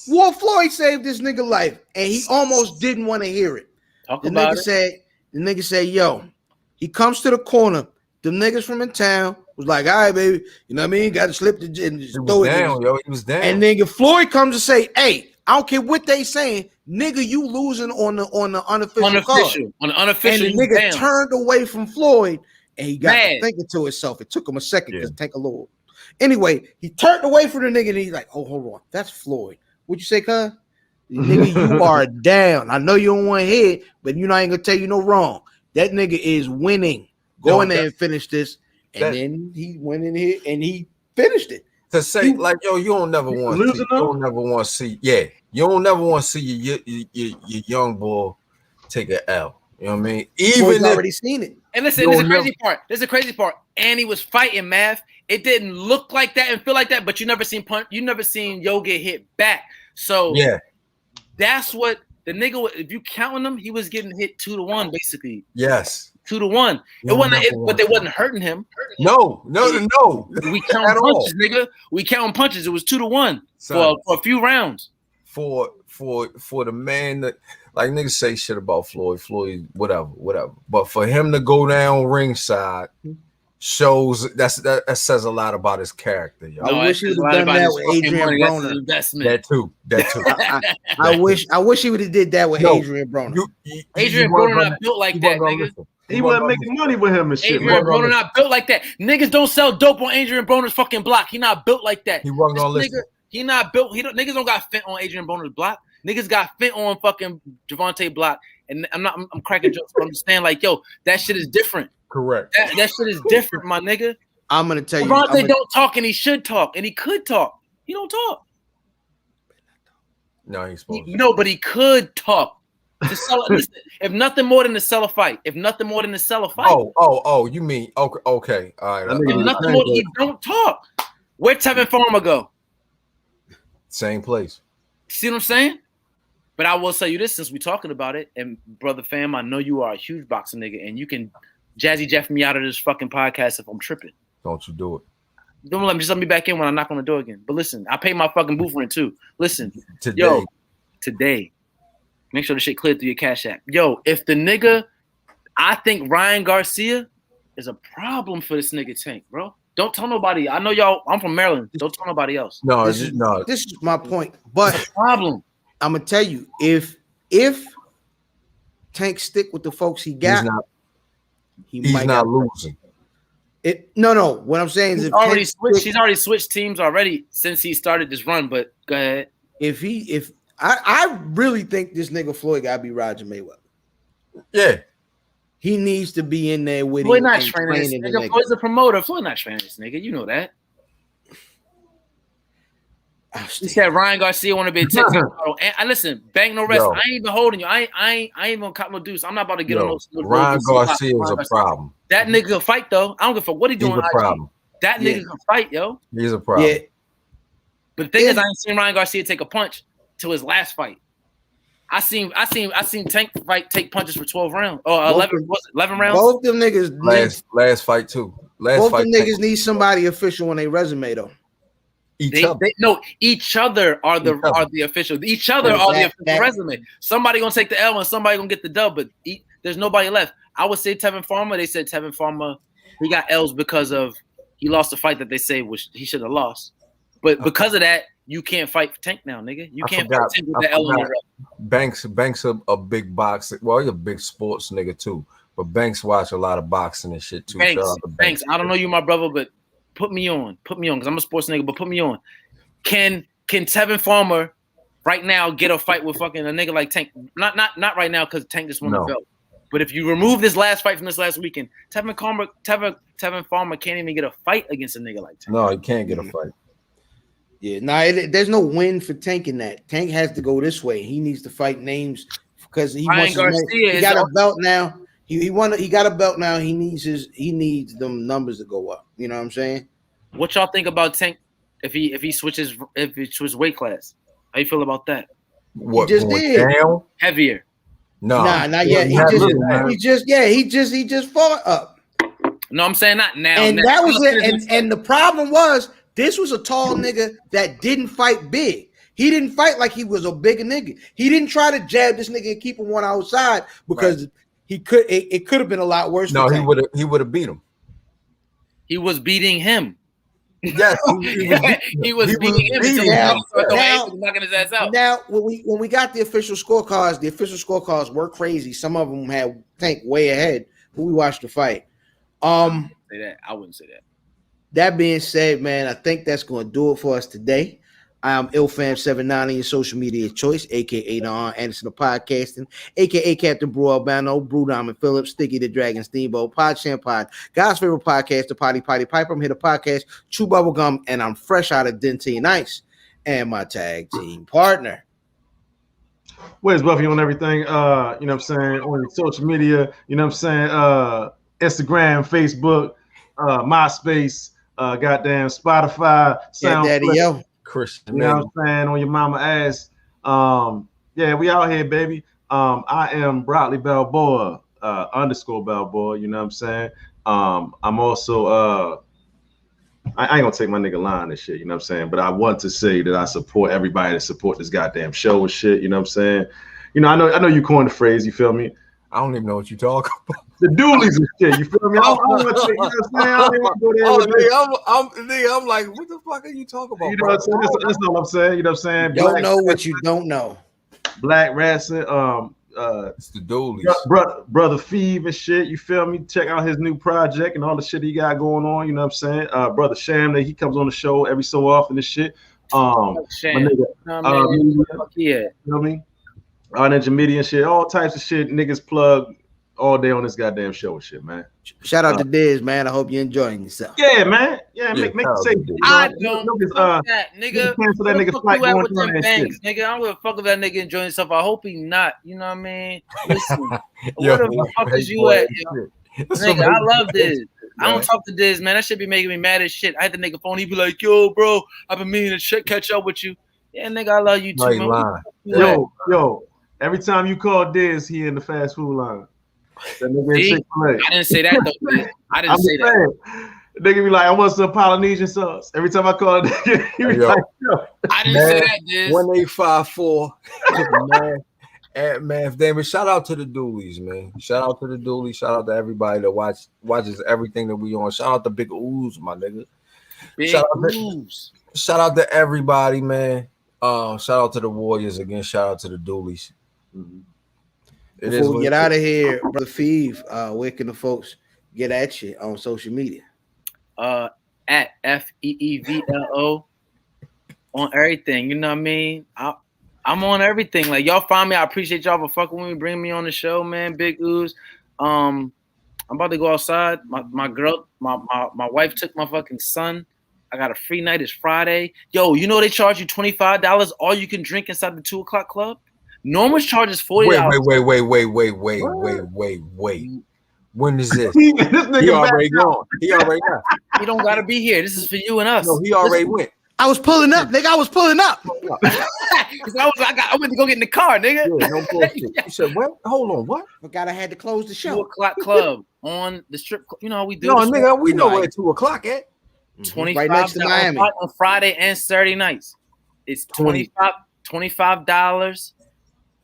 Well, Floyd saved this nigga life, and he almost didn't want to hear it. The nigga said, "Yo, he comes to the corner. The niggas from in town, Was like, all right, baby, you know what I mean? Got to slip the and just throw it down, yo. He was down. And then if Floyd comes to say, hey, I don't care what they saying, nigga, you losing on the unofficial card. On the unofficial. And the nigga turned away from Floyd and he got to thinking to himself. It took him a second because Tank a little. Anyway, he turned away from the nigga and he's like, oh, hold on. That's Floyd. What'd you say, cuz? Nigga, you are down. I know you don't want to hit, but you know I ain't gonna tell you no wrong. That nigga is winning. Go in there and finish this. And then he went in here and he finished it. To say like, yo, you don't never want to see. You don't never want to see. Yeah, you don't never want to see your young boy take an L. You know what I mean? Even already seen it. And listen, there's a crazy part. There's a crazy part. And he was fighting, Math. It didn't look like that and feel like that, but you never seen Yo get hit back. So yeah, that's what the nigga. If you counting him, he was getting hit 2-1, basically. Yes. 2-1. It wasn't, but they wasn't hurting him. No. We count punches, nigga. We count punches. It was 2-1 for a few rounds. For the man that like niggas say shit about Floyd, whatever. But for him to go down ringside shows that says a lot about his character. Yo. I wish he would have done that with Adrian Broner. That too. I wish he would have did that with Adrian Broner. Adrian Broner not built like that, nigga. He wasn't making money with him and shit. Adrian Broner not built like that. Niggas don't sell dope on Adrian Broner's fucking block. He not built like that. He wasn't gonna listen. He not built. Niggas don't got fit on Adrian Broner's block. Niggas got fit on fucking Javante block. And I'm cracking jokes, but I'm just saying like, yo, that shit is different. Correct. That shit is different, my nigga. I'm gonna tell you. Javante don't talk and he should talk and he could talk. He don't talk. No, he's supposed to. No, but he could talk. To sell, listen, if nothing more than to sell a fight. Oh, you mean okay. All right. If nothing more, he don't talk. Where'd Tevin Farmer go? Same place. See what I'm saying? But I will tell you this since we're talking about it, and brother fam, I know you are a huge boxing nigga, and you can Jazzy Jeff me out of this fucking podcast if I'm tripping. Don't you do it. Don't let me back in when I knock on the door again. But listen, I pay my fucking booth rent too. Listen, today. Make sure the shit cleared through your Cash App. Yo, if the nigga, I think Ryan Garcia is a problem for this nigga Tank, bro. Don't tell nobody. I know y'all. I'm from Maryland. Don't tell nobody else. No, this is my point. But it's a problem. I'm gonna tell you, if Tank stick with the folks he got, he's not losing. No. What I'm saying is, he's already switched teams already since he started this run. But go ahead. I really think this nigga Floyd gotta be Roger Mayweather. Yeah. He needs to be in there with Floyd him. Not training this nigga. Floyd's a promoter. Floyd not training this nigga. You know that. He said Ryan Garcia want to be a 10 and listen, bang no rest. Yo. I ain't even holding you. I ain't even cop no deuce. I'm not about to get on those. Ryan Garcia is a problem. That nigga can fight though. I don't give a fuck what he doing. He's a problem. That nigga can fight, yo. He's a problem. Yeah. But the thing is, I ain't seen Ryan Garcia take a punch till his last fight. I seen Tank take punches for 12 rounds or 11 rounds. Both them niggas last fight too. Both them niggas need somebody official on their resume though. Each other are the official. Each other are the official resume. Somebody gonna take the L and somebody gonna get the dub, but there's nobody left. I would say Tevin Farmer. They said Tevin Farmer he got L's because of he lost a fight that they say he should have lost. But because of that, you can't fight Tank now, nigga. You can't fight Tank with the L on your rep. Banks a big boxer. Well, he's a big sports nigga too. But Banks watch a lot of boxing and shit too. Banks. I don't know you, my brother, but put me on, because I'm a sports nigga. But put me on. Can Tevin Farmer right now get a fight with fucking a nigga like Tank? Not right now because Tank just won the belt. But if you remove this last fight from this last weekend, Tevin Farmer can't even get a fight against a nigga like Tank. No, he can't get a fight. Yeah, there's no win for Tank in that. Tank has to go this way. He needs to fight names because he wants to. He got a belt now. He got a belt now. He needs them numbers to go up. You know what I'm saying? What y'all think about Tank if he switches weight class? How you feel about that? What, he just did down? Heavier. No, not yet. He just fought up. No, I'm saying not now. And that was it. And the problem was this was a tall nigga that didn't fight big. He didn't fight like he was a bigger nigga. He didn't try to jab this nigga and keep him one outside because he could. It could have been a lot worse. No, he would have beat him. He was beating him. Yes, he was beating him until he knocking his ass out. Now, when we got the official scorecards were crazy. Some of them had Tank way ahead, but we watched the fight. I wouldn't say that. That being said, man, I think that's going to do it for us today. I'm IlFam79 on your social media choice, aka Don Anderson of podcasting, aka Captain Brew Albano, Brew Diamond Phillips, Sticky the Dragon Steamboat, Pod Champ Pod, God's favorite podcast, the Potty Piper. I'm here to podcast, Chew Bubblegum, and I'm fresh out of Dentine Ice, and my tag team partner. Where's Buffy on everything? You know what I'm saying? On social media, you know what I'm saying? Instagram, Facebook, MySpace, goddamn Spotify, SoundCloud. Christian, you know what I'm saying, on your mama ass. Yeah, we out here, baby. I am Broccoli Balboa, _ Balboa, you know what I'm saying? I'm also I ain't gonna take my nigga line and shit, you know what I'm saying? But I want to say that I support everybody that support this goddamn show and shit, you know what I'm saying? You know, I know you coined the phrase, you feel me? I don't even know what you talk about. The doolies and shit, you feel me? I don't want to, you know what I'm saying? I don't even want to go there. I'm like, what the fuck are you talking about? You know what I'm saying? That's all I'm saying. You know what I'm saying? Don't know what you don't know. Black wrestling. It's the doolies. Brother Feeve and shit. You feel me? Check out his new project and all the shit he got going on. You know what I'm saying? Brother Sham, that he comes on the show every so often and shit. Sham. You know what I mean? Ninja Media and shit, all types of shit. Niggas plug all day on this goddamn show and shit, man. Shout out to Diz, man. I hope you're enjoying yourself. Yeah, man. Yeah, make it safe. I don't fuck that, nigga. Cancel that nigga fight going through that shit. Nigga, I don't give a fuck if that nigga enjoying himself. I hope he not. You know what I mean? Listen, where the fuck is you at, yo? Nigga, I love this. I don't talk to Diz, man. That shit be making me mad as shit. I had the nigga phone. He be like, yo, bro, I've been meaning to catch up with you. Yeah, nigga, I love you too, man. Yo. Every time you call Diz, he in the fast food line. That nigga in Chick-fil-A. I didn't say that though. I didn't say that. Nigga be like, I want some Polynesian sauce. Every time I call it, he be like, yo. I didn't say that, Diz. 1854. Man, Damon, shout out to the doolies, man. Shout out to the doolies. Shout out to everybody that watches everything that we on. Shout out to Big Ooze, my nigga. Shout out to everybody, man. Shout out to the Warriors again. Shout out to the doolies. Mm-hmm. Before we get out of here, Brother Feeve, where can the folks get at you on social media? At FEEVLO on everything. You know what I mean? I'm on everything. Like, y'all find me. I appreciate y'all for fucking with me, bringing me on the show, man. Big Ooze. I'm about to go outside. My girl, my wife took my fucking son. I got a free night. It's Friday. Yo, you know they charge you $25 all you can drink inside the 2 o'clock club? Normal charges $40. Wait. When is this? He already gone. He don't gotta be here. This is for you and us. No, he already went. I was pulling up, nigga. I went to go get in the car, nigga. Yeah, no bullshit. You said what? Hold on, what? Forgot I had to close the show. 2 o'clock club on the strip. You know how we do. No, nigga, we know where 2 o'clock at. 25 right next to Miami on Friday and Saturday nights. It's $25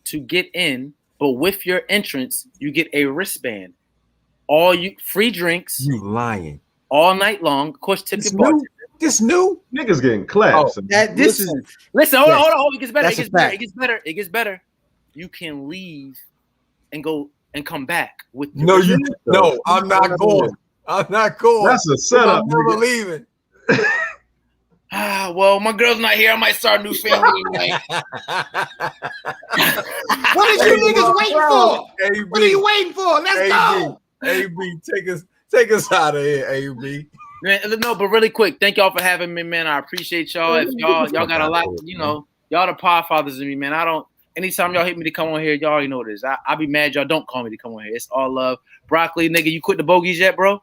to get in, but with your entrance, you get a wristband. All you free drinks. You lying. All night long. Of course, tip your bar. This new niggas getting clapped. Listen. Hold on. It gets better. It gets better. You can leave and go and come back with. No, I'm not going. That's a setup. I'm never leaving. Well, my girl's not here. I might start a new family. What are you niggas waiting for? AB, what are you waiting for? Let's go. AB, take us out of here, AB. Man, no, but really quick, thank y'all for having me, man. I appreciate y'all. If y'all got a lot, you know, y'all the pod fathers of me, man. Anytime y'all hit me to come on here, y'all already know this. I'll be mad y'all don't call me to come on here. It's all love. Broccoli, nigga, you quit the bogeys yet, bro?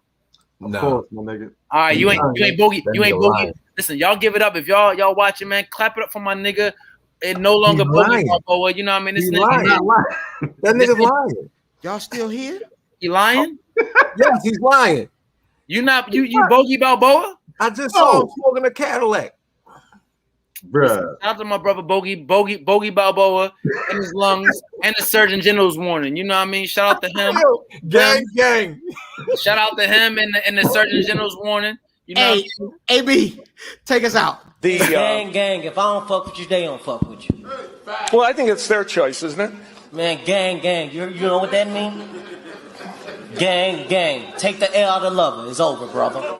Of course, my nigga. All right, you ain't bogey. You ain't bogey. Listen, y'all give it up. If y'all watching, man, clap it up for my nigga. It no longer bogey, boy. You know what I mean? This nigga lying. That nigga's lying. Y'all still here? You lying? Yes, he's lying. You bogey Balboa? I just saw him smoking a Cadillac. Bruh. Shout out to my brother Bogey Balboa and his lungs and the Surgeon General's warning. You know what I mean? Shout out to him. Gang. Shout out to him and the Surgeon General's warning. You know hey, AB, take us out. The gang. If I don't fuck with you, they don't fuck with you. Well, I think it's their choice, isn't it? Man, gang. You know what that means? Gang. Take the L out of lover. It's over, brother.